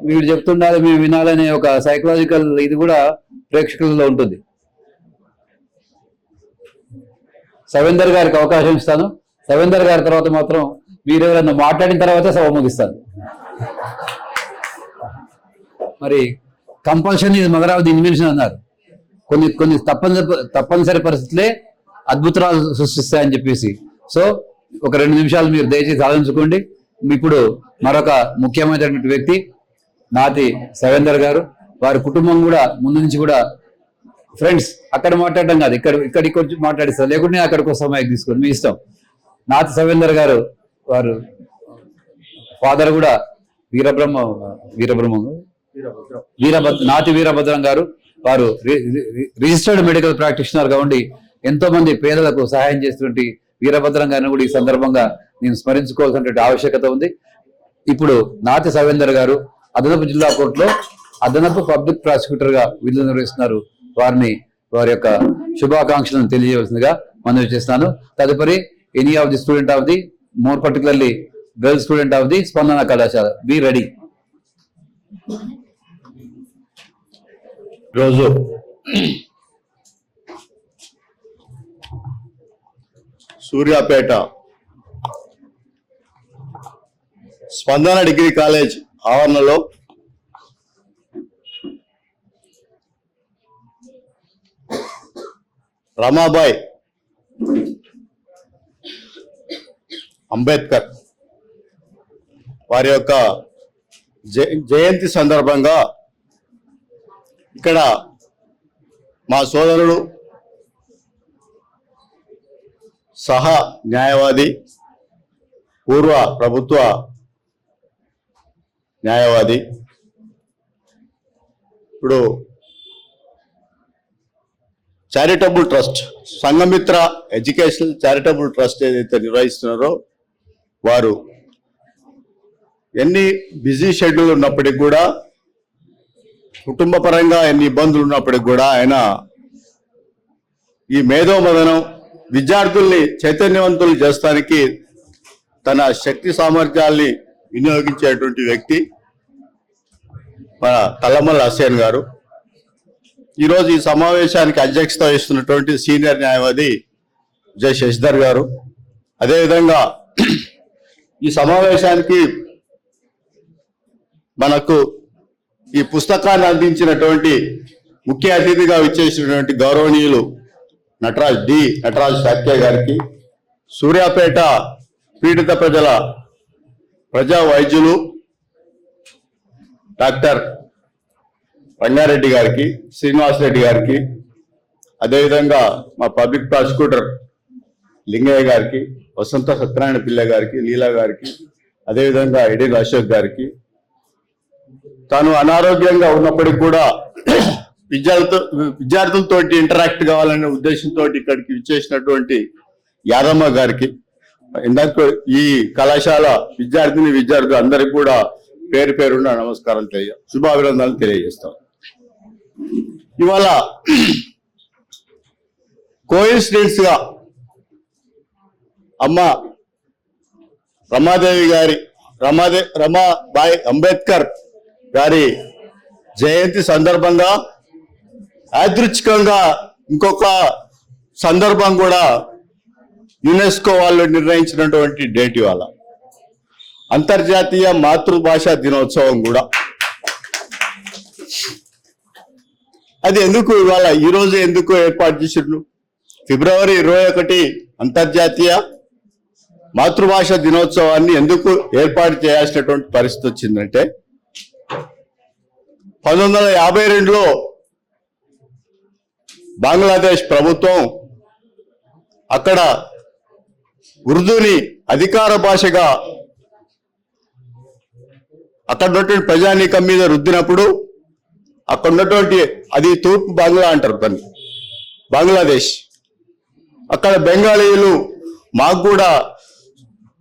వీడు చెప్తుండాలి మేము వినాలనే ఒక సైకలాజికల్ ఇది కూడా ప్రేక్షకులలో ఉంటుంది. సవేందర్ గారికి అవకాశం ఇస్తాను. సవేందర్ గారి తర్వాత మాత్రం మీరు ఎవరైనా మాట్లాడిన తర్వాత సభ ముగిస్తాను. మరి కంపల్షన్ ఇది మదర్ ఆఫ్ ది ఇన్వెన్షన్ అన్నారు. కొన్ని తప్పనిసరి పరిస్థితులే అద్భుతాలు సృష్టిస్తాయని చెప్పేసి. సో ఒక 2 నిమిషాలు మీరు దయచేసి ఆలోచించుకోండి. ఇప్పుడు మరొక ముఖ్యమైనటువంటి వ్యక్తి నాతి సవేందర్ గారు, వారి కుటుంబం కూడా ముందు నుంచి కూడా ఫ్రెండ్స్. అక్కడ మాట్లాడటం కాదు, ఇక్కడికి వచ్చి మాట్లాడిస్తారు, లేకుంటే అక్కడికి వస్తాం మైక్ తీసుకొని, మీ ఇష్టం. నాతి సవేందర్ గారు, వారు ఫాదర్ కూడా నాతి వీరభద్రం గారు. వారు రిజిస్టర్డ్ మెడికల్ ప్రాక్టీషనర్ గా ఉండి ఎంతో మంది పేదలకు సహాయం చేస్తున్నటువంటి వీరభద్రం గారిని కూడా ఈ సందర్భంగా నేను స్మరించుకోవాల్సినటువంటి ఆవశ్యకత ఉంది. ఇప్పుడు నాతి సవేందర్ గారు అదనపు జిల్లా కోర్టులో అదనపు పబ్లిక్ ప్రాసిక్యూటర్ గా విధులు నిర్వహిస్తున్నారు. వారి యొక్క శుభాకాంక్షలను తెలియజేయవలసిందిగా మనవి చేస్తున్నాను. తదుపరి any of the student of the, more particularly girl student of the స్పందన కళాశాల, బీ రెడీ. ఈరోజు సూర్యాపేట స్పందన డిగ్రీ కాలేజ్ ఆవరణలో రమాబాయ్ అంబేద్కర్ వారి యొక్క జయంతి సందర్భంగా ఇక్కడ మా సోదరుడు సహా న్యాయవాది, పూర్వ ప్రభుత్వ న్యాయవాది, ఇప్పుడు charitable trust Sanghamitra educational charitable trust ఏదైతే నిర్వహిస్తున్నారో వారు ఎన్ని బిజీ షెడ్యూల్ ఉన్నప్పటికీ కూడా, కుటుంబ పరంగా ఎన్ని ఇబ్బందులు ఉన్నప్పటికీ కూడా ఆయన ఈ మేధోమదనం విద్యార్థుల్ని చైతన్యవంతులు చేస్తానికి తన శక్తి సామర్థ్యాల్ని వినియోగించేటువంటి వ్యక్తి మన తల్లమల్ల హుస్సేన్ గారు. ఈరోజు ఈ సమావేశానికి అధ్యక్షత వహిస్తున్నటువంటి సీనియర్ న్యాయవాది జె శశిధర్ గారు. అదేవిధంగా ఈ సమావేశానికి మనకు ఈ పుస్తకాన్ని అందించినటువంటి ముఖ్య అతిథిగా విచ్చేసినటువంటి గౌరవనీయులు నటరాజ్ శాక్య గారికి, సూర్యాపేట పీడిత ప్రజల ప్రజా వైద్యులు డాక్టర్ రంగారెడ్డి గారికి, శ్రీనివాసరెడ్డి గారికి, అదేవిధంగా మా పబ్లిక్ ప్రాసిక్యూటర్ లింగయ్య గారికి, వసంత సత్యనారాయణ పిల్ల గారికి, లీలా గారికి, అదేవిధంగా ఎడిల్ అశోక్ గారికి, తాను అనారోగ్యంగా ఉన్నప్పటికీ కూడా విద్యార్థులతో ఇంటరాక్ట్ కావాలనే ఉద్దేశంతో ఇక్కడికి విచ్చేసినటువంటి యాదమ్మ గారికి, ఇందాక ఈ కళాశాల విద్యార్థులు అందరికి కూడా పేరు పేరున్న నమస్కారం శుభాభినందనలు తెలియజేస్తాం. ఇవాళ కోఇన్సిడెన్స్ గా అమ్మ రమాబాయి అంబేద్కర్ గారి జయంతి సందర్భంగా యాదృచ్ఛికంగా ఇంకొక సందర్భం కూడా యునెస్కో వాళ్ళు నిర్ణయించినటువంటి డేట్ ఇవాళ అంతర్జాతీయ మాతృభాషా దినోత్సవం కూడా. అది ఎందుకు ఇవాళ ఈరోజు ఎందుకు ఏర్పాటు చేసిండ్రు? ఫిబ్రవరి 21 అంతర్జాతీయ మాతృభాష దినోత్సవాన్ని ఎందుకు ఏర్పాటు చేయాల్సినటువంటి పరిస్థితి వచ్చిందంటే, 1952లో బంగ్లాదేశ్ ప్రభుత్వం అక్కడ ఉర్దూని అధికార భాషగా అక్కడ ఉన్నటువంటి ప్రజానీకం మీద రుద్దినప్పుడు, అక్కడ ఉన్నటువంటి అది తూర్పు బంగ్లా అంటారు దాన్ని, బంగ్లాదేశ్, అక్కడ బెంగాలీలు మాకు కూడా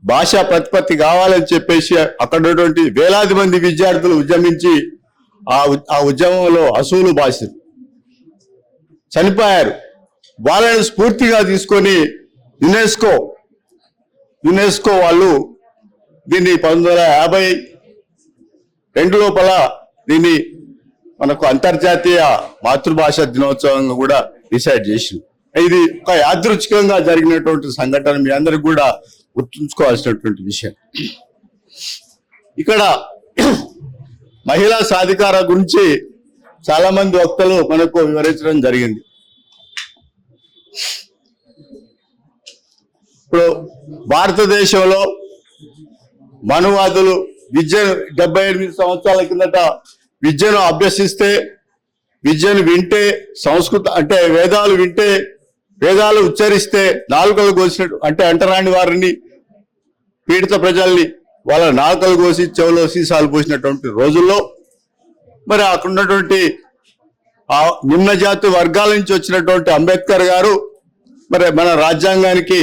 భాషా ప్రతిపత్తి కావాలని చెప్పేసి అక్కడ ఉన్నటువంటి వేలాది మంది విద్యార్థులు ఉద్యమించి ఆ ఉద్యమంలో అసూలు భాషలు చనిపోయారు. వాళ్ళని స్ఫూర్తిగా తీసుకొని యునెస్కో వాళ్ళు దీన్ని 1952 లోపల దీన్ని మనకు అంతర్జాతీయ మాతృభాష దినోత్సవంగా కూడా డిసైడ్ చేసింది. ఇది ఒక యాదృచ్ఛికంగా జరిగినటువంటి సంఘటన, మీ అందరికి కూడా గుర్తుంచుకోవాల్సినటువంటి విషయం. ఇక్కడ మహిళా సాధికార గురించి చాలా మంది వక్తలు మనకు వివరించడం జరిగింది. ఇప్పుడు భారతదేశంలో మనువాదులు విద్యను 78 సంవత్సరాల కిందట విద్యను అభ్యసిస్తే, విద్యను వింటే, సంస్కృత అంటే వేదాలు వింటే, వేదాలు ఉచ్చరిస్తే నాలుకలు కోసినట్టు, అంటే అంటరాని వారిని, పీడిత ప్రజల్ని వాళ్ళ నాలుకలు కోసి చెవులో సీసాలు పోసినటువంటి రోజుల్లో మరి అక్కడ ఉన్నటువంటి ఆ నిమ్న జాతి వర్గాల నుంచి వచ్చినటువంటి అంబేద్కర్ గారు మరి మన రాజ్యాంగానికి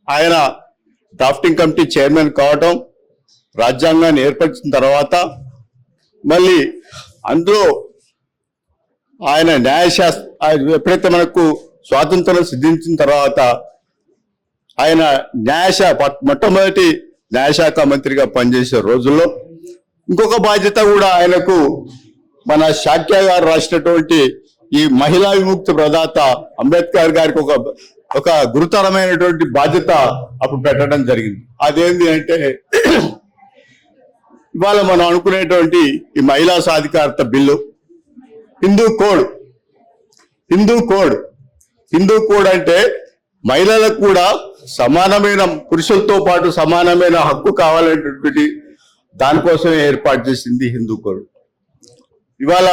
ఆయన డ్రాఫ్టింగ్ కమిటీ చైర్మన్ కావటం, రాజ్యాంగాన్ని ఏర్పరిచిన తర్వాత మళ్ళీ అందులో ఆయన ఎప్పుడైతే మనకు స్వాతంత్రం సిద్ధించిన తర్వాత ఆయన మొట్టమొదటి న్యాయశాఖ మంత్రిగా పనిచేసే రోజుల్లో ఇంకొక బాధ్యత కూడా ఆయనకు మన శాక్య గారు రాసినటువంటి ఈ మహిళా విముక్తి ప్రదాత అంబేద్కర్ గారికి ఒక గురుతరమైనటువంటి బాధ్యత అప్పుడు పెట్టడం జరిగింది. అదేంటి అంటే ఇవాళ మనం అనుకునేటువంటి ఈ మహిళా సాధికారత బిల్లు, హిందూ కోడ్ అంటే మహిళలకు కూడా సమానమైన, పురుషులతో పాటు సమానమైన హక్కు కావాలనేటువంటి దానికోసమే ఏర్పాటు చేసింది హిందూ కోడ్. ఇవాళ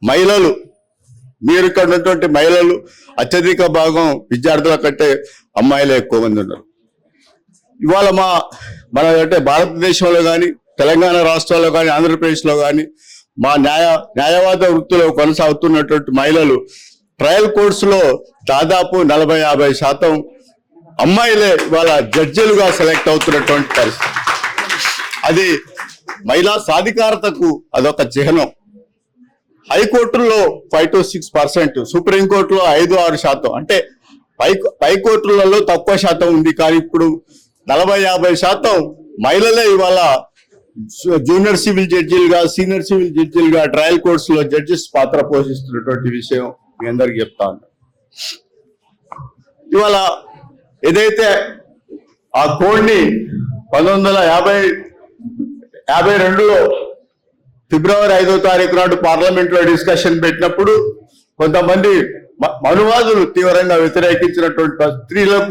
మహిళలు, మీరు ఇక్కడ ఉన్నటువంటి మహిళలు అత్యధిక భాగం విద్యార్థుల కంటే అమ్మాయిలే ఎక్కువ మంది ఉన్నారు. ఇవాళ మన అంటే భారతదేశంలో కానీ, తెలంగాణ రాష్ట్రాల్లో కానీ, ఆంధ్రప్రదేశ్లో కానీ మా న్యాయవాద వృత్తిలో కొనసాగుతున్నటువంటి మహిళలు ట్రయల్ కోర్సులో దాదాపు 40-50% అమ్మాయిలే ఇవాళ జడ్జిలుగా సెలెక్ట్ అవుతున్నటువంటి పరిస్థితి. అది మహిళా సాధికారతకు అదొక చిహ్నం. హైకోర్టుల్లో 5 to 6%, సుప్రీంకోర్టులో 5-6%, అంటే పై కోర్టులలో తక్కువ శాతం ఉంది. కానీ ఇప్పుడు 40-50% మహిళలే ఇవాళ జూనియర్ సివిల్ జడ్జిలుగా, సీనియర్ సివిల్ జడ్జిలుగా ట్రయల్ కోర్ట్స్ లో జడ్జెస్ పాత్ర పోషిస్తున్నటువంటి విషయం మీ అందరికి చెప్తా ఉన్నా. ఇవాళ ఏదైతే ఆ కోడ్ ని 1952లో ఫిబ్రవరి 5వ తారీఖు నాడు పార్లమెంట్ లో డిస్కషన్ పెట్టినప్పుడు కొంతమంది మనువాదులు తీవ్రంగా వ్యతిరేకించినటువంటి స్త్రీలకు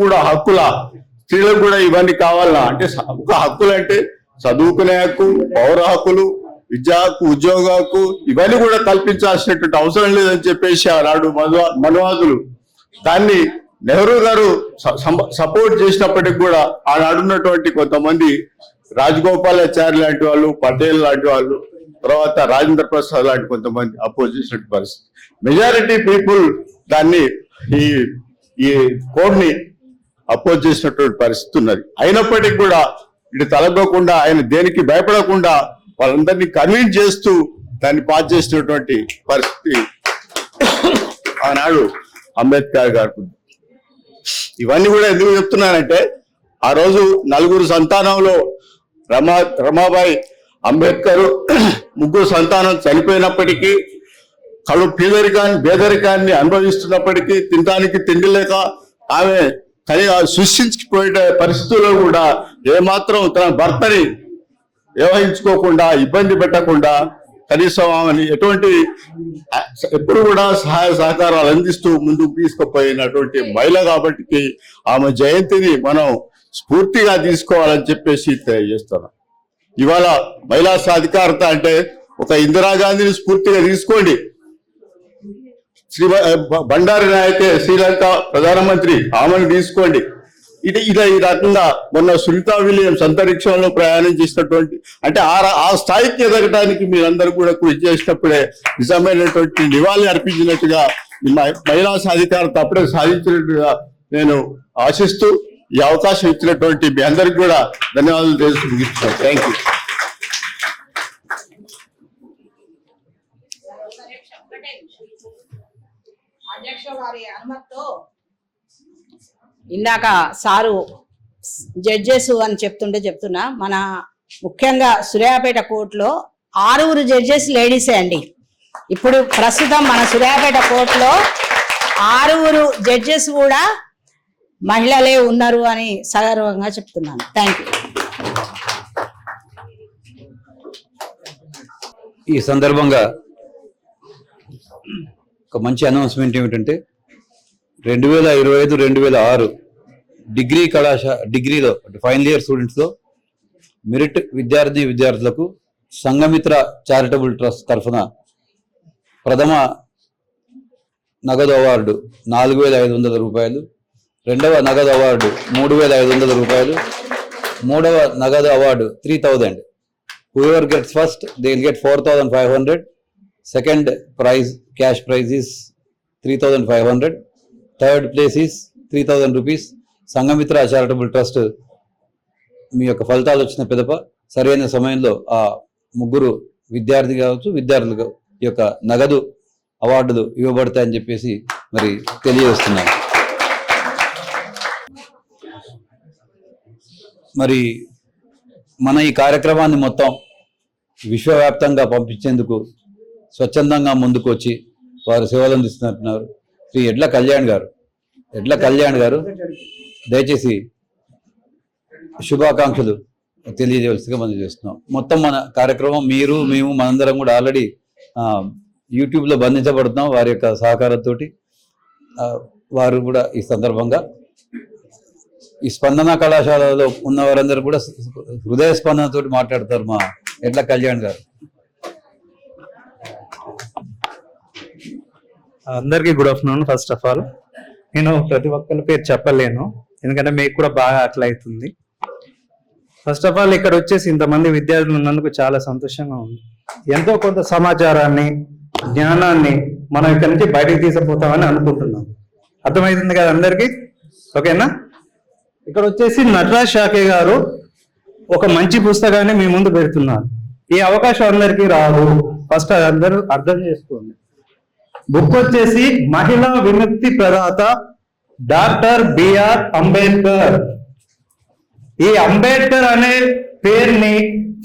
కూడా ఇవన్నీ కావాలా అంటే, ఒక హక్కులు అంటే చదువుకునే హక్కు, పౌర హక్కులు, విద్యా హక్కు, ఉద్యోగ హక్కు, ఇవన్నీ కూడా కల్పించాల్సినటువంటి అవసరం లేదని చెప్పేసి ఆనాడు మనువాదులు దాన్ని నెహ్రూ గారు సపోర్ట్ చేసినప్పటికి కూడా ఆనాడున్నటువంటి కొంతమంది రాజగోపాలాచారి లాంటి వాళ్ళు, పటేల్ లాంటి వాళ్ళు, తర్వాత రాజేంద్ర ప్రసాద్ లాంటి కొంతమంది అపోజ్ చేసినట్టు పరిస్థితి. మెజారిటీ పీపుల్ దాన్ని ఈ కోడ్ ని అపోజ్ చేసినటువంటి పరిస్థితి ఉన్నది. అయినప్పటికీ కూడా ఇటు తలగకుండా, ఆయన దేనికి భయపడకుండా వాళ్ళందరినీ కన్విన్స్ చేస్తూ దాన్ని పాస్ చేసినటువంటి పరిస్థితి ఆనాడు అంబేద్కర్ గారు. ఇవన్నీ కూడా ఎందుకు చెప్తున్నానంటే, ఆ రోజు 4 సంతానంలో రమాబాయి అంబేద్కర్ 3 సంతానం చనిపోయినప్పటికీ, కళ్ళు పేదరికాన్ని అనుభవిస్తున్నప్పటికీ, తినడానికి తిండి లేక ఆమె సృష్టించిపోయే పరిస్థితుల్లో కూడా ఏమాత్రం తన భర్తని వ్యవహరించుకోకుండా, ఇబ్బంది పెట్టకుండా, కనీసం ఆమెని ఎప్పుడు కూడా సహాయ సహకారాలు అందిస్తూ ముందుకు తీసుకుపోయినటువంటి మహిళ కాబట్టి ఆమె జయంతిని మనం స్ఫూర్తిగా తీసుకోవాలని చెప్పేసి తెలియజేస్తున్నాం. ఇవాళ మహిళా సాధికారత అంటే ఒక ఇందిరాగాంధీని స్ఫూర్తిగా తీసుకోండి, బండారి నాయకే శ్రీలంక ప్రధానమంత్రి, ఆమెను తీసుకోండి. ఈ రకంగా మొన్న సునీతా విలియమ్స్ అంతరిక్షంలో ప్రయాణం చేసినటువంటి, అంటే ఆ స్థాయికి ఎదగడానికి మీరందరూ కూడా కృషి చేసినప్పుడే నిజమైనటువంటి నివాళి అర్పించినట్టుగా, మహిళా సాధికారత అప్పుడే సాధించినట్టుగా నేను ఆశిస్తూ ఈ అవకాశం ఇచ్చినటువంటి మీ అందరికి కూడా ధన్యవాదాలు తెలుసుకుంటున్నాను. Thank you. అధ్యక్ష వారి అనుమతితో ఇందాక సారు జడ్జెస్ అని చెప్తున్నా, మన ముఖ్యంగా సూర్యాపేట కోర్టులో 6 జడ్జెస్ లేడీసే అండి. ఇప్పుడు ప్రస్తుతం మన సూర్యాపేట కోర్టులో 6 జడ్జెస్ కూడా మహిళలే ఉన్నారు అని సగర్వంగా చెప్తున్నాను. Thank you. ఈ సందర్భంగా ఒక మంచి అనౌన్స్మెంట్ ఏమిటంటే, 2025-2026 డిగ్రీలో ఫైనల్ ఇయర్ స్టూడెంట్స్లో మెరిట్ విద్యార్థులకు సంఘమిత్ర చారిటబుల్ ట్రస్ట్ తరఫున ప్రథమ నగదు అవార్డు 4,500 రూపాయలు, రెండవ నగదు అవార్డు 3,500 రూపాయలు, మూడవ నగదు award 3,000. Whoever gets first, they will get 4,500. Second prize, cash prize is 3,500. Third place is 3,000 rupees. Sanghamitra charitable trust me యొక్క ఫలితాలు వచ్చిన పిదప సరైన సమయంలో ఆ 3 విద్యార్థుల యొక్క నగదు అవార్డులు ఇవ్వబడతాయని చెప్పేసి మరి తెలియజేస్తున్నాను. మరి మన ఈ కార్యక్రమాన్ని మొత్తం విశ్వవ్యాప్తంగా పంపించేందుకు స్వచ్ఛందంగా ముందుకు వచ్చి వారు సేవలు అందిస్తున్నారు శ్రీ ఎడ్ల కళ్యాణ్ గారు దయచేసి శుభాకాంక్షలు తెలియజేయవలసిగా మనం చేస్తున్నాం. మొత్తం మన కార్యక్రమం మేము మనందరం కూడా ఆల్రెడీ యూట్యూబ్లో బంధించబడుతున్నాం వారి యొక్క సహకారంతో. వారు కూడా ఈ సందర్భంగా ఈ స్పందన కళాశాలలో ఉన్న వారందరూ కూడా హృదయ స్పందనతో మాట్లాడతారు మా ఎడ్ల కళ్యాణ్ గారు. అందరికీ good afternoon. First of all నేను ప్రతి ఒక్కరి పేరు చెప్పలేను, ఎందుకంటే మీకు కూడా బాగా అట్లా అవుతుంది. ఫస్ట్ ఆఫ్ ఆల్ ఇక్కడ వచ్చేసి ఇంతమంది విద్యార్థులు ఉన్నందుకు చాలా సంతోషంగా ఉంది. ఎంతో కొంత సమాచారాన్ని, జ్ఞానాన్ని మనం ఇక్కడ నుంచి బయటకు తీసుకుపోతామని అనుకుంటున్నాం. అర్థమవుతుంది కదా అందరికీ? ఓకేనా? ఇక్కడ వచ్చేసి నటరాజ్ షాకే గారు ఒక మంచి పుస్తకాన్ని మీ ముందు పెడుతున్నారు. ఈ అవకాశం అందరికీ రాదు, ఫస్ట్ అందరూ అర్థం చేసుకోండి. బుక్ వచ్చేసి మహిళా విముక్తి ప్రదాత డాక్టర్ బిఆర్ అంబేద్కర్. ఈ అంబేద్కర్ అనే పేరుని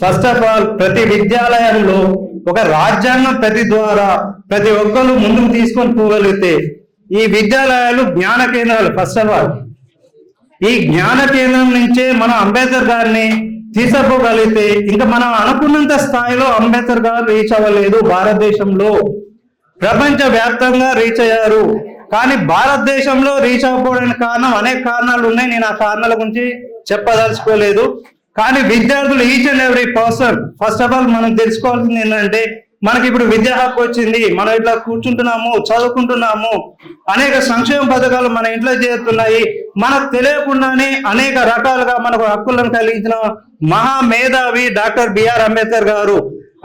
ఫస్ట్ ఆఫ్ ఆల్ ప్రతి విద్యాలయంలో ఒక రాజ్యాంగం ప్రతి ద్వారా ప్రతి ఒక్కరు ముందుకు తీసుకొని పోగలిగితే ఈ విద్యాలయాలు జ్ఞాన కేంద్రాలు. ఫస్ట్ ఆఫ్ ఆల్ ఈ జ్ఞాన కేంద్రం నుంచే మనం అంబేద్కర్ గారిని తీసుకుపోగలిగితే ఇంకా మనం అనుకున్నంత స్థాయిలో అంబేద్కర్ గారు రీచ్ అవ్వలేదు. భారతదేశంలో ప్రపంచ వ్యాప్తంగా రీచ్ అయ్యారు, కానీ భారతదేశంలో రీచ్ అవ్వకపోవడానికి కారణం అనేక కారణాలు ఉన్నాయి. నేను ఆ కారణాల గురించి చెప్పదలుచుకోలేదు. కానీ విద్యార్థులు each and every person first of all మనం తెలుసుకోవాల్సింది ఏంటంటే, మనకి ఇప్పుడు విద్యా హక్కు వచ్చింది, మనం ఇట్లా కూర్చుంటున్నాము, చదువుకుంటున్నాము, అనేక సంక్షేమ పథకాలు మన ఇంట్లో చేరుతున్నాయి. మనకు తెలియకుండానే అనేక రకాలుగా మనకు హక్కులను కలిగించిన మహామేధావి డాక్టర్ బిఆర్ అంబేద్కర్ గారు.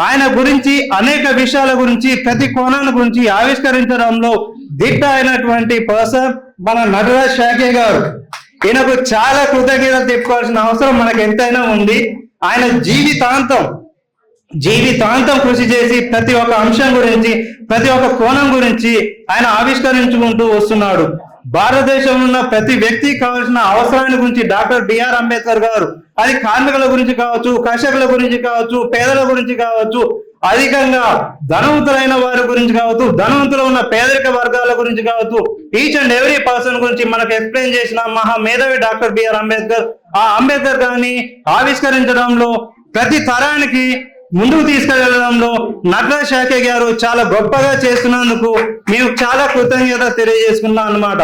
ఆయన గురించి అనేక విషయాల గురించి ప్రతి కోణాల గురించి ఆవిష్కరించడంలో దిట్ట అయినటువంటి పర్సన్ మన నటరాజ్ షాకే గారు. ఈయనకు చాలా కృతజ్ఞతలు చెప్పుకోవాల్సిన అవసరం మనకు ఎంతైనా ఉంది. ఆయన జీవితాంతం కృషి చేసి ప్రతి ఒక్క అంశం గురించి ప్రతి ఒక్క కోణం గురించి ఆయన ఆవిష్కరించుకుంటూ వస్తున్నాడు. భారతదేశంలో ఉన్న ప్రతి వ్యక్తికి కావాల్సిన అవసరాన్ని గురించి డాక్టర్ బిఆర్ అంబేద్కర్ గారు, అది కార్మికుల గురించి కావచ్చు, కర్షకుల గురించి కావచ్చు, పేదల గురించి కావచ్చు, అధికంగా ధనవంతులైన వారి గురించి కావచ్చు, ధనవంతులు ఉన్న పేదరిక వర్గాల గురించి కావచ్చు, ఈచ్ అండ్ ఎవ్రీ పర్సన్ గురించి మనకు ఎక్స్ప్లెయిన్ చేసిన మహా మేధావి డాక్టర్ బిఆర్ అంబేద్కర్. ఆ అంబేద్కర్ గారిని ఆవిష్కరించడంలో ప్రతి తరానికి ముందుకు తీసుకెళ్లడంలో నటరాజ్ షాకే గారు చాలా గొప్పగా చేస్తున్నందుకు మేము చాలా కృతజ్ఞత తెలియజేసుకున్నాం అన్నమాట.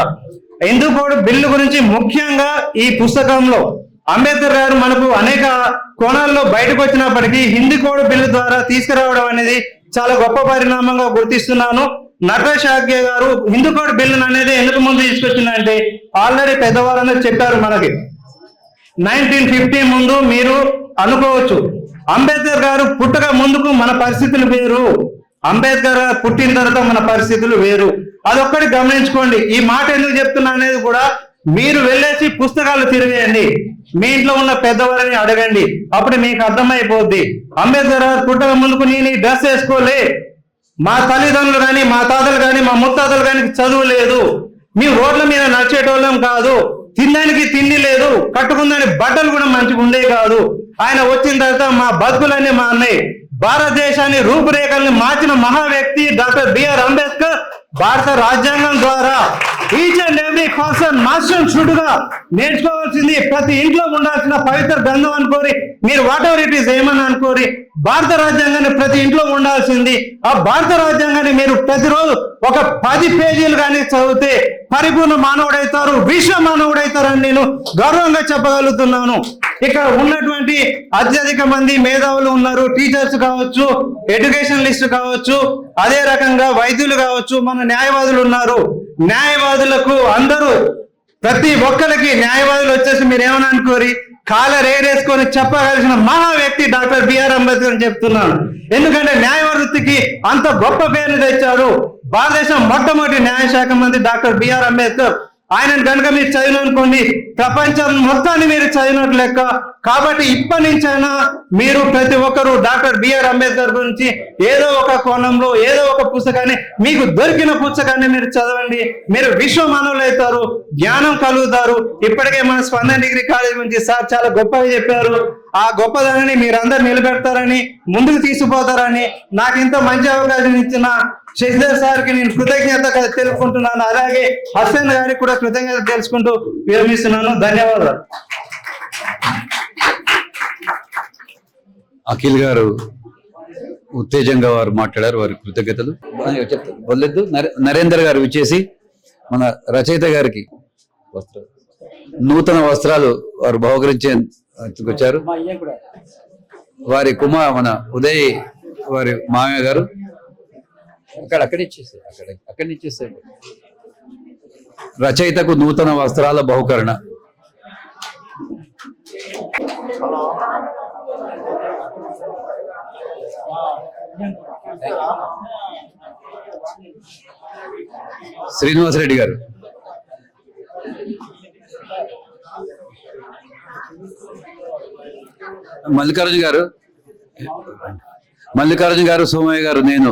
హిందూ కోడ్ బిల్లు గురించి ముఖ్యంగా ఈ పుస్తకంలో అంబేద్కర్ గారు మనకు అనేక కోణాల్లో బయటకు వచ్చినప్పటికీ హిందూ కోడ్ బిల్లు ద్వారా తీసుకురావడం అనేది చాలా గొప్ప పరిణామంగా గుర్తిస్తున్నాను. నటరాజ్ షాకే గారు హిందూ కోడ్ బిల్లు అనేది ఎందుకు ముందు తీసుకొచ్చిందంటే, ఆల్రెడీ పెద్దవాళ్ళందరూ చెప్పారు మనకి 1950 ముందు మీరు అనుకోవచ్చు, అంబేద్కర్ గారు పుట్టక ముందుకు మన పరిస్థితులు వేరు, అంబేద్కర్ గారు పుట్టిన తర్వాత మన పరిస్థితులు వేరు. అదొక్కటి గమనించుకోండి. ఈ మాట ఎందుకు చెప్తున్నా అనేది కూడా మీరు వెళ్ళేసి పుస్తకాలు తిరిగేయండి, మీ ఇంట్లో ఉన్న పెద్దవారిని అడగండి, అప్పుడు మీకు అర్థమైపోద్ది. అంబేద్కర్ గారు పుట్టక ముందుకు నేను ఈ డ్రెస్ వేసుకోలే, మా తల్లిదండ్రులు కానీ మా తాతలు కానీ మా ముత్తాతలు కానీ చదువు లేదు, మేము రోడ్ల మీద నడిచేటోళ్ళం కాదు, తినడానికి తిండి లేదు, కట్టుకుందానికి బట్టలు కూడా మంచిగా ఉండే కాదు. ఆయన వచ్చిన తర్వాత మా బతుకులన్నీ మా అన్నయ్య. భారతదేశాన్ని రూపురేఖల్ని మార్చిన మహా వ్యక్తి డాక్టర్ బిఆర్ అంబేద్కర్. భారత రాజ్యాంగం ద్వారా each and every person master should గా నేర్చుకోవాల్సింది, ప్రతి ఇంట్లో ఉండాల్సిన పవిత్ర గ్రంథం అనుకోరి, మీరు వాట్ ఎవర్ ఇట్ ఈస్ ఏమని అనుకోరి, భారత రాజ్యాంగాన్ని ప్రతి ఇంట్లో ఉండాల్సింది. ఆ భారత రాజ్యాంగాన్ని మీరు ప్రతిరోజు ఒక 10 పేజీలు కానీ చదివితే పరిపూర్ణ మానవుడైతారు, విశ్వ మానవుడైతారని నేను గౌరవంగా చెప్పగలుగుతున్నాను. ఇక్కడ ఉన్నటువంటి అత్యధిక మంది మేధావులు ఉన్నారు, టీచర్స్ కావచ్చు, ఎడ్యుకేషనలిస్ట్ కావచ్చు, అదే రకంగా వైద్యులు కావచ్చు, మన న్యాయవాదులు ఉన్నారు. న్యాయవాదులకు అందరూ ప్రతి ఒక్కరికి న్యాయవాదులు వచ్చేసి మీరు ఏమని అనుకోరి కాలరేరేసుకొని చెప్పగలిసిన మహా వ్యక్తి డాక్టర్ బిఆర్ అంబేద్కర్ అని చెప్తున్నాను. ఎందుకంటే న్యాయవృత్తికి అంత గొప్ప పేరుని తెచ్చారు. భారతదేశం మొట్టమొదటి న్యాయశాఖ మంత్రి డాక్టర్ బిఆర్ అంబేద్కర్. ఆయనను కనుక మీరు చదివిననుకోండి, ప్రపంచం మొత్తాన్ని మీరు చదివినట్టు లెక్క. కాబట్టి ఇప్పటి నుంచైనా మీరు ప్రతి ఒక్కరు డాక్టర్ బిఆర్ అంబేద్కర్ గురించి ఏదో ఒక కోణంలో ఏదో ఒక పుస్తకాన్ని, మీకు దొరికిన పుస్తకాన్ని మీరు చదవండి. మీరు విశ్వ మానవులు అవుతారు, జ్ఞానం కలుగుతారు. ఇప్పటికే మన స్పందన డిగ్రీ కాలేజ్ గురించి సార్ చాలా గొప్పగా చెప్పారు. ఆ గొప్పదాన్ని మీరందరూ నిలబెడతారని, ముందుకు తీసుకుపోతారని, నాకు ఇంత మంచి అవకాశం ఇచ్చిన శశిధర్ సార్కి నేను కృతజ్ఞత తెలుపుకుంటున్నాను. అలాగే హసన్ గారికి కూడా కృతజ్ఞత తెలుసుకుంటూ విరమిస్తున్నాను. ధన్యవాదాలు. అఖిల్ గారు ఉత్తేజంగా వారు మాట్లాడారు, వారి కృతజ్ఞతలు వదిలేదు. నరేందర్ గారు విచ్చేసి మన రచయిత గారికి వస్త్రం నూతన వస్త్రాలు వారు బహుకరించేందుకు వారి మన ఉదయ్ వారి మామయ్య గారు అక్కడి ఇచ్చేసారు రచయితకు నూతన వస్త్రాల బహుకరణ. శ్రీనివాసరెడ్డి గారు. మల్లికార్జున గారు, సోమయ్య గారు, నేను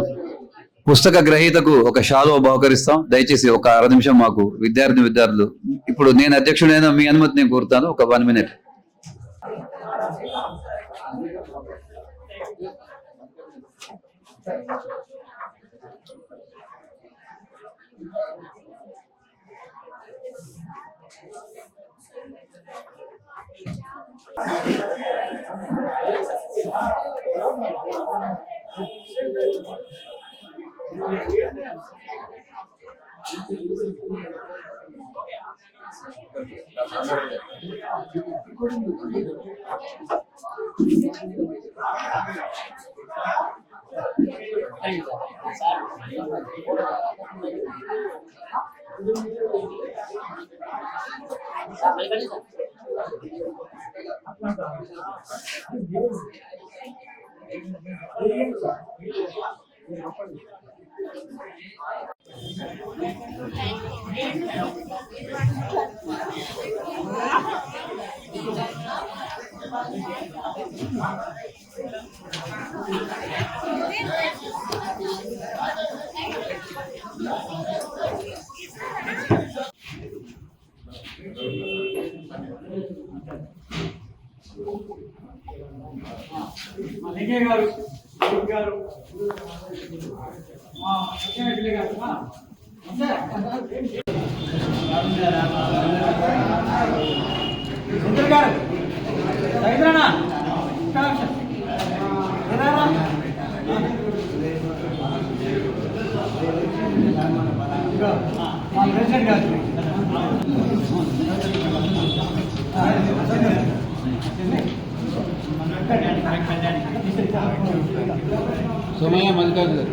పుస్తక గ్రహీతకు ఒక శాలువా బహుకరిస్తాం. దయచేసి ఒక 6 నిమిషం మాకు విద్యార్థులు ఇప్పుడు నేను అధ్యక్షుడైన మీ అనుమతి నేను కోరుతాను. ఒక 1 minute. సోమయ్య మల్లికార్జున గారు.